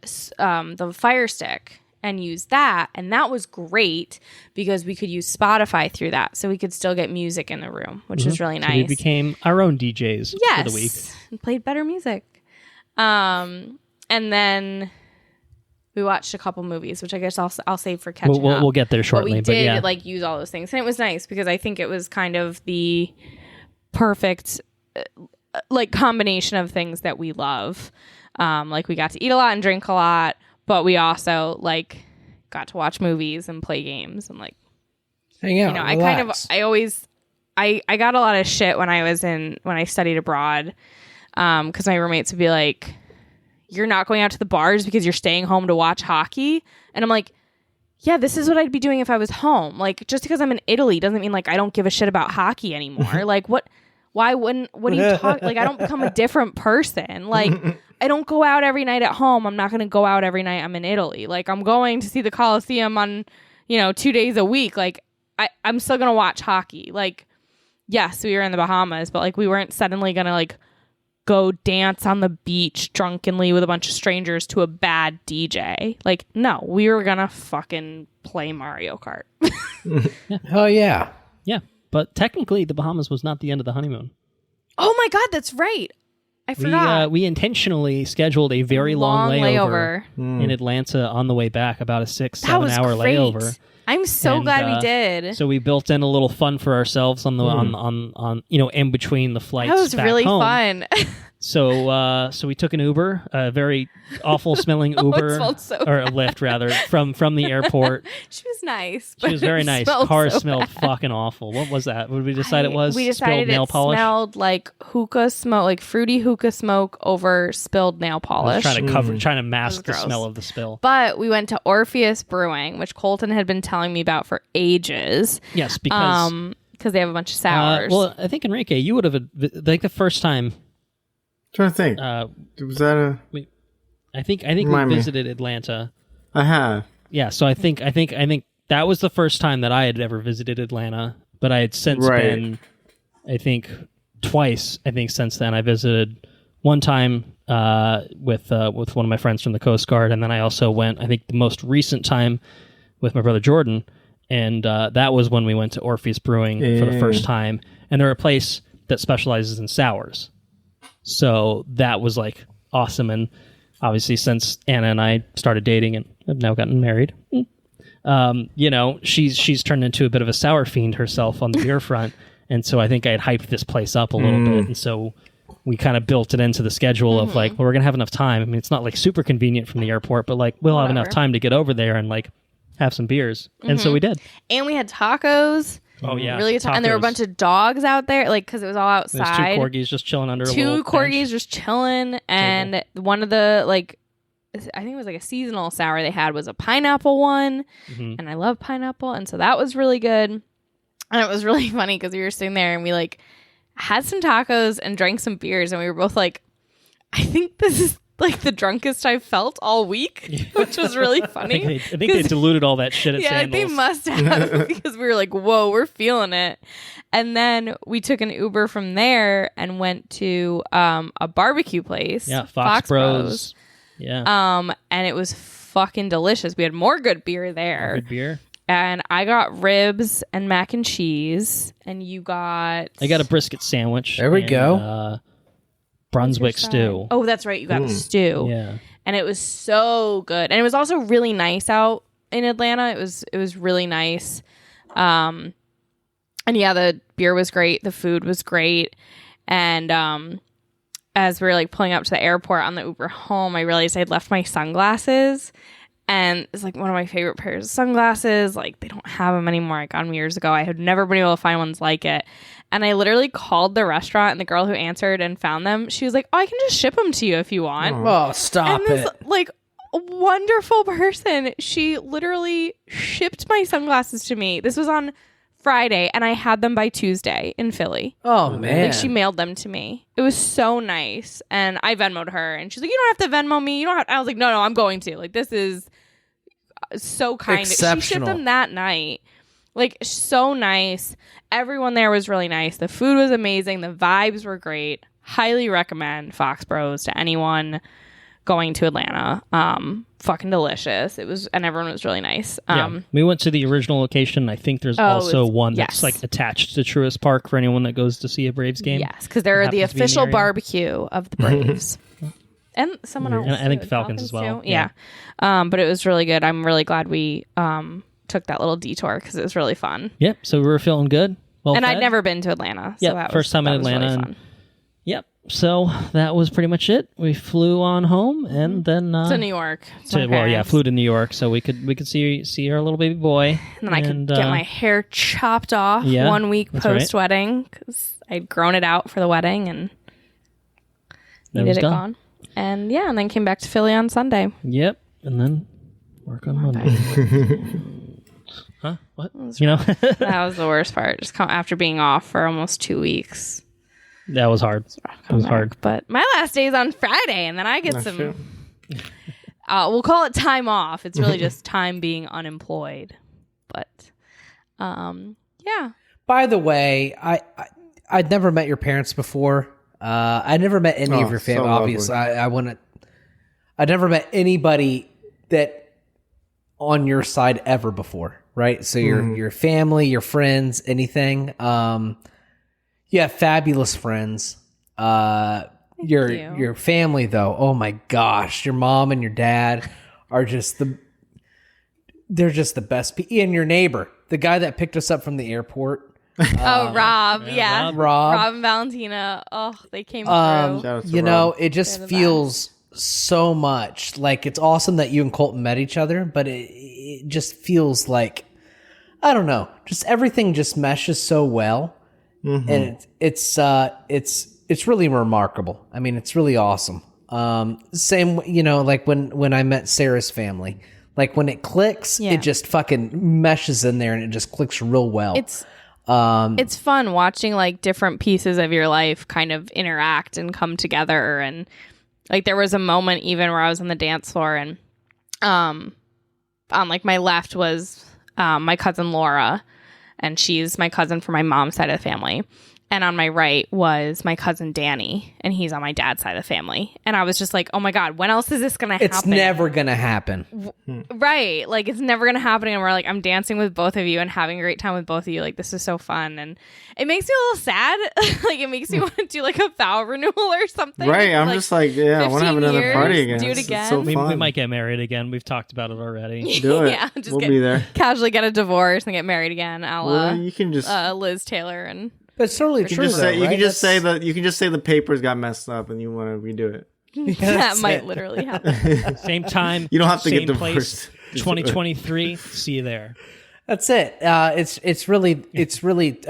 Fire Stick and used that, and that was great because we could use Spotify through that, so we could still get music in the room, which was really nice. So we became our own DJs for the week. And played better music. And then we watched a couple movies, which I guess I'll save for catching up. We'll get there shortly. But we did like use all those things, and it was nice because I think it was kind of the perfect like combination of things that we love. Like we got to eat a lot and drink a lot, but we also like got to watch movies and play games and like hang out. You know, relax. I got a lot of shit when I studied abroad, because my roommates would be like, "You're not going out to the bars because you're staying home to watch hockey," and I'm like, "Yeah, this is what I'd be doing if I was home. Like, just because I'm in Italy doesn't mean like I don't give a shit about hockey anymore. Like, what? Why wouldn't? What are you talking? Like, I don't become a different person. Like, I don't go out every night at home. I'm not going to go out every night I'm in Italy. Like, I'm going to see the Coliseum on, 2 days a week. Like, I'm still going to watch hockey. Like, yes, we were in the Bahamas, but like we weren't suddenly going to like go dance on the beach drunkenly with a bunch of strangers to a bad DJ. Like, no, we were going to fucking play Mario Kart. Oh, yeah. Yeah. But technically, the Bahamas was not the end of the honeymoon. Oh my God, that's right. I forgot. We intentionally scheduled a very long layover in Mm. Atlanta on the way back, about a 6-7 hour layover. I'm so glad we did. So we built in a little fun for ourselves on the on in between the flights. That was back really home. fun. So we took an Uber, a very awful smelling Uber, smelled so or a Lyft rather, from the airport. She was nice. She was very nice. Cars smelled fucking awful. What was that? What did we decide it was? We decided spilled nail polish? Smelled like hookah smoke, like fruity hookah smoke over spilled nail polish. Trying to mask the smell of the spill. But we went to Orpheus Brewing, which Colton had been telling me about for ages. Yes, because they have a bunch of sours. Well, I think Henrique, you would have like the first time. Trying to think. Was that a? I think we visited Atlanta. I have. Yeah, so I think that was the first time that I had ever visited Atlanta, but I had since been, I think, twice. I think since then I visited one time with one of my friends from the Coast Guard, and then I also went. I think the most recent time with my brother Jordan, and that was when we went to Orpheus Brewing for the first time, and they're a place that specializes in sours. So that was like awesome, and obviously since Anna and I started dating and have now gotten married, she's turned into a bit of a sour fiend herself on the beer front, and so I think I had hyped this place up a little bit, and so we kind of built it into the schedule of like, well, we're gonna have enough time. I mean, it's not like super convenient from the airport, but like we'll have enough time to get over there and like have some beers, and so we did. And we had tacos. Oh yeah, really good time. And there were a bunch of dogs out there, like because it was all outside. There's 2 corgis just chilling under a little little corgis bench. just chilling, and one of the like, I think it was like a seasonal sour they had was a pineapple one, and I love pineapple, and so that was really good. And it was really funny because we were sitting there and we like had some tacos and drank some beers, and we were both like, I think this is like the drunkest I've felt all week, which was really funny. I think they diluted all that shit at yeah, Sandals. they must have because we were like, whoa, we're feeling it. And then we took an Uber from there and went to a barbecue place. Yeah, Fox Bros. Yeah. And it was fucking delicious. We had more good beer there. Good beer. And I got ribs and mac and cheese, and you got... I got a brisket sandwich. There we go. Brunswick stew. Oh, that's right. You got the stew. Yeah. And it was so good. And it was also really nice out in Atlanta. It was really nice. And yeah, the beer was great. The food was great. And as we were like pulling up to the airport on the Uber home, I realized I'd left my sunglasses. And it's like one of my favorite pairs of sunglasses. Like they don't have them anymore. I got them years ago. I had never been able to find ones like it. And I literally called the restaurant, and the girl who answered and found them, she was like, "Oh, I can just ship them to you if you want." Oh, stop and this, it. like, wonderful person, she literally shipped my sunglasses to me. This was on Friday, and I had them by Tuesday in Philly. Oh, man. Like, she mailed them to me. It was so nice. And I Venmo'd her, and she's like, you don't have to Venmo me. You don't have. I was like, no, I'm going to. Like, this is so kind. She shipped them that night. Like, so nice. Everyone there was really nice. The food was amazing. The vibes were great. Highly recommend Fox Bros to anyone going to Atlanta. Fucking delicious. It was, and everyone was really nice. We went to the original location. I think there's also one that's yes. like attached to Truist Park for anyone that goes to see a Braves game. Yes, because they're the official barbecue of the Braves. And someone else. And I think the Falcons as well. Too. Yeah. But it was really good. I'm really glad we took that little detour because it was really fun. Yep. So we were feeling good. Well and fed. I'd never been to Atlanta. So Yeah, first time in Atlanta. Really fun. Yep. So that was pretty much it. We flew on home and then to New York. Flew to New York so we could see our little baby boy. And then I could get my hair chopped off 1 week post wedding because I'd grown it out for the wedding and needed it gone. And and then came back to Philly on Sunday. Yep. And then work on Monday. Huh? What? That was the worst part. Just after being off for almost 2 weeks. That was hard. It was hard. But my last day is on Friday, and then I get some... we'll call it time off. It's really just time being unemployed. But, yeah. By the way, I'd never met your parents before. I'd never met any of your family, so obviously. I'd never met anybody that on your side ever before, right? So your family, your friends, anything. You have fabulous friends. Your family, though, oh my gosh, your mom and your dad are they're just the best. And your neighbor, the guy that picked us up from the airport. Rob, Rob and Valentina. Oh, they came through. It just feels so much like it's awesome that you and Colton met each other, but it just feels like, I don't know, just everything just meshes so well. Mm-hmm. And it's really remarkable. I mean, it's really awesome. Same, like when I met Sarah's family, like when it clicks, it just fucking meshes in there and it just clicks real well. It's fun watching like different pieces of your life kind of interact and come together. And like there was a moment even where I was on the dance floor and on like my left was my cousin Laura, and she's my cousin from my mom's side of the family. And on my right was my cousin Danny, and he's on my dad's side of the family. And I was just like, oh my God, when else is this going to happen? It's never going to happen. Right. Like, it's never going to happen. And we're like, I'm dancing with both of you and having a great time with both of you. Like, this is so fun. And it makes me a little sad. Like, it makes me want to do like a vow renewal or something. Right. I'm just like, I want to have another party again. Do it again. So we might get married again. We've talked about it already. Do it. Yeah. Just we'll be there. Casually get a divorce and get married again. You can just Liz Taylor and... But it's totally true. You can just say the papers got messed up and you want to redo it. That might literally happen. Same time. You don't have to get divorced. 2023. See you there. That's it. It's really.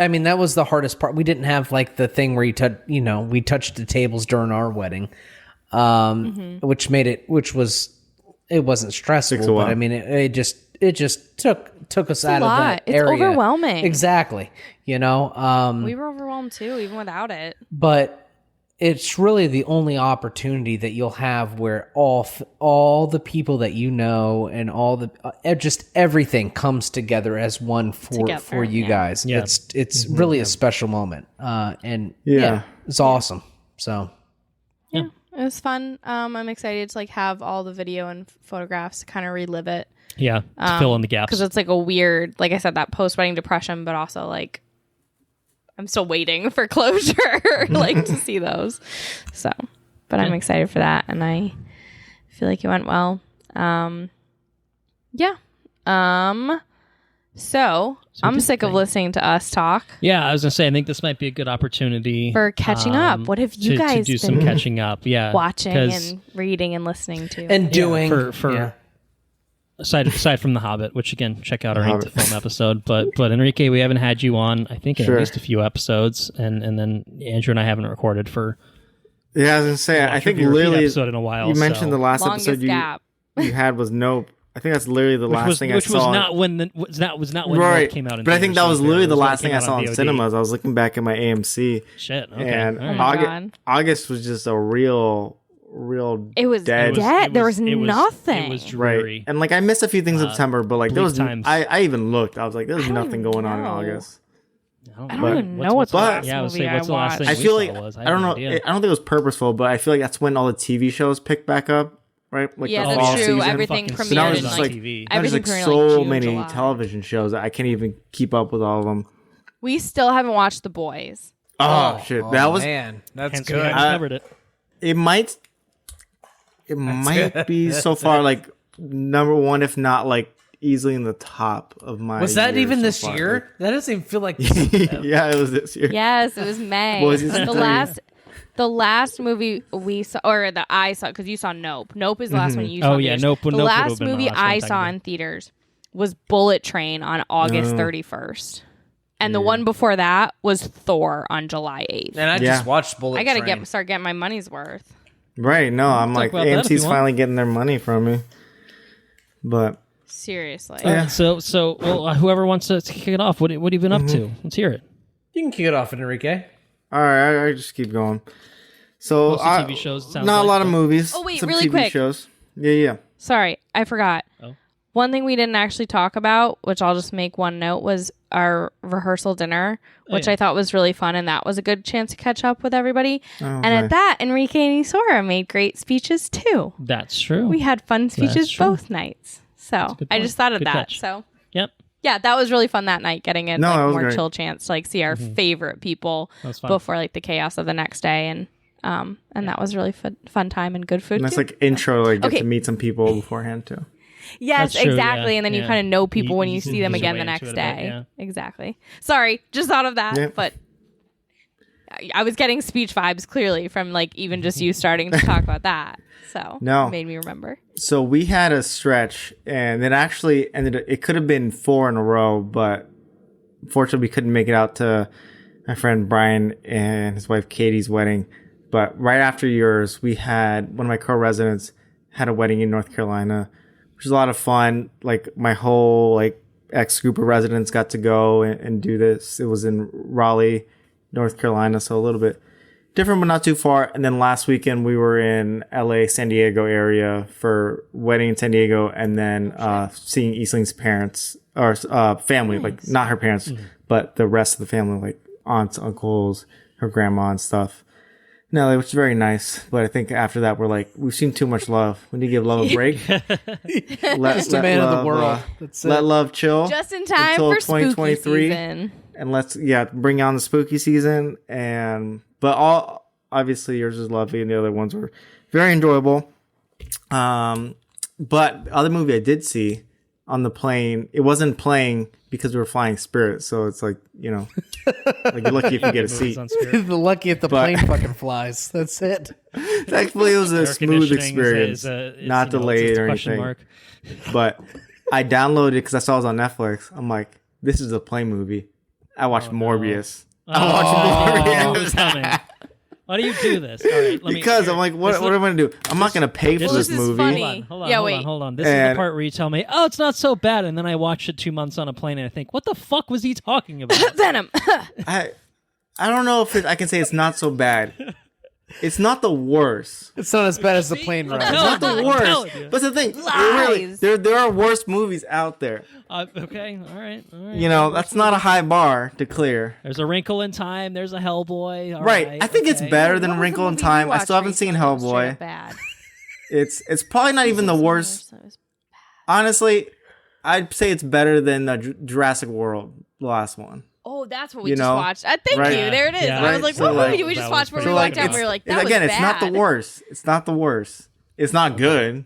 I mean, that was the hardest part. We didn't have like the thing where we touched the tables during our wedding, which wasn't stressful, but I mean, it just took us out of that area. It's overwhelming. Exactly. We were overwhelmed too, even without it. But it's really the only opportunity that you'll have where all the people that you know and all the just everything comes together as one for you guys. Yeah. It's really a special moment. And it's awesome. So yeah, it was fun. I'm excited to like have all the video and photographs to kind of relive it. Yeah, to fill in the gaps. Because it's like a weird, like I said, that post-wedding depression, but also like I'm still waiting for closure, like to see those. So, but I'm excited for that, and I feel like it went well. So I'm sick of listening to us talk. Yeah, I was gonna say I think this might be a good opportunity for catching up. What have you guys to do some catching up? Yeah, watching and reading and listening to and doing for. Aside from The Hobbit, which again, check out our Ain't the Film episode. But Henrique, we haven't had you on, I think, in at least a few episodes, and then Andrew and I haven't recorded for. Yeah, I was gonna say, I think literally episode in a while. You mentioned the last Longest episode you had was Nope, I think that's literally the last thing I saw. Which was not when Nope came out in But I think that was literally the last thing I when it saw came in out on cinemas. I was looking back at my AMC. Shit. Okay. And all right. August was just a real It was dead. There was nothing. It was dreary. Right. And like I missed a few things in September, but like there was times. I even looked. I was like, there's nothing going on in August. I don't even know what's the last yeah, I was movie saying, what's the I last watched. thing I we feel saw like was? I don't know. I don't think it was purposeful, but I feel like that's when all the TV shows picked back up, right? Like Yeah, the that's fall true. season. Everything Fucking So now premiered it's in just like like TV. now there's everything like premiered so like June, many July. television shows that I can't even keep up with all of them. We still haven't watched The Boys. Oh shit, that was man, that's Hence we good. haven't covered it. it might be so far like number one, if not like easily in the top of my. Was that years even so this far. year? That doesn't even feel like. Yeah, it was this year. Yes, it was May. Boys season three. The last movie we saw, or that I saw, because you saw Nope. Nope is the last one you saw. Oh, in yeah, theaters. Nope The would have last been my movie last one I time saw ago. in theaters was Bullet Train on August 31st. And the one before that was Thor on July 8th. And I just watched Bullet I gotta Train. start getting my money's worth. Right? No, I'm like about that if AMC's you want. finally getting their money from me, but. Seriously. All right, so well, whoever wants to kick it off, what have you been up to? Let's hear it. You can kick it off, Enrique. All right, I just keep going. So Mostly TV shows, it sounds not like, a lot of but- movies. Oh, wait, some really TV quick. shows. Yeah. Sorry, I forgot. Oh. One thing we didn't actually talk about, which I'll just make one note, was our rehearsal dinner, which I thought was really fun, and that was a good chance to catch up with everybody. And nice. at that, Enrique and Isora made great speeches too. That's true. We had fun speeches true. both nights. So I just thought of Good that. catch. So Yep. yeah, that was really fun that night, getting a No, that like, was more great. chill chance to like see our favorite people was fun. before like the chaos of the next day, and that was really fun time and good food. Nice too. like intro, like get Okay. to meet some people beforehand too. Yes, That's true, exactly. yeah, And then you yeah. kind of know people when you You see them ease again your the way into next it a bit, day. yeah. Exactly. Sorry, just thought of that. Yeah. But I was getting speech vibes clearly from like even just you starting to talk about that. So No. it made me remember. So we had a stretch, and it actually ended. It could have been 4 in a row, but unfortunately, we couldn't make it out to my friend Brian and his wife Katie's wedding. But right after yours, we had one of my co-residents had a wedding in North Carolina, which was a lot of fun. Like my whole like ex group of residents got to go and do this. It was in Raleigh, North Carolina, so a little bit different, but not too far. And then last weekend we were in LA, San Diego area for wedding in San Diego, and then seeing Eastling's parents or family, like not her parents, but the rest of the family, like aunts, uncles, her grandma and stuff. No, it was very nice, but I think after that we're like, we've seen too much love. We need to give love a break. Just a man of the world. That's let it. love chill. Just in time until for spooky 2023. season. And let's bring on the spooky season. But all obviously yours is lovely, and the other ones were very enjoyable. But the other movie I did see on the plane, it wasn't playing because we were flying Spirit, so it's like, you know, like you're lucky if you get a seat. On Spirit. The lucky if the plane fucking flies. That's it. Thankfully, it was a Air smooth conditioning experience, is, not you know, delayed it's or a question anything. mark. But I downloaded it because I saw it was on Netflix. I'm like, this is a plane movie. I watched Morbius. I watched It's Morbius. coming. Why do you do this? All right, let me, Because I'm like, what am I going to do? I'm not going to pay for this this is movie. funny. Hold on, Yeah, hold wait. on, hold on. This is the And- part where you tell me, oh, it's not so bad. And then I watch it 2 months on a plane and I think, what the fuck was he talking about? Venom. I don't know if I can say it's not so bad. It's not the worst. It's not as bad as the plane ride. Tell Not the I'm worst. telling you. But the thing, Lies. really, there are worse movies out there. Okay, all right. You know, that's not a high bar to clear. There's a Wrinkle in Time. There's a Hellboy. All Right. I think it's okay. better What than was the Wrinkle in movie you Time. I watched still haven't seen recently that was straight Hellboy. up bad? It's probably not even the worst. Honestly, I'd say it's better than Jurassic World, the last one. Oh, that's what we You just know? watched. Thank Right. you. There it is. Yeah. I was Right. like, So, what like, movie did we that just was watch where pretty we So, walked out and we were like, that was again, bad. it's not the worst. It's not the worst. It's not good.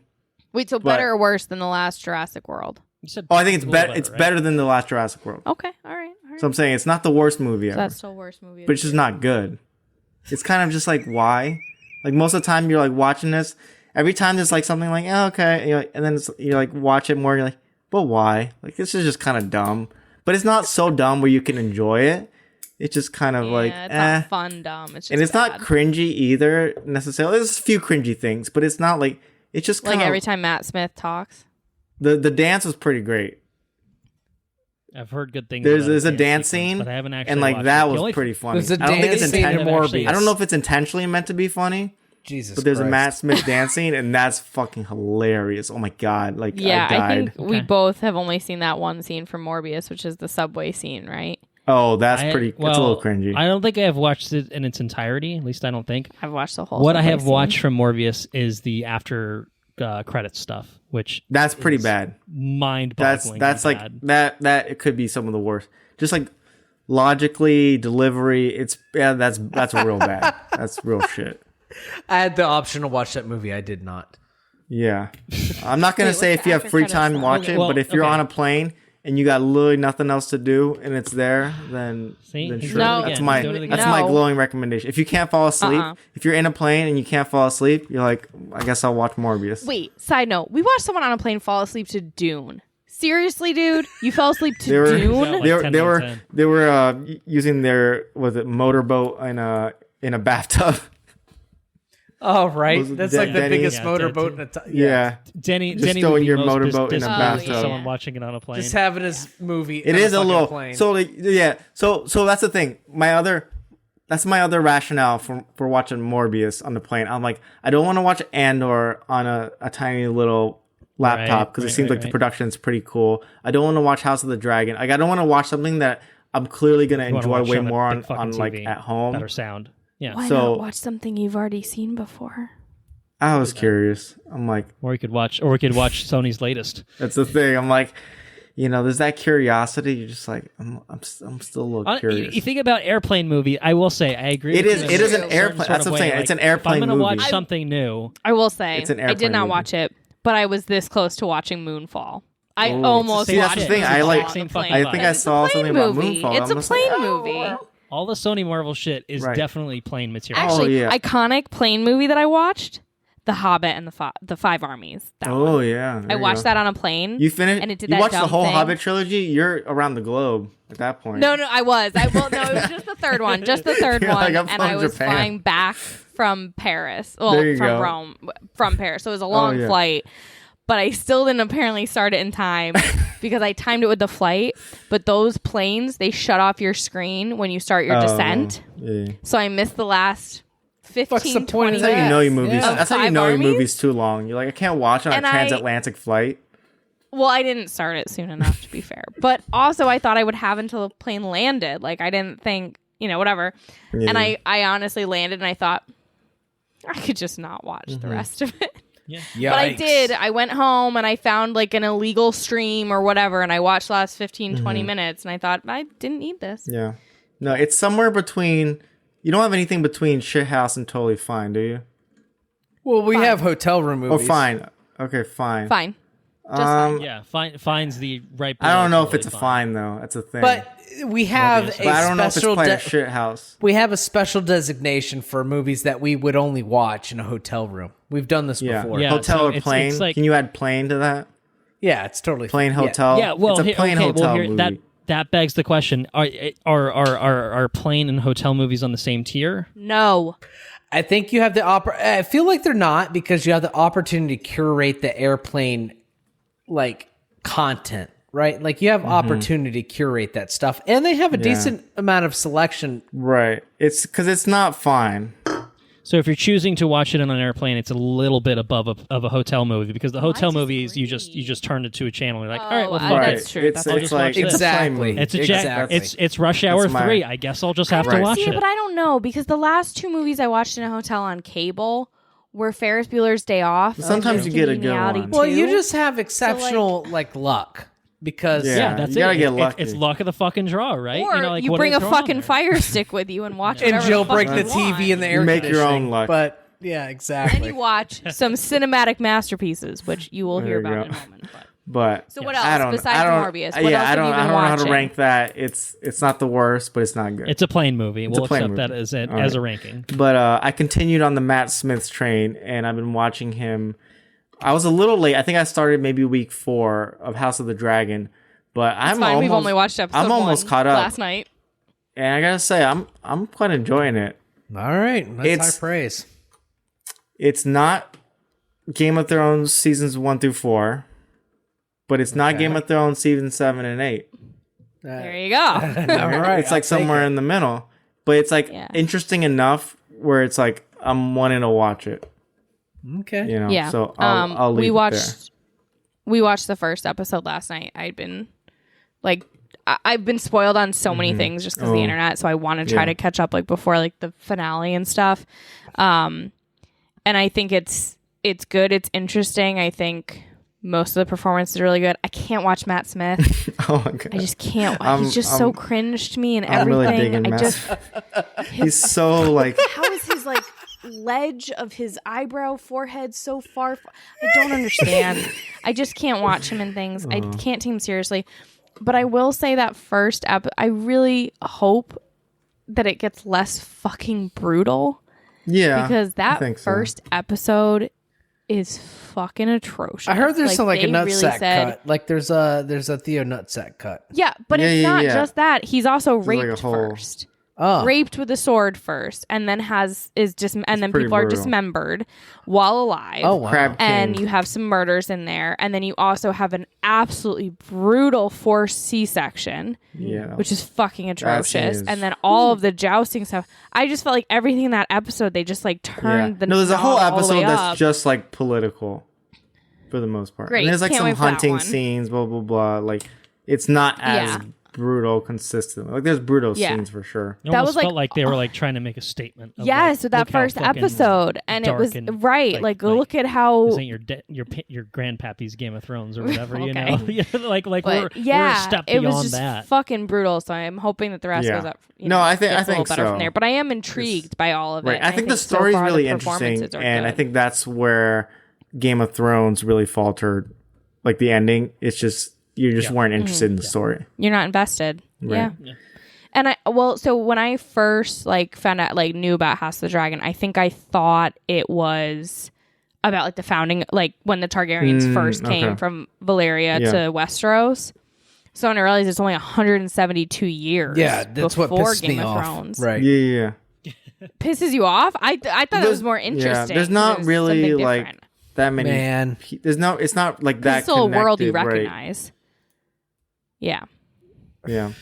Wait, so better or worse than the last Jurassic World? You said Oh, I think it's a better. little It's right? better than the last Jurassic World. Okay, all right. So I'm saying it's not the worst movie ever, That's still worst movie. but it's just not good. It's kind of just like, why? Like most of the time you're like watching this. Every time there's like something like, oh, okay, and, you're like, and then you like watch it more. And you're like, but why? Like this is just kind of dumb. But it's not so dumb where you can enjoy it. It's just kind of like, it's not fun, dumb. It's just and it's bad. not cringy either necessarily. There's a few cringy things, but it's not like it's just kind Like of every time Matt Smith talks. The dance was pretty great. I've heard good things. There's a dance scene, but I haven't actually and like watched that it. was pretty funny. There's a I don't think it's dance scene in Morbius. I don't know if it's intentionally meant to be funny. Jesus, but there's Christ. a Matt Smith dance scene, and that's fucking hilarious. Oh my god! Like Yeah, I died. think we both have only seen that one scene from Morbius, which is the subway scene, right? Oh, that's pretty. It's a little cringy. I don't think I have watched it in its entirety. At least I don't think. I've watched the whole. What I subway have scene. watched from Morbius is the after credits stuff, which that's pretty bad. Mind-boggling. That's like bad. that. It could be some of the worst. Just like logically, delivery. That's real bad. That's real shit. I had the option to watch that movie. I did not. Yeah, I'm not gonna say if you have free time, watch it. Well, but if you're on a plane and you got literally nothing else to do and it's there, then See? sure. No. That's He's my doing it again. that's my No. glowing recommendation. If you can't fall asleep, if you're in a plane and you can't fall asleep, you're like, I guess I'll watch Morbius. Wait, side note: we watched someone on a plane fall asleep to Dune. Seriously, dude, you fell asleep to They were- Dune? Like they 10 were minutes in. they were using their motorboat in a bathtub. Oh, right. Was it That's like the Denny? biggest Yeah, motorboat in Denny. a Yeah. Denny Just would throwing be your most motorboat in a disappointed bathtub. Someone watching it on a plane. Just having his movie. It on is a fucking little plane. so like, yeah. So that's the thing. That's my other rationale for watching Morbius on the plane. I'm like, I don't want to watch Andor on a tiny little laptop because it seems like the production's pretty cool. I don't want to watch House of the Dragon. Like I don't want to watch something that I'm clearly gonna You wanna enjoy watch way on a more big fucking on like TV, at home. better sound. Yeah. Why So- not watch something you've already seen before? I was curious. I'm like, Or we could watch Sony's latest. that's the thing. I'm like, there's that curiosity. You're just like, I'm still a little curious. You think about airplane movie. I will say I agree. It with is. you It in is a an certain airplane. sort That's of what I'm saying. way. It's an Like, airplane If I'm gonna movie. watch something new, I will say, It's an I did airplane not movie. watch it, but I was this close to watching Moonfall. I Ooh. almost See, that's watched the it. thing, I like- on the plane. I think I It's a saw plane something about movie. Moonfall. It's I'm a just like, plane oh, movie. well. all the Sony Marvel shit is Right. definitely plane material. Actually, yeah. iconic plane movie that I watched, The Hobbit and the Five Armies. That one. Oh yeah. I watched that on a plane. You finished. and it did you that watched the dumb whole thing. Hobbit trilogy. You're around the globe at that point. No, I was. No, it was just the third one. Just the third You're one. like, I'm and from I was Japan. flying back from Paris. Well, There you from go. Rome. From Paris. So it was a long yeah. flight. But I still didn't apparently start it in time because I timed it with the flight. But those planes, they shut off your screen when you start your descent. Yeah. So I missed the last 15, What's the point 20 of That's how you know your movies. Yeah. That's how you Five know your Armies? movie's too long. You're like, I can't watch on a And transatlantic flight. Well, I didn't start it soon enough, to be fair. But also, I thought I would have until the plane landed. Like, I didn't think, whatever. Yeah. And I honestly landed, and I thought, I could just not watch the rest of it. Yikes. But I did. I went home, and I found, like, an illegal stream or whatever, and I watched the last 15, 20 minutes, and I thought, I didn't need this. Yeah. No, it's somewhere between. You don't have anything between Shithouse and Totally Fine, do you? Well, we have hotel room Oh, movies. fine. Okay, fine. Fine. Just fine. Yeah, finds the right. I don't know if totally it's a fine though. That's a thing. But we have Morbius. a But I don't know if it's special. played at Shithouse. We have a special designation for movies that we would only watch in a hotel room. We've done this Yeah. before. Yeah. Hotel so or it's plane? like- Can you add plane to that? Yeah, it's totally Plane fine. hotel. Yeah, well, it's a plane hotel movie. that begs the question: Are plane and hotel movies on the same tier? No. I think you have the I feel like they're not because you have the opportunity to curate the airplane like content, right? Like you have opportunity to curate that stuff, and they have a decent amount of selection. Right. It's because it's not fine. So if you're choosing to watch it on an airplane, it's a little bit above of a hotel movie because the hotel movies you just turn it to a channel. You're like, all right, well, fuck Right. it. That's true. It's, I'll it's just like watch this. it's a plane Exactly. movie. It's a Exactly. it's Rush Hour That's my- 3. I guess I'll just have to Right. watch See, it. but I don't know because the last two movies I watched in a hotel on cable were Ferris Bueller's Day Off. Sometimes and you get a good Conveniality one. Well, you 2. just have exceptional like luck because Yeah. Yeah, that's you gotta it. get It's- lucky. It's luck of the fucking draw, right? Or like, you what bring are a they throwing on fucking there? fire stick with you and watch and whatever jailbreak the the fuck you TV want. and the air Make your conditioning. own luck. But yeah, exactly. And you watch some cinematic masterpieces, which you will hear There you about in go. a moment. But. But So what I else don't, besides I don't, Morbius? What yeah, else I have don't, you been I don't know how to watching? rank that. It's not the worst, but it's not good. It's a plane movie. We'll a plane accept that movie. as All as right. a ranking. But I continued on the Matt Smith's train, and I've been watching him. I was a little late. I think I started maybe week 4 of House of the Dragon, but I'm Fine, almost. we've only watched episode I'm almost 1 caught up last night. and I gotta say, I'm quite enjoying it. All right, that's It's- high praise. It's not Game of Thrones seasons 1 through 4. but it's not Game of Thrones season 7 and 8. There you go. All right, It's like somewhere in the middle, but it's like interesting enough where it's like I'm wanting to watch it. Okay. You know, Yeah. so I'll leave it there. We watched the first episode last night. I've been spoiled on so many things just because of the internet, so I want to try to catch up like before like the finale and stuff. And I think it's good. It's interesting. I think most of the performance is really good. I can't watch Matt Smith. Oh my god, I just can't. He's just so cringe to me and everything. Really digging he's so like. How is his like ledge of his eyebrow forehead so far? I don't understand. I just can't watch him in things. I can't take him seriously. But I will say that first I really hope that it gets less fucking brutal. Yeah, because that first episode is fucking atrocious. I heard there's some like a nutsack really cut. Like there's a Theo nutsack cut. Yeah, but it's not just that. He's also raped first. Raped with a sword first, and then people are dismembered while alive. Oh wow! And you have some murders in there, and then you also have an absolutely brutal forced C-section, which is fucking atrocious. And then all of the jousting stuff. I just felt like everything in that episode they just like turned the. No, there's a whole episode that's up. just like political, for the most part. Great, and there's like can't some wait for that hunting one. scenes, blah blah blah. Like it's not as brutal consistent. Like there's brutal scenes for sure. It almost felt like they were like trying to make a statement. Of, with that first episode, and it was like look at how this ain't your grandpappy's Game of Thrones or whatever. You know, like we're a step it beyond was just that. Fucking brutal. So I'm hoping that the rest goes up. I think a little better from there. But I am intrigued by all of it. I think the story's really interesting, and I think that's where Game of Thrones really faltered. Like the ending, it's just. You just weren't interested in the story. You're not invested. Right. Yeah. And so when I first like found out, like knew about House of the Dragon, I think I thought it was about like the founding, like when the Targaryens first came from Valyria to Westeros. So when I realized it's only 172 years. Yeah, that's what before pissed Game me of off. Thrones. Right. Yeah. Pisses you off? I thought it was more interesting. Yeah, there's not really like that many. Man. There's no. It's not like that. It's still a world you right? recognize. Yeah. Yeah.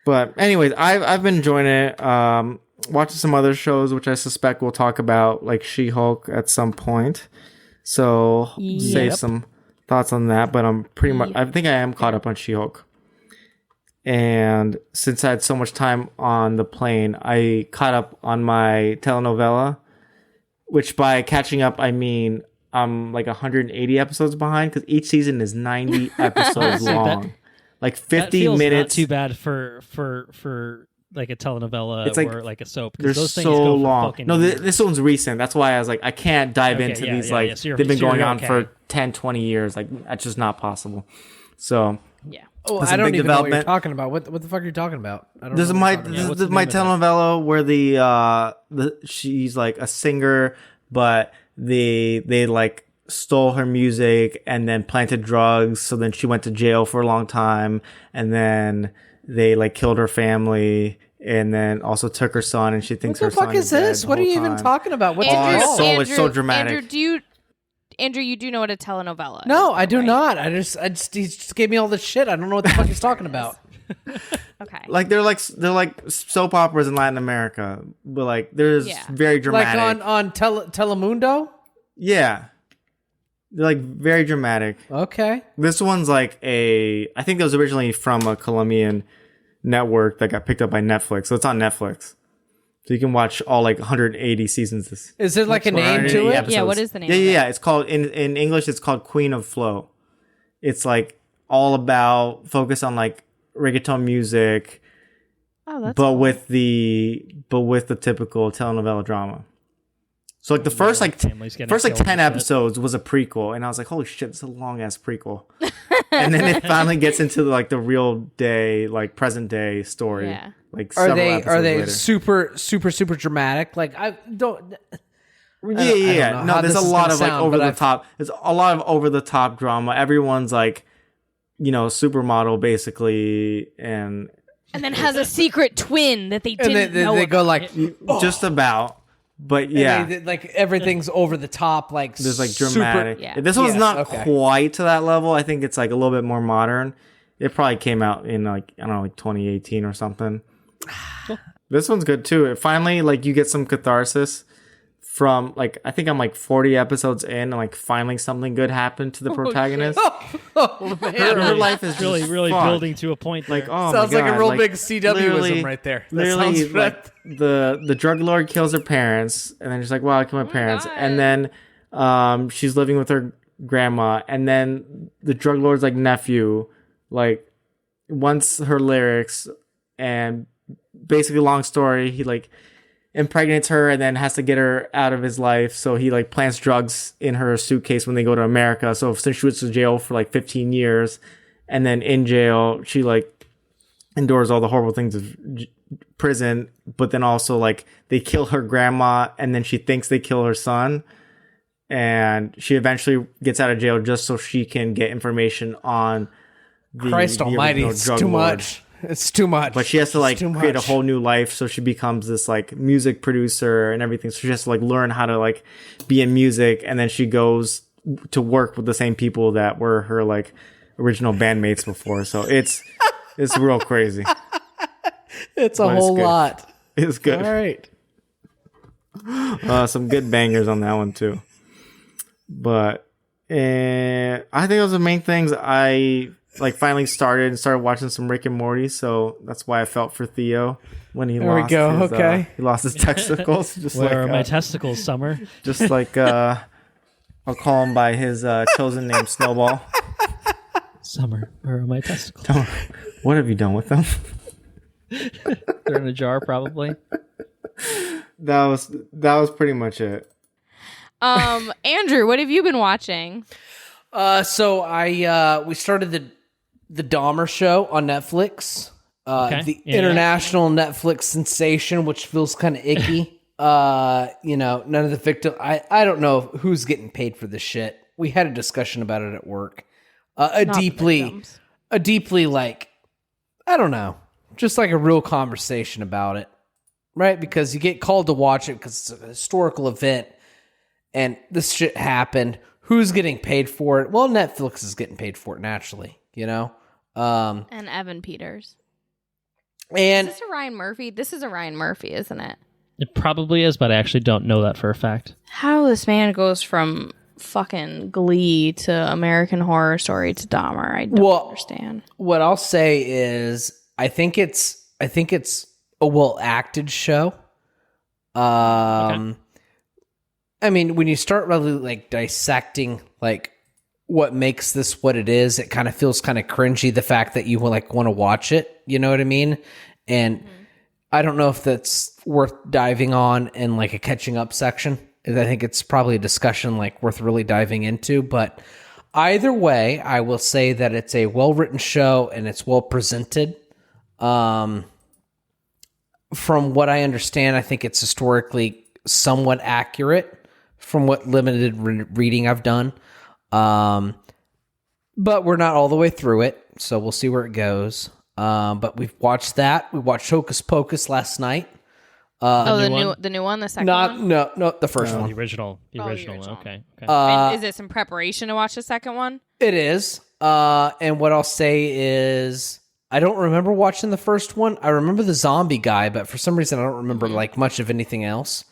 But anyways, I've been enjoying it. Watching some other shows, which I suspect we'll talk about, like She-Hulk at some point. So save some thoughts on that. But I'm pretty much. I think I am caught up on She-Hulk. And since I had so much time on the plane, I caught up on my telenovela. Which by catching up, I mean I'm like 180 episodes behind because each season is 90 episodes long. Like 50 minutes. Not too bad for like a telenovela or like a soap. They're those things so go long. for No, this one's recent. That's why I was like, I can't dive into these. So they've been going on for 10, 20 years. Like that's just not possible. So yeah. Oh, I don't even know what you're talking about. What the fuck are you talking about? I don't this know. This is my telenovela where the she's like a singer, but they like stole her music and then planted drugs. So then she went to jail for a long time, and then they like killed her family, and then also took her son, and she thinks her son. What the fuck is this? What are you even talking about? What's Andrew, so dramatic. Andrew, you do know what a telenovela is? No, I do not. I just he just gave me all this shit. I don't know what the fuck he's talking about. Okay. Like they're like soap operas in Latin America, but like there's very dramatic. Like on Telemundo? Yeah. They're like very dramatic. Okay. This one's like I think it was originally from a Colombian network that got picked up by Netflix. So it's on Netflix. So you can watch all like 180 seasons. Is there like a name to it? Episodes. Yeah, what is the name? Yeah. It's called in English. It's called Queen of Flow. It's like all about focus on like reggaeton music, that's but cool. with the typical telenovela drama. So like the first 10 episodes was a prequel, and I was like, holy shit, it's a long ass prequel. And then it finally gets into like the real day, like present day story. Yeah. Like are they later. super dramatic? Like I don't. Yeah. No, there's a lot of like over the top. There's a lot of over the top drama. Everyone's like, supermodel basically, and then has a secret twin that they didn't know. They go like just about. But yeah, like everything's over the top, like there's like super- dramatic. Yeah. This one's Yes, not okay. quite to that level. I think it's like a little bit more modern. It probably came out in like, I don't know, like 2018 or something. This one's good too. It finally, like, you get some catharsis from, like, I think I'm like 40 episodes in, and like finally something good happened to the protagonist. Oh man, Her life is really, just really fucked. building to a point. Like, There. oh sounds my like God, a real big CWism literally- right there. That Literally, sounds like the drug lord kills her parents, and then she's like, "Wow, I killed my parents." God. And then she's living with her grandma, and then the drug lord's like nephew, like, wants her lyrics, and basically, long story, he like impregnates her and then has to get her out of his life. So he like plants drugs in her suitcase when they go to America. So since she was to jail for like 15 years, and then in jail, she like endures all the horrible things of prison, but then also like they kill her grandma, and then she thinks they kill her son, and she eventually gets out of jail just so she can get information on Christ Almighty, original it's drug too lord. much. It's too much. But she has to like It's too create a much. whole new life, so she becomes this like music producer and everything. So she has to like learn how to like be in music, and then she goes to work with the same people that were her like original bandmates before. So it's real crazy. It's a But it's whole good. lot. It's good. All right. Some good bangers on that one too. But I think those are the main things. I like finally started watching some Rick and Morty, so that's why I felt for Theo when he There we lost go, his, okay. he lost his testicles. Just Where are like my testicles, Summer? just like I'll call him by his chosen name, Snowball. Summer, where are my testicles? What have you done with them? They're in a jar, probably. That was pretty much it. Andrew, what have you been watching? So we started the Dahmer show on Netflix. Okay. The Yeah, international Netflix sensation, which feels kind of icky. None of the victim. I don't know who's getting paid for this shit. We had a discussion about it at work. Not the victims. A deeply like, I don't know, just like a real conversation about it, right? Because you get called to watch it because it's a historical event, and this shit happened. Who's getting paid for it? Well, Netflix is getting paid for it naturally, you know? And Evan Peters. And Is this a Ryan Murphy? This is a Ryan Murphy, isn't it? It probably is, but I actually don't know that for a fact. How this man goes from fucking Glee to American Horror Story to Dahmer, I don't understand. what I'll say is I think it's a well-acted show. I mean, when you start really like dissecting like what makes this what it is, it kind of feels kind of cringy, the fact that you like want to watch it, you know what I mean? And I don't know if that's worth diving on in like a catching up section. I think it's probably a discussion like worth really diving into, but either way, I will say that it's a well-written show and it's well presented. From what I understand, I think it's historically somewhat accurate from what limited reading I've done. But we're not all the way through it, so we'll see where it goes. But we've watched that. We watched Hocus Pocus last night. the new one, the second one? No, the first The one. original. The Oh, the original. original. Okay. And is this in preparation to watch the second one? It is. And what I'll say is I don't remember watching the first one. I remember the zombie guy, but for some reason I don't remember like much of anything else.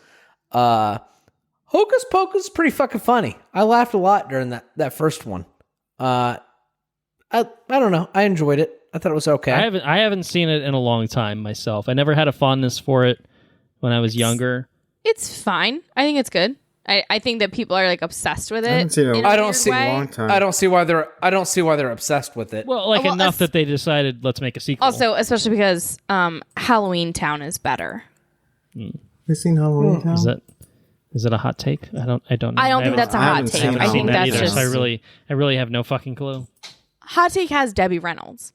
Hocus Pocus is pretty fucking funny. I laughed a lot during that first one. I don't know. I enjoyed it. I thought it was okay. I haven't seen it in a long time myself. I never had a fondness for it when I was younger. It's fine. I think it's good. I think that people are like obsessed with it. haven't seen it in a I don't weird see- way. Long time. I don't see why they're obsessed with it. Well, like Well, enough that they decided let's make a sequel. Also, especially because Halloween Town is better. You seen Halloween Town? Is it a hot take? I don't know. I don't think that's a I hot haven't take. seen I Halloween think that that's either. just So I really have no fucking clue. hot take has Debbie Reynolds.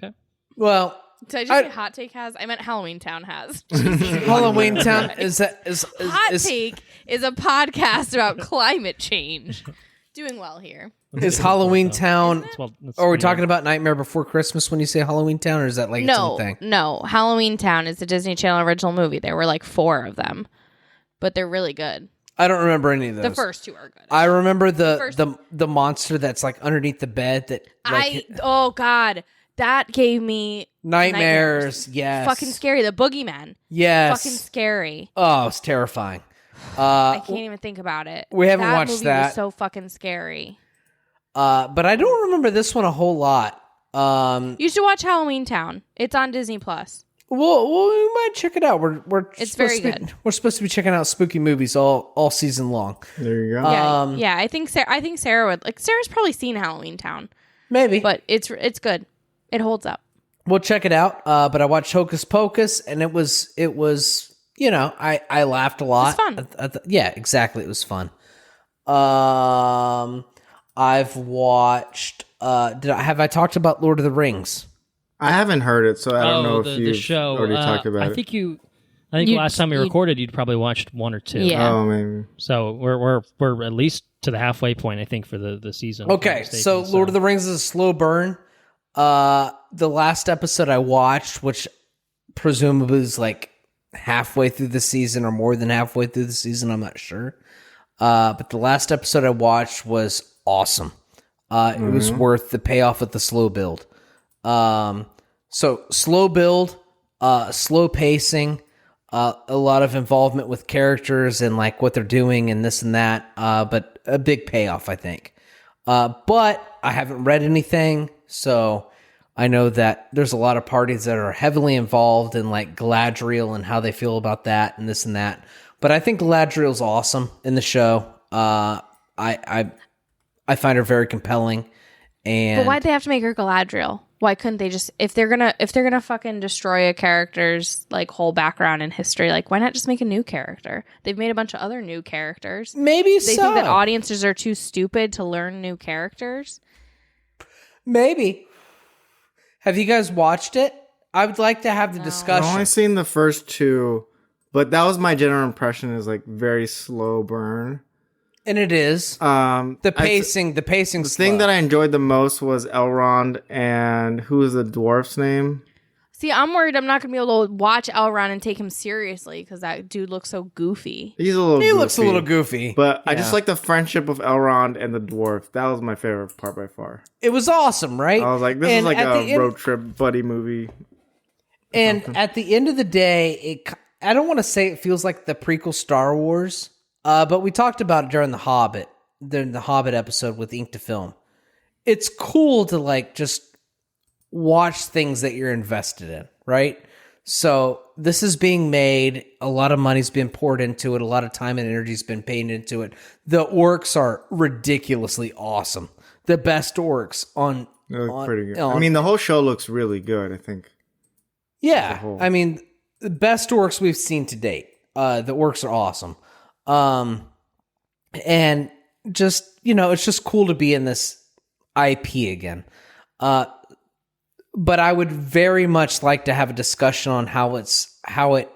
Okay. Well, Did I just say hot take has? I meant Halloween Town has. Halloween Town is Hot Take is a podcast about climate change. Doing well here. Is Halloween Town? That's Are we weird. talking about Nightmare Before Christmas when you say Halloween Town, or is that like its own thing? No. Halloween Town is a Disney Channel original movie. There were like 4 of them, but they're really good. I don't remember any of those. The first 2 are good. I remember the monster that's like underneath the bed that Oh God, that gave me nightmares. Yes, fucking scary. The boogeyman. Yes, Fucking scary. Oh, it's terrifying. I can't even think about it. We haven't watched movie that. Was so fucking scary. But I don't remember this one a whole lot. You should watch Halloween Town. It's on Disney Plus. Well, we might check it out. It's very good. We're supposed to be checking out spooky movies all season long. There you go. Yeah. I think Sarah would like. Sarah's probably seen Halloween Town, Maybe, but it's good. It holds up. we'll check it out. But I watched Hocus Pocus, and it was I laughed a lot. It's fun. Yeah, exactly. It was fun. I've watched. Have I talked about Lord of the Rings? I haven't heard it, so I don't know if the you've show. already talked about it. I think last time we recorded, you'd probably watched 1 or 2. Yeah. Oh, maybe. So we're at least to the halfway point, I think, for the season. Okay, so Lord of the Rings is a slow burn. The last episode I watched, which presumably is like halfway through the season or more than halfway through the season, I'm not sure. But the last episode I watched was awesome. It was worth the payoff of the slow build. So slow build, slow pacing, a lot of involvement with characters and like what they're doing and this and that. But a big payoff, I think. But I haven't read anything, so I know that there's a lot of parties that are heavily involved in like Galadriel and how they feel about that and this and that. But I think Galadriel's awesome in the show. I find her very compelling. And But why'd they have to make her Galadriel? Why couldn't they just if they're gonna fucking destroy a character's like whole background and history, like why not just make a new character? They've made a bunch of other new characters. maybe They so. think that audiences are too stupid to learn new characters. Maybe. Have you guys watched it? I would like to have the I've discussion. only seen the first 2, but that was my general impression. Is like very slow burn. And it is. The pacing. The thing that I enjoyed the most was Elrond and who is the dwarf's name? See, I'm worried I'm not gonna be able to watch Elrond and take him seriously because that dude looks so goofy. He looks a little goofy. But I just like the friendship of Elrond and the dwarf. That was my favorite part by far. It was awesome, right? I was like, this is like at the a road trip buddy movie. And at the end of the day, I don't want to say it feels like the prequel Star Wars, but we talked about it during the Hobbit episode with Ink to Film. It's cool to like just watch things that you're invested in, right? So this is being made. A lot of money's been poured into it. A lot of time and energy's been paid into it. The orcs are ridiculously awesome. The best orcs on. They look pretty good. I mean, the whole show looks really good, I think. Yeah, I mean, the best orcs we've seen to date. The orcs are awesome. And just, it's just cool to be in this IP again. But I would very much like to have a discussion on how it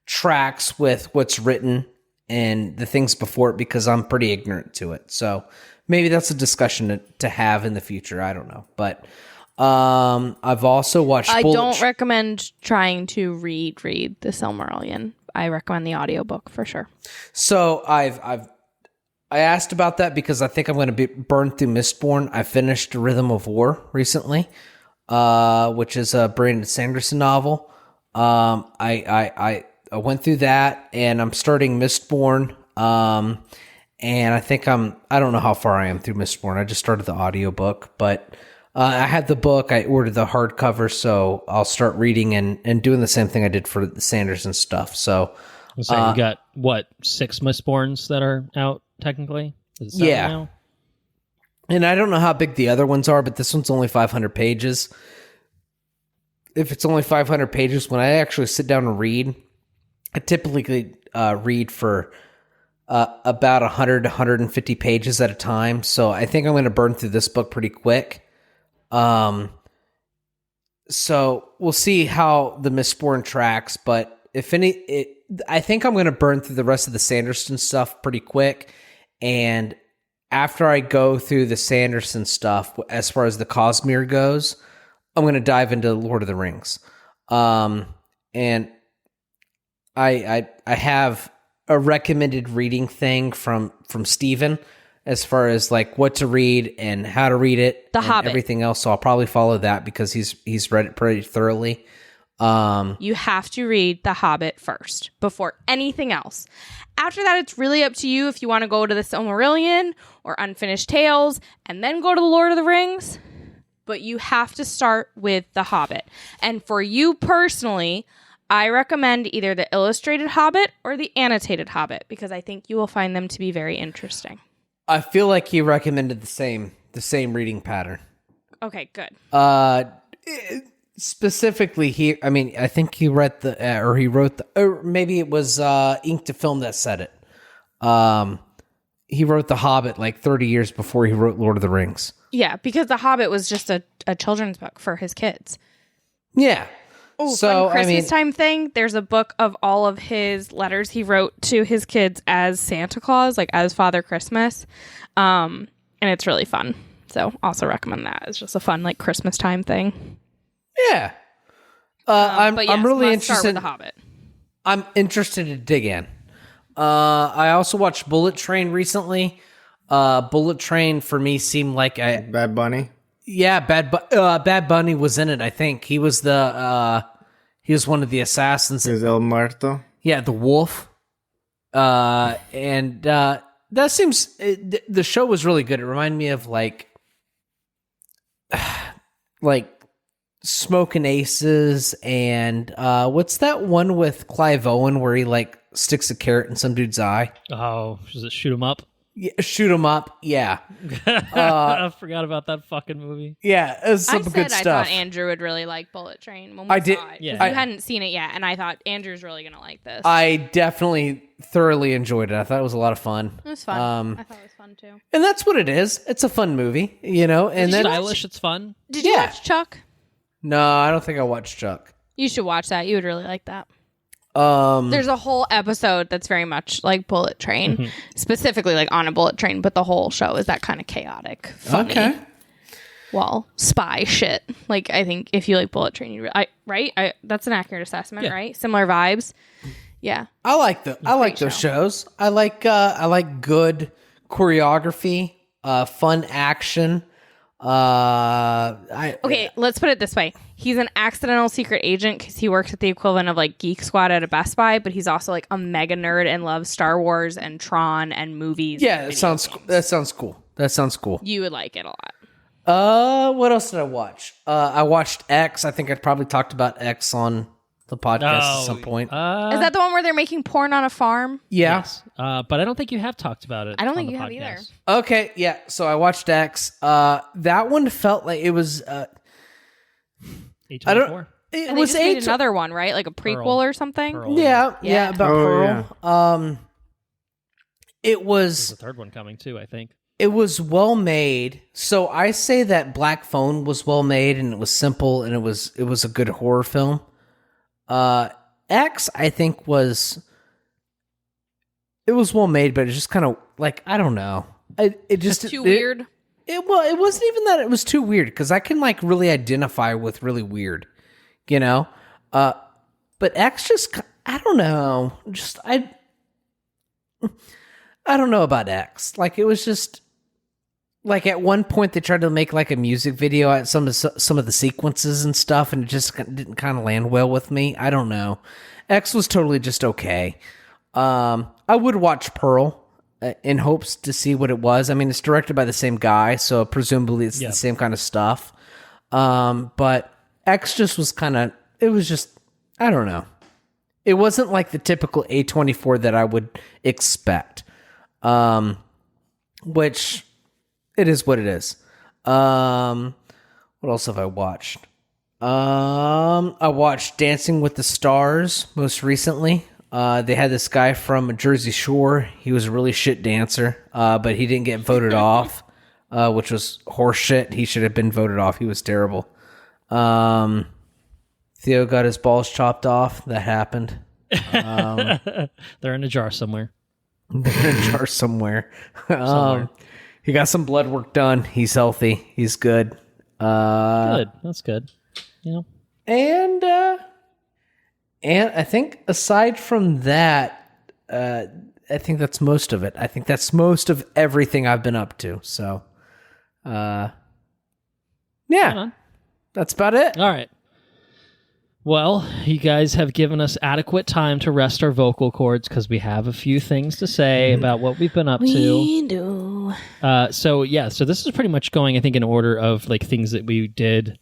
tracks with what's written and the things before it, because I'm pretty ignorant to it. So maybe that's a discussion to have in the future. I don't know. But I've also watched I don't recommend trying to read The Silmarillion. I recommend the audiobook for sure. So I asked about that because I think I'm going to be burned through Mistborn. I finished Rhythm of War recently, which is a Brandon Sanderson novel. I went through that and I'm starting Mistborn. And I think I don't know how far I am through Mistborn. I just started the audiobook, but I had the book. I ordered the hardcover, so I'll start reading and doing the same thing I did for the Sanderson stuff. So you got, 6 Mistborns that are out, technically? Is it 7 yeah. now? And I don't know how big the other ones are, but this one's only 500 pages. If it's only 500 pages, when I actually sit down and read, I typically read for about 100 to 150 pages at a time. So I think I'm going to burn through this book pretty quick. So we'll see how the Mistborn tracks, but I think I'm going to burn through the rest of the Sanderson stuff pretty quick. And after I go through the Sanderson stuff, as far as the Cosmere goes, I'm going to dive into Lord of the Rings. And I have a recommended reading thing from Steven as far as like what to read and how to read it. The Hobbit. Everything else. So I'll probably follow that because he's read it pretty thoroughly. You have to read The Hobbit first before anything else. After that, it's really up to you if you want to go to the Silmarillion or Unfinished Tales and then go to the Lord of the Rings. But you have to start with The Hobbit. And for you personally, I recommend either the illustrated Hobbit or the annotated Hobbit because I think you will find them to be very interesting. I feel like he recommended the same reading pattern. Okay, good. Specifically, I think he read he wrote or maybe it was Ink to Film that said it. He wrote The Hobbit like 30 years before he wrote Lord of the Rings. Yeah, because The Hobbit was just a children's book for his kids. Yeah. Oh, so fun Christmas time thing. There's a book of all of his letters he wrote to his kids as Santa Claus, like as Father Christmas, and it's really fun. So, also recommend that. It's just a fun like Christmas time thing. Yeah, I'm really interested. Start with The Hobbit. I'm interested to dig in. I also watched Bullet Train recently. Bullet Train for me seemed like a Bad Bunny. Yeah, Bad Bunny was in it. I think he was he was one of the assassins. Is El Muerto? Yeah, the wolf. And that seems the show was really good. It reminded me of like Smoking Aces and what's that one with Clive Owen where he like sticks a carrot in some dude's eye? Oh, does it shoot him up? Yeah, Shoot 'em Up. Yeah. I forgot about that fucking movie. Yeah, it was some good stuff. I thought Andrew would really like Bullet Train when we saw it. Yeah. You hadn't seen it yet, and I thought Andrew's really going to like this. I definitely thoroughly enjoyed it. I thought it was a lot of fun. It was fun. I thought it was fun too. And that's what it is. It's a fun movie, you know. And then stylish, it's fun. Did you watch Chuck? No, I don't think I watched Chuck. You should watch that. You would really like that. There's a whole episode that's very much like Bullet Train, specifically like on a bullet train, but the whole show is that kind of chaotic, funny, spy shit. Like I think if you like Bullet Train, that's an accurate assessment, right? Similar vibes. Yeah, I like those shows. I like good choreography, fun action. Okay, let's put it this way. He's an accidental secret agent because he works at the equivalent of like Geek Squad at a Best Buy, but he's also like a mega nerd and loves Star Wars and Tron and movies. Yeah, that sounds cool. That sounds cool. You would like it a lot. What else did I watch? I watched X. I think I probably talked about X on the podcast at some point. Is that the one where they're making porn on a farm? Yeah. Yes. But I don't think you have talked about it. I don't think you podcast. have either. Okay, yeah. So I watched X. That one felt like it was. A24. And they just made another one, right? Like a prequel or something. Pearl. Yeah, about Pearl. Yeah. It was. There's a third one coming too, I think. It was well made. So I say that Black Phone was well made and it was simple and it was a good horror film. X, I think was well made, but it's just kind of like I don't know. It just too weird. It wasn't even that it was too weird because I can like really identify with really weird, you know. But X just I don't know. Just I don't know about X. Like it was just like at one point they tried to make like a music video at some of the sequences and stuff, and it just didn't kind of land well with me. I don't know. X was totally just okay. I would watch Pearl in hopes to see what it was. I mean, it's directed by the same guy, so presumably it's the same kind of stuff. But X just was kind of. It was just I don't know. It wasn't like the typical A24 that I would expect. Which. It is what it is. What else have I watched? I watched Dancing with the Stars most recently. They had this guy from Jersey Shore. He was a really shit dancer, but he didn't get voted off, which was horseshit. He should have been voted off. He was terrible. Theo got his balls chopped off. That happened. They're in a jar somewhere. They're in a jar somewhere. He got some blood work done. He's healthy. He's good. Good. That's good. You know. And I think aside from that, I think that's most of it. I think that's most of everything I've been up to. So, yeah, that's about it. All right. Well, you guys have given us adequate time to rest our vocal cords because we have a few things to say about what we've been up to. We do. So this is pretty much going, I think, in order of like things that we did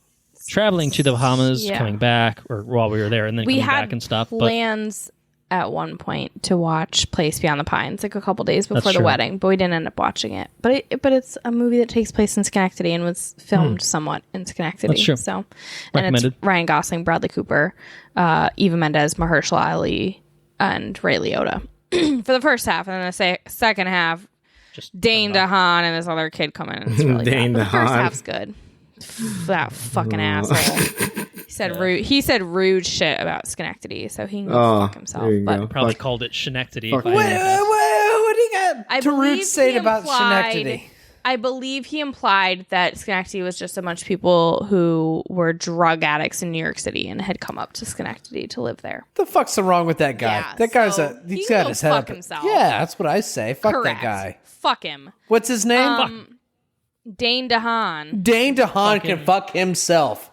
traveling to the Bahamas, coming back, or while we were there, and then coming back and stuff. Plans at one point to watch Place Beyond the Pines, like a couple days before the wedding, but we didn't end up watching it. But it's a movie that takes place in Schenectady and was filmed somewhat in Schenectady. That's true. So, Recommended. and it's Ryan Gosling, Bradley Cooper, Eva Mendes, Mahershala Ali, and Ray Liotta for the first half, and then the second half, just Dane DeHaan and this other kid come in. And it's really Dane bad. But the first DeHaan. half's good. That fucking asshole. He said rude shit about Schenectady, so he can go fuck himself. there you But go. Probably called it Schenectady. Fuck. if I had to guess. What do you got I to believe root say he about implied- Schenectady? I believe he implied that Schenectady was just a bunch of people who were drug addicts in New York City and had come up to Schenectady to live there. The fuck's wrong with that guy? Yeah, that guy's so he's he got can his head fuck up. himself. Yeah, that's what I say. Fuck Correct. that guy. Fuck him. What's his name? Dane DeHaan. Dane DeHaan can fuck himself.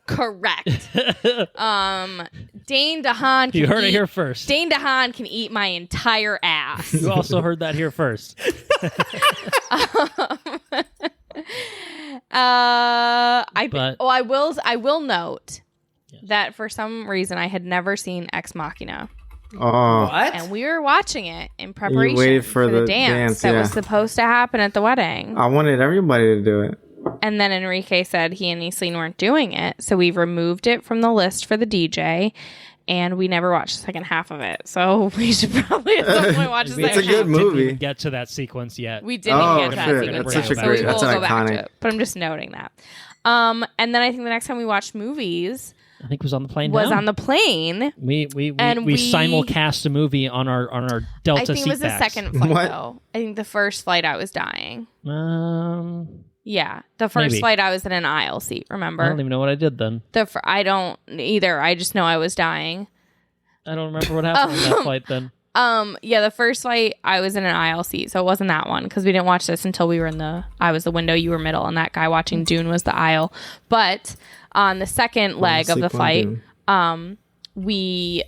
Correct. Dane DeHaan can You heard it eat- here first. Dane DeHaan can eat my entire ass. You also heard that here first. I will note that for some reason I had never seen Ex Machina, Oh, What? and we were watching it in preparation waited for the dance that was yeah. supposed to happen at the wedding. I wanted everybody to do it. And then Henrique said he and Iselin weren't doing it, so we removed it from the list for the DJ, and we never watched the second half of it. So we should probably at some point watch the We It's a second good half. didn't movie. even get to that sequence yet. We didn't Oh, even get to shit. that sequence. That's such a so great- we will that's go back to iconic. it. But I'm just noting that. And then I think the next time we watched movies I think it was on the plane. was down. on the plane. We and we- simulcast a movie on our Delta I think it was the seatbacks. second flight What? though. I think the first flight I was dying. Um, Yeah, the first Maybe. flight I was in an aisle seat. I Remember? don't even know what I did then. I don't either. I just know I was dying. I don't remember what happened on that flight then. Yeah, the first flight I was in an aisle seat, so it wasn't that one because we didn't watch this until we were I was the window, you were middle, and that guy watching Dune was the aisle. But on the second leg of the flight, we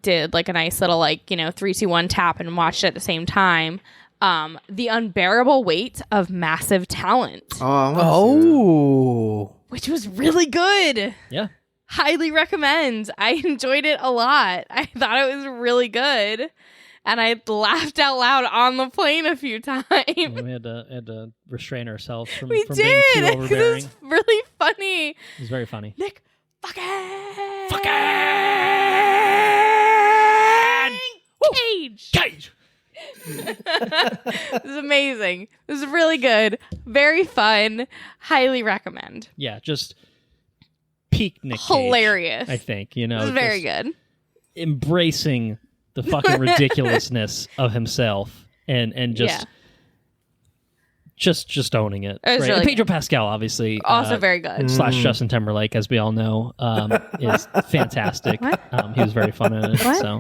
did like a nice little 3, 2, 1 tap and watched it at the same time. The Unbearable Weight of Massive Talent, Oh. which was really good. Yeah. Highly recommend. I enjoyed it a lot. I thought it was really good. And I laughed out loud on the plane a few times. We had to restrain ourselves from, We from being too did. It overbearing. was really funny. It was very funny. Nick, fucking Cage. Cage! It was amazing. It was really good. Very fun. Highly recommend. Yeah, just peak Nick Cage, Hilarious. I think, It was very good. Embracing the fucking ridiculousness of himself and just just owning it. It was right? really And Pedro Pascal, obviously, Also very good. / Justin Timberlake, as we all know, is fantastic. He was very fun in it. What? So,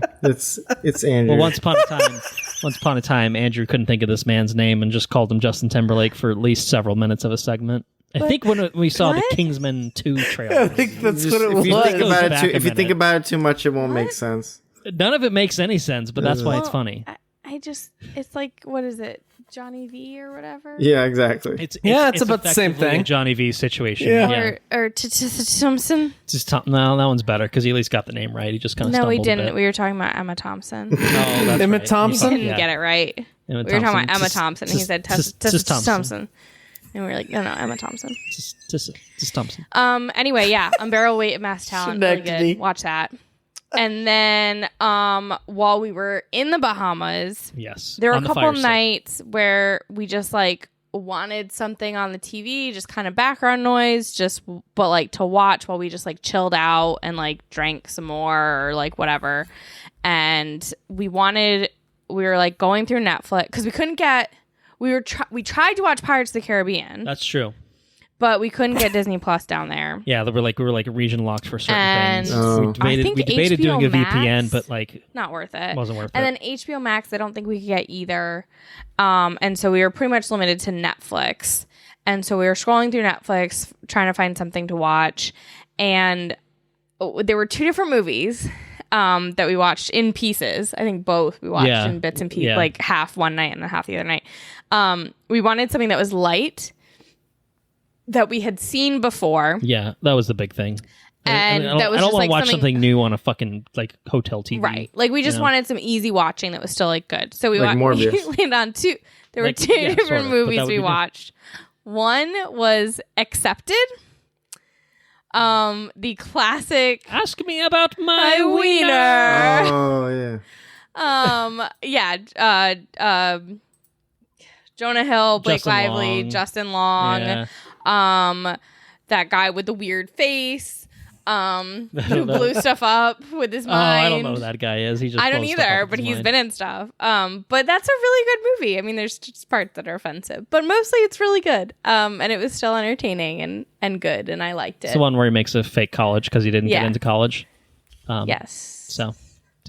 It's Andrew. well, once upon a time, Andrew couldn't think of this man's name and just called him Justin Timberlake for at least several minutes of a segment. I think when we saw the Kingsman 2 trailer, I think that's Just- what it if you was. think about Back it a too, if you think minute. about it too much, it won't make sense. none of it makes any sense, but that's why it's funny. It's like, what is it? Johnny V or whatever? Yeah, exactly. It's it's about the same effectively a thing. Johnny V situation. Yeah. Yeah. Or Thompson? No, that one's better because he at least got the name right. He just kind of No, stumbled we didn't. A bit. We were talking about Emma Thompson. Oh, that's Emma right. Thompson? Didn't Yeah. get it right. Emma We were talking about Emma Just- Thompson. And he just- said just Thompson. Thompson. And we were like, no, Emma Thompson. Just Thompson. Anyway, yeah, Unbearable Weight of Mass Talent. Really Schenectady. good. Watch that. And then while we were in the Bahamas, Yes. there were On a the couple fire stick. nights where we just wanted something on the TV, just kind of background noise, but to watch while we just chilled out and drank some more or whatever. And we were going through Netflix because we tried to watch Pirates of the Caribbean, That's true. but we couldn't get Disney Plus down there. Yeah, we were like region locked for certain And things. Oh. We think debated HBO doing a Max, VPN, but like not worth it. wasn't worth and it. then HBO Max, I don't think we could get either. And so we were pretty much limited to Netflix. And so we were scrolling through Netflix trying to find something to watch, and there were 2 different movies that we watched in pieces. I think both we watched in bits and pieces, like half one night and half the other night. We wanted something that was light, that we had seen before. Yeah, that was the big thing. And I that was don't just want like to watch something something new on a fucking like hotel TV. right. Like we just wanted some easy watching that was still like good. So we Like Morbius. we landed on 2. There were Like, 2 yeah, different sort of, but movies that would we be good. watched. One was Accepted. The classic Ask me about my My Wiener. Oh yeah. Jonah Hill, Blake Justin Lively, Long. Justin Long, Yeah. that guy with the weird face, who blew stuff up with his Oh, mind. I don't know who that guy is. He just I don't blows stuff either, up but his he's mind. been in stuff. But that's a really good movie. I mean, there's just parts that are offensive, but mostly it's really good. And it was still entertaining and good, and I liked it. It's the one where he makes a fake college because he didn't get Yeah. into college. Yes. So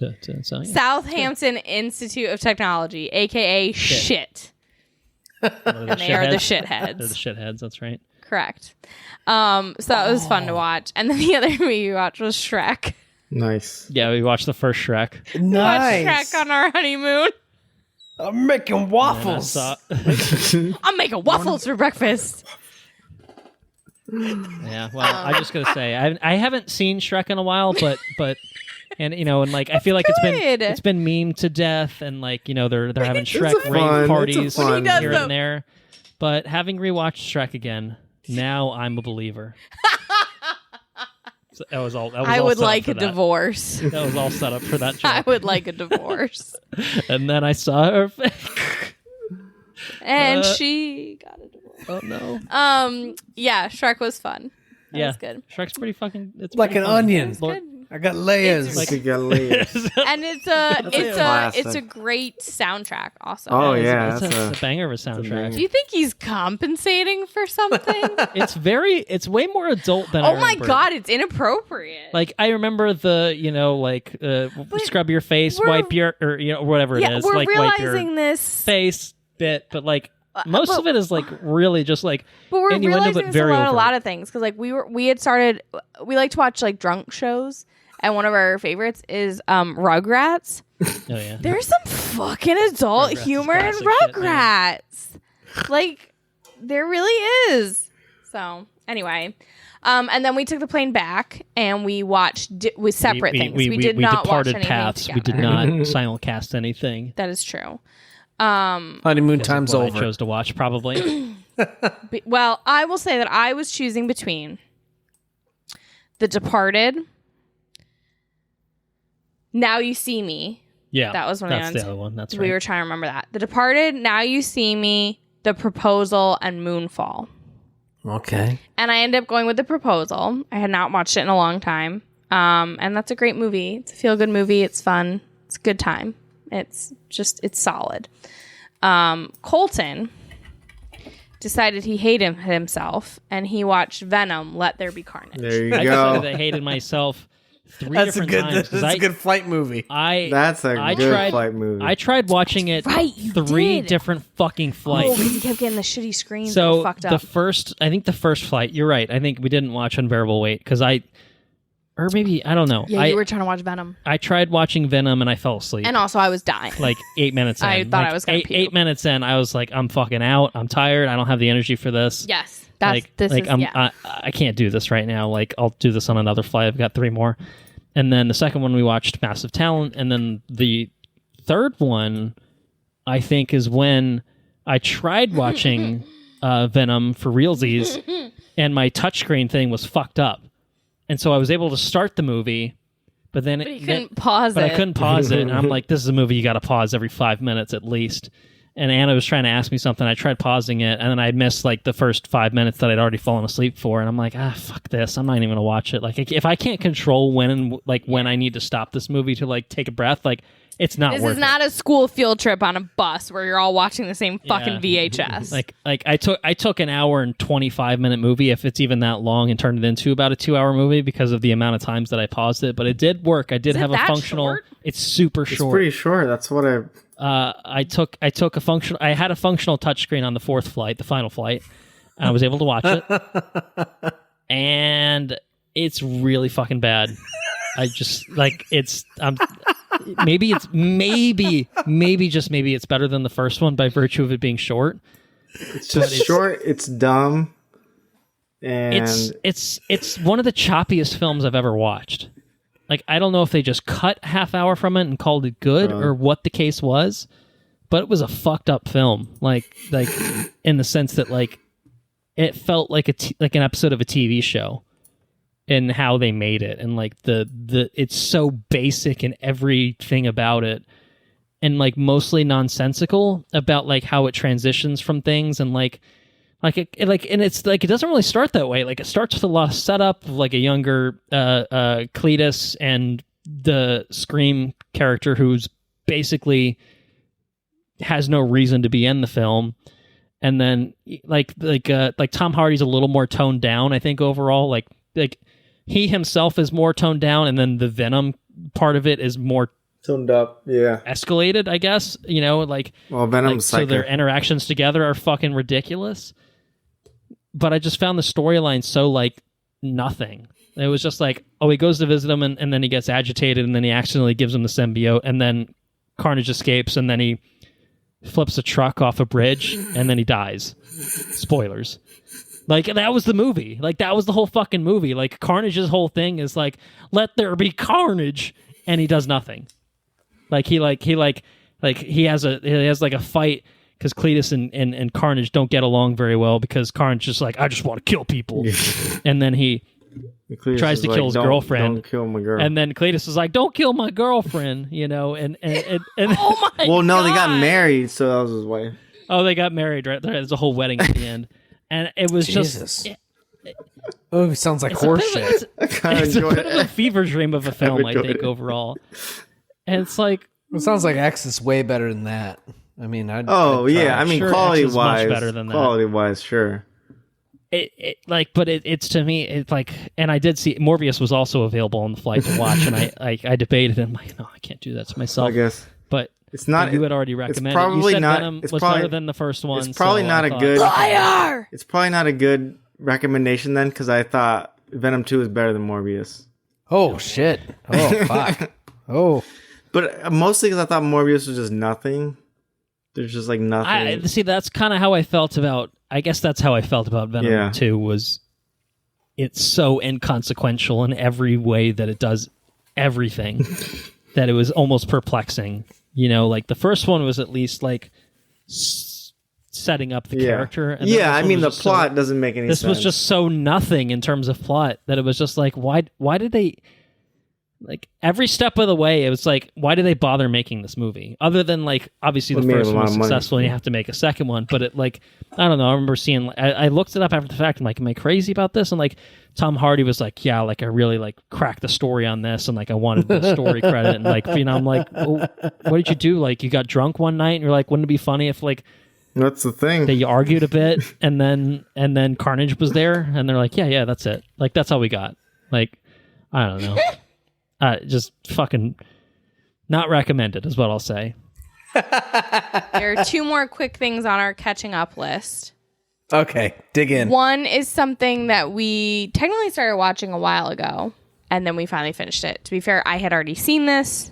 yeah. Southampton Institute of Technology, aka Schitt. And they are the shitheads. They're the shitheads. That's right. Correct. So that was fun to watch. And then the other movie we watched was Shrek. Nice. Yeah, we watched the first Shrek. Watched Shrek on our honeymoon. I'm making waffles. I'm making waffles for breakfast. Yeah, well, I'm just gonna say I haven't seen Shrek in a while, but and and like I feel like good. it's been memed to death, and like they're having Shrek a rave fun- parties it's a fun- He does here the- and there. But having rewatched Shrek again, now I'm a believer. So that was all. That was I all would set up like for a that. divorce. That was all set up for that I joke. would like a divorce. And then I saw her face. And she got a divorce. Oh no. Yeah, Shrek was fun. That was good. Shrek's pretty fucking. It's Like pretty an funny. onion. Good. I got layers. It's- You got layers. And it's a classic. great soundtrack also. Oh yeah, That's that's a banger of a soundtrack. Do you think he's compensating for something? It's way more adult than I Oh my remembered. god, it's inappropriate. Like I remember the scrub your face, we're- wipe your or whatever it yeah, is, we're like wipe realizing your this, face bit, but like most but- of it is like really just like but we're innuendo, realizing but this very about a overt. lot of things because like we like to watch like drunk shows, and one of our favorites is Rugrats. Oh yeah. There's some fucking adult Rugrats is humor in classic shit, Rugrats. Like there really is. So anyway. And then we took the plane back and we watched with separate things. We did not watch departed anything paths. together. We did not simulcast anything. That is true. Honeymoon time's What I over. chose to watch probably. Well, I will say that I was choosing between The Departed, Now You See Me. Yeah, That was one of the that's ones. the other one. That's We right. were trying to remember that. The Departed, Now You See Me, The Proposal, and Moonfall. Okay. And I ended up going with The Proposal. I had not watched it in a long time. And that's a great movie. It's a feel-good movie. It's fun. It's a good time. It's solid. Colton decided he hated himself, and he watched Venom, Let There Be Carnage. there you I decided go. I hated myself three That's a different good. times. 'cause That's a good flight movie. That's a I good tried- flight movie. I tried watching it right, you 3 did. different fucking Oh, flights. because he kept getting the shitty screens that So were fucked the up. first flight, you're right. I think we didn't watch Unbearable Weight because or maybe I don't know. Yeah, you were trying to watch Venom. I tried watching Venom and I fell asleep. And also, I was dying. Like 8 minutes in. I thought Like, I was gonna eight, puke. 8 minutes in. I was like, I'm fucking out. I'm tired. I don't have the energy for this. Yes. That's, I can't do this right now. Like I'll do this on another flight. I've got 3 more. And then the second one we watched Massive Talent, and then the third one I think is when I tried watching Venom for realsies and my touchscreen thing was fucked up. And so I was able to start the movie, but then you couldn't pause but it. I couldn't pause it. And I'm like, this is a movie you got to pause every 5 minutes at least. And Anna was trying to ask me something. I tried pausing it, and then I missed like the first 5 minutes that I'd already fallen asleep for. And I'm like, fuck this. I'm not even gonna watch it. Like, if I can't control when I need to stop this movie to like take a breath, like it's not. This worth is not it. a school field trip on a bus where you're all watching the same fucking VHS. Like I took an hour and 25-minute movie, if it's even that long, and turned it into about a 2-hour movie because of the amount of times that I paused it. But it did work. I did have a functional. Short? It's super short. It's pretty short. That's what I took a functional. I had a functional touchscreen on the the final flight. And I was able to watch it, and it's really fucking bad. I just like it's. Maybe it's better than the first one by virtue of it being short. It's just short. It's dumb, and it's one of the choppiest films I've ever watched. Like, I don't know if they just cut half hour from it and called it good or what the case was, but it was a fucked up film. Like in the sense that like it felt like an episode of a TV show. And how they made it, and like the it's so basic in everything about it, and like mostly nonsensical about like how it transitions from things, and and it's like it doesn't really start that way. Like it starts with a lot of setup of like a younger Cletus and the Scream character who's basically has no reason to be in the film, and then like Tom Hardy's a little more toned down, I think, overall. Like he himself is more toned down, and then the Venom part of it is more toned up, escalated, I guess. You know, like Venom's so their interactions together are fucking ridiculous. But I just found the storyline so like nothing. It was just like, oh, he goes to visit him, and then he gets agitated, and then he accidentally gives him the symbiote, and then Carnage escapes, and then he flips a truck off a bridge, and then he dies. Spoilers. Like, that was the movie. Like, that was the whole fucking movie. Like, Carnage's whole thing is like, let there be carnage, and he does nothing. Like, he has like a fight because Cletus and Carnage don't get along very well because Carnage is like, I just want to kill people. And then he tries to kill his girlfriend. Don't kill my girl. And then Cletus is like, don't kill my girlfriend, you know, and Oh my well, no, God. they got married, so that was his wife. Oh, they got married, right? There's a whole wedding at the end. And it was Jesus. just... It sounds like horseshit. It's a bit of a fever dream of a film, I think, it. overall. And it's like... It sounds like X is way better than that. I mean, I'd yeah. I mean, Sure, quality X is much wise, better than that. quality wise, sure. It's to me, it's like, and I did see Morbius was also available on the flight to watch, and I debated, and I'm like, no, I can't do that to myself. I guess, but it's not. You had already recommended. It's probably you said not. Venom It's was probably better than the first one. It's probably so not I a thought- good. Liar! It's probably not a good recommendation then, because I thought Venom 2 is better than Morbius. Oh shit! Oh fuck! Oh, But mostly because I thought Morbius was just nothing. There's just like nothing. See, that's kind of how I felt about. I guess that's how I felt about Venom 2. Was it's so inconsequential in every way that it does everything that it was almost perplexing. You know, like the first one was at least like setting up the character. And then I this one mean, the was just plot doesn't make any sense. This was just so nothing in terms of plot that it was just like, why did they, like, every step of the way, it was like, why did they bother making this movie? Other than, like, obviously the first one was successful and you have to make a second one, but it, like, I don't know, I remember seeing, I looked it up after the fact, I'm like, am I crazy about this? And, like, Tom Hardy was like, yeah, like, I really, like, cracked the story on this, and, like, I wanted the story credit, and, like, you know, I'm like, well, what did you do? Like, you got drunk one night, and you're like, wouldn't it be funny if, like, that's the thing. they argued a bit, and then Carnage was there, and they're like, yeah, that's it. Like, that's all we got. Like, I don't know. Just fucking not recommended is what I'll say. There are two more quick things on our catching up list. okay. Dig in. One is something that we technically started watching a while ago, and then we finally finished it. To be fair, I had already seen this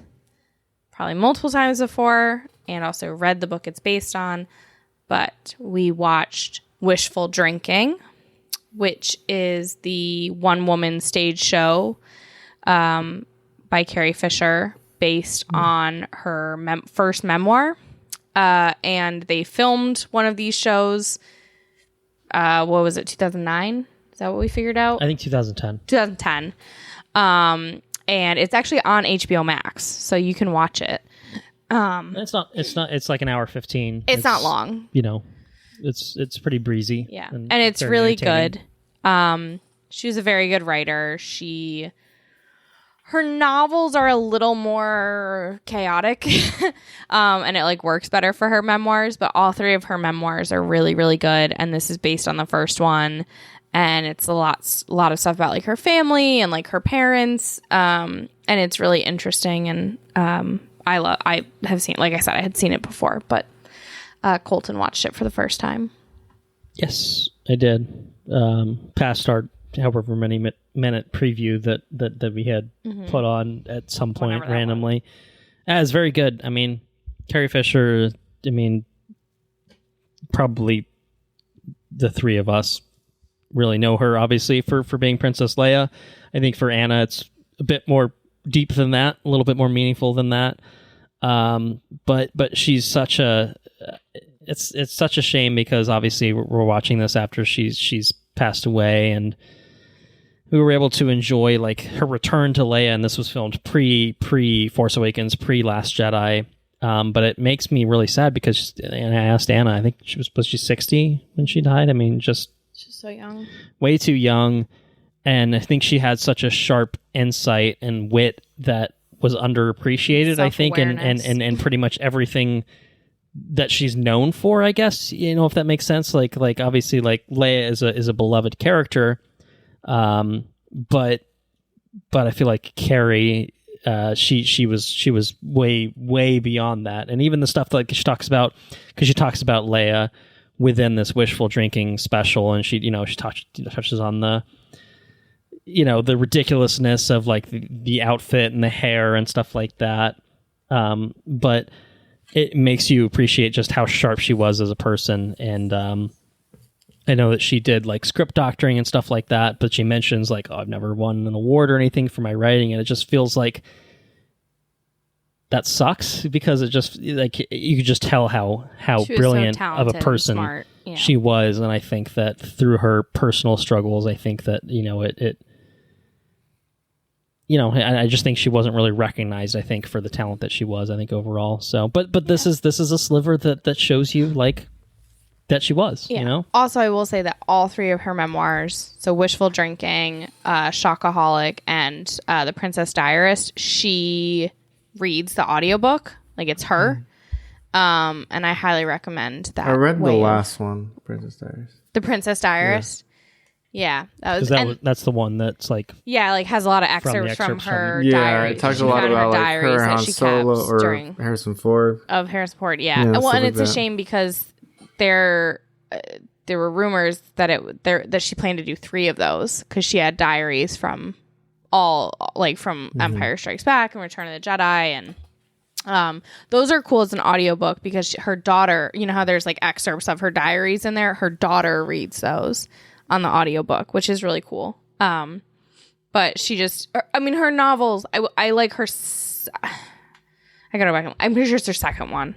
probably multiple times before, and also read the book it's based on. But we watched Wishful Drinking, which is the one-woman stage show by Carrie Fisher, based on her first memoir. And they filmed one of these shows. What was it, 2009? Is that what we figured out? I think 2010. 2010. And it's actually on HBO Max, so you can watch it. It's not. It's like an hour 15. It's not long. You know, it's pretty breezy. Yeah, and and it's very really entertaining. good. She was a very good writer. Her novels are a little more chaotic, and it like works better for her memoirs. But all three of her memoirs are really, really good, and this is based on the first one, and it's a lot of stuff about like her family and like her parents, and it's really interesting. And I have seen, like I said, I had seen it before, but Colton watched it for the first time. Yes, I did. Past our however many minute preview that we had put on at some point randomly. It's very good. I mean, Carrie Fisher, I mean, probably the three of us really know her, obviously, for being Princess Leia. I think for Anna, it's a bit more deep than that, a little bit more meaningful than that. But she's such a... It's such a shame because obviously we're watching this after she's passed away, and we were able to enjoy like her return to Leia, and this was filmed pre Force Awakens, pre Last Jedi. But it makes me really sad because, and I asked Anna, I think was she 60 when she died? I mean, she's so young, way too young, and I think she had such a sharp insight and wit that was underappreciated. I think, and pretty much everything that she's known for, I guess, you know, if that makes sense. Like obviously, like Leia is a beloved character, but I feel like Carrie, she was way beyond that, and even the stuff that like, she talks about, because she talks about Leia within this wishful drinking special, and she touches on the, you know, the ridiculousness of like the outfit and the hair and stuff like that, but it makes you appreciate just how sharp she was as a person. And I know that she did like script doctoring and stuff like that, but she mentions like, oh, I've never won an award or anything for my writing, and it just feels like that sucks, because it just like you could just tell how brilliant so of a person smart. Yeah. she was. And I think that through her personal struggles, I think that, you know, it you know, I just think she wasn't really recognized, I think, for the talent that she was, I think, overall. So, but this is a sliver that shows you like that she was, you know? Also, I will say that all three of her memoirs, so Wishful Drinking, Shockaholic, and The Princess Diarist, she reads the audiobook. Like, it's her. And I highly recommend that. I read the last one, Princess Diarist. The Princess Diarist? Yeah. That's the one that's like... Yeah, like has a lot of excerpts from her diary. Yeah, it talks a lot about like her, Han Solo, or Harrison Ford. Of Harrison Ford, yeah. Well, and it's a shame because there were rumors that she planned to do 3 of those, because she had diaries from Empire Strikes Back and Return of the Jedi, and those are cool as an audiobook, because her daughter, you know how there's like excerpts of her diaries in there, her daughter reads those on the audiobook, which is really cool. But she just, I mean, her novels, I like her, I gotta go back, I'm pretty sure it's her second one.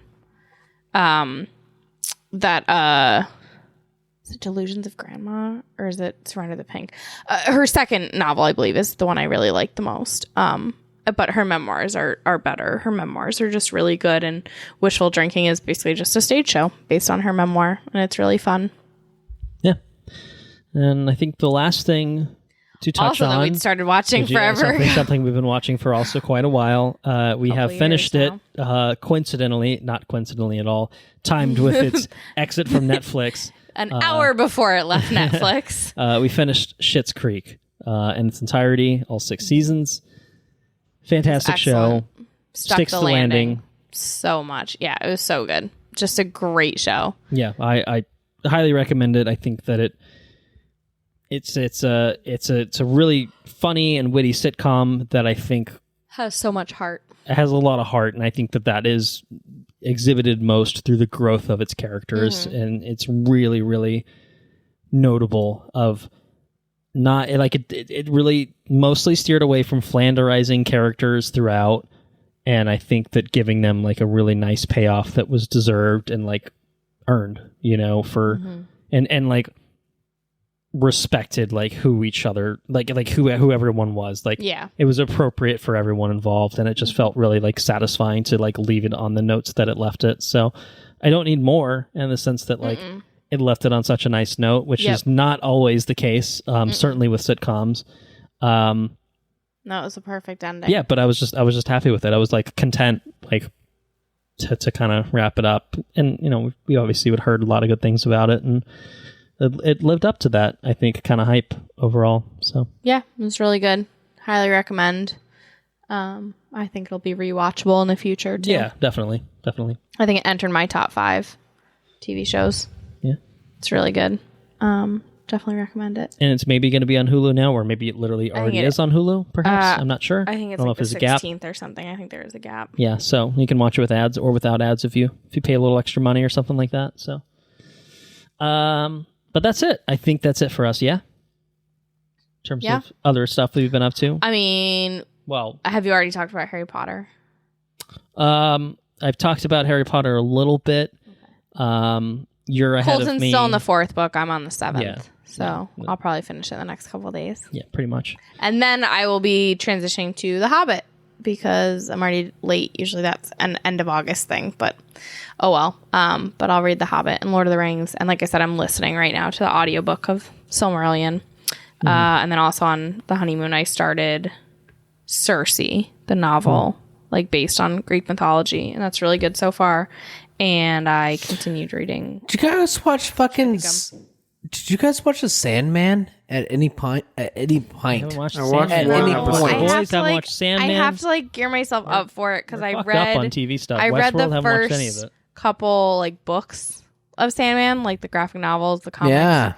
Is it Delusions of Grandma, or is it Surrender the Pink? Her second novel, I believe, is the one I really like the most. But her memoirs are better. Her memoirs are just really good, and Wishful Drinking is basically just a stage show based on her memoir, and it's really fun. Yeah. And I think the last thing to touch also on... that we'd started watching forever. Something we've been watching for also quite a while. We have finished it, coincidentally, not coincidentally at all, timed with its exit from Netflix. An hour before it left Netflix. We finished Schitt's Creek in its entirety, all 6 seasons. Fantastic show. Sticks the landing so much. Yeah, it was so good. Just a great show. Yeah, I highly recommend it. I think that it's a really funny and witty sitcom that I think has so much heart. It has a lot of heart, and I think that is exhibited most through the growth of its characters, and it's really, really notable of not like it really mostly steered away from flanderizing characters throughout, and I think that giving them like a really nice payoff that was deserved and like earned, you know, for and like respected like who each other like who everyone was, like it was appropriate for everyone involved, and it just felt really like satisfying to like leave it on the notes that it left it. So I don't need more, in the sense that like it left it on such a nice note, which is not always the case, certainly with sitcoms. No, it was a perfect ending. Yeah, but I was just happy with it. I was like content, like to kind of wrap it up. And we obviously had heard a lot of good things about it, and it lived up to that, I think, kind of hype overall. So yeah, it was really good. Highly recommend. I think it'll be rewatchable in the future too. Yeah, definitely. I think it entered my top 5 TV shows. Yeah, it's really good. Definitely recommend it. And it's maybe going to be on Hulu now, or maybe it literally already is on Hulu, perhaps. I'm not sure. I think it's I don't like know the if there's 16th or something. I think there is a gap. Yeah, so you can watch it with ads or without ads if you pay a little extra money or something like that. So, but that's it. I think that's it for us. Yeah. In terms of other stuff that we've been up to. I mean, well, have you already talked about Harry Potter? I've talked about Harry Potter a little bit. Okay. You're ahead of me. Colton's still in the 4th book. I'm on the 7th. Yeah. So I'll probably finish it in the next couple of days. Yeah, pretty much. And then I will be transitioning to The Hobbit because I'm already late. Usually that's an end of August thing, but oh well. But I'll read The Hobbit and Lord of the Rings. And like I said, I'm listening right now to the audiobook of Silmarillion. And then also on The Honeymoon, I started Circe, the novel, like based on Greek mythology. And that's really good so far. And I continued reading. Did you guys watch Did you guys watch The Sandman at any point? I haven't watched I watched Sandman. one Any episode. point. I Boys have to, haven't like, watched Sandman. I have to like gear myself up for it because I Fucked read up on TV stuff. I read Westworld, the haven't watched any of first it. couple like books of Sandman, like the graphic novels, the comics. Yeah.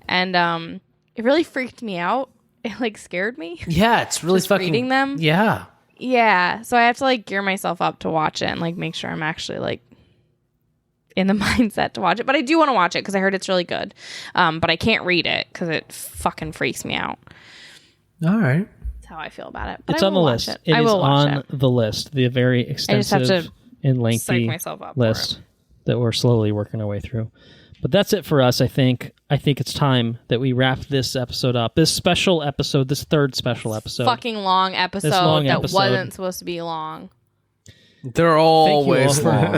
And it really freaked me out. It like scared me. Yeah, it's really Just fucking reading them. Yeah. Yeah. So I have to like gear myself up to watch it and like make sure I'm actually like in the mindset to watch it. But I do want to watch it because I heard it's really good. But I can't read it because it fucking freaks me out. All right. That's how I feel about it. But It's I on the will list. watch It I is will watch on it. the list. The very I just have extensive to and psych lengthy myself up for list it. that we're slowly working our way through. But that's it for us, I think. I think it's time that we wrap this episode up. This special episode, this third special episode. Fucking long episode that wasn't supposed to be long. They're always Thank you all long.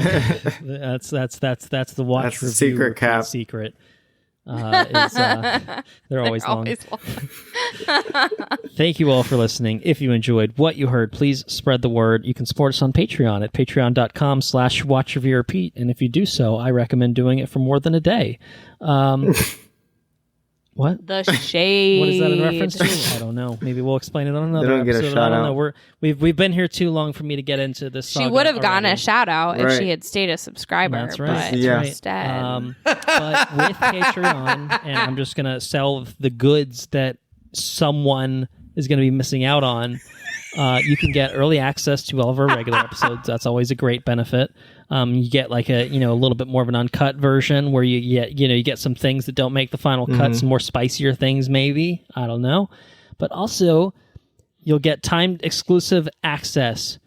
That's the watch That's the review secret cap. secret. They're always long. Thank you all for listening. If you enjoyed what you heard, please spread the word. You can support us on Patreon at patreon.com/watchreviewrepeat. And if you do so, I recommend doing it for more than a day. What? The shade. What is that in reference to? I don't know. Maybe we'll explain it on another They don't get a episode. I don't shout know. We've been here too long for me to get into this. She saga would have gotten a already. shout out if Right. she had stayed a subscriber. That's right. But That's Yeah. right. instead, But with Patreon, and I'm just gonna sell the goods that someone is gonna be missing out on. You can get early access to all of our regular episodes. That's always a great benefit. You get like a little bit more of an uncut version where you get some things that don't make the final cut, some more spicier things maybe. I don't know. But also you'll get timed exclusive access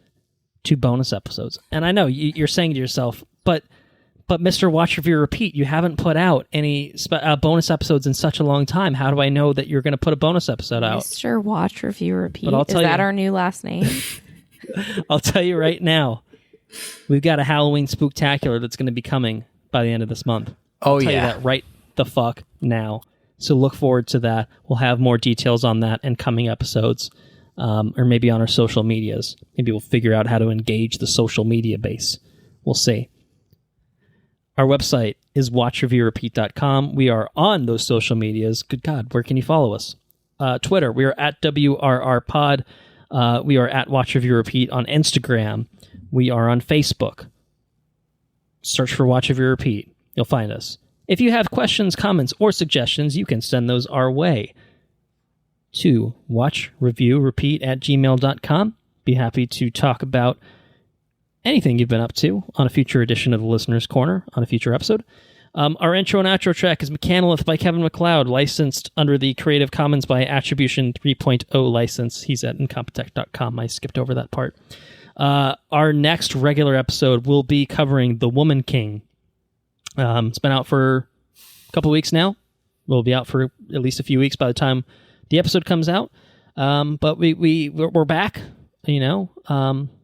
to bonus episodes. And I know you're saying to yourself, but Mr. Watch Review Repeat, you haven't put out any bonus episodes in such a long time. How do I know that you're going to put a bonus episode out? Mr. Watch Review Repeat. But I'll Is tell that you- our new last name? I'll tell you right now, we've got a Halloween spooktacular that's going to be coming by the end of this month. Oh, I'll tell yeah. you that right the fuck now. So look forward to that. We'll have more details on that in coming episodes, or maybe on our social medias. Maybe we'll figure out how to engage the social media base. We'll see. Our website is watchreviewrepeat.com. We are on those social medias. Good God, where can you follow us? Twitter, we are at WRRPod. We are at Watch Review Repeat on Instagram. We are on Facebook. Search for Watch Review Repeat. You'll find us. If you have questions, comments, or suggestions, you can send those our way to watchreviewrepeat@gmail.com. Be happy to talk about anything you've been up to on a future edition of the Listener's Corner on a future episode. Our intro and outro track is Mechanolith by Kevin MacLeod, licensed under the Creative Commons by Attribution 3.0 license. He's at incompetech.com. I skipped over that part. Our next regular episode will be covering The Woman King. It's been out for a couple weeks now. We'll be out for at least a few weeks by the time the episode comes out. But we're back, no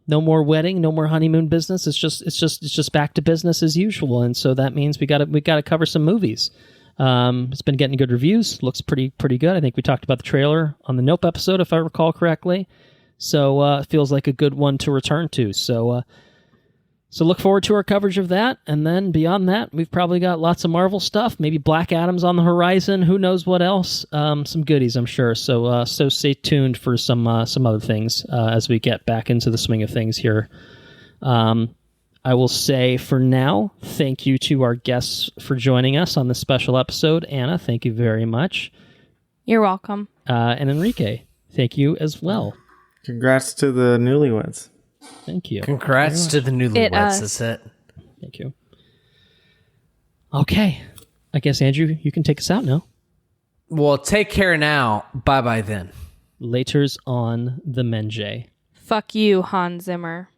more wedding, no more honeymoon business. It's just back to business as usual, and so that means we got to cover some movies. It's been getting good reviews. Looks pretty good. I think we talked about the trailer on the Nope episode, if I recall correctly. So it feels like a good one to return to. So look forward to our coverage of that. And then beyond that, we've probably got lots of Marvel stuff. Maybe Black Adam's on the horizon. Who knows what else? Some goodies, I'm sure. So stay tuned for some other things as we get back into the swing of things here. I will say for now, thank you to our guests for joining us on this special episode. Anna, thank you very much. You're welcome. And Henrique, thank you as well. Congrats to the newlyweds. Thank you. Congrats to the newlyweds. That's it. Thank you. Okay. I guess, Andrew, you can take us out now. Well, take care now. Bye-bye then. Laters on the Menjay. Fuck you, Hans Zimmer.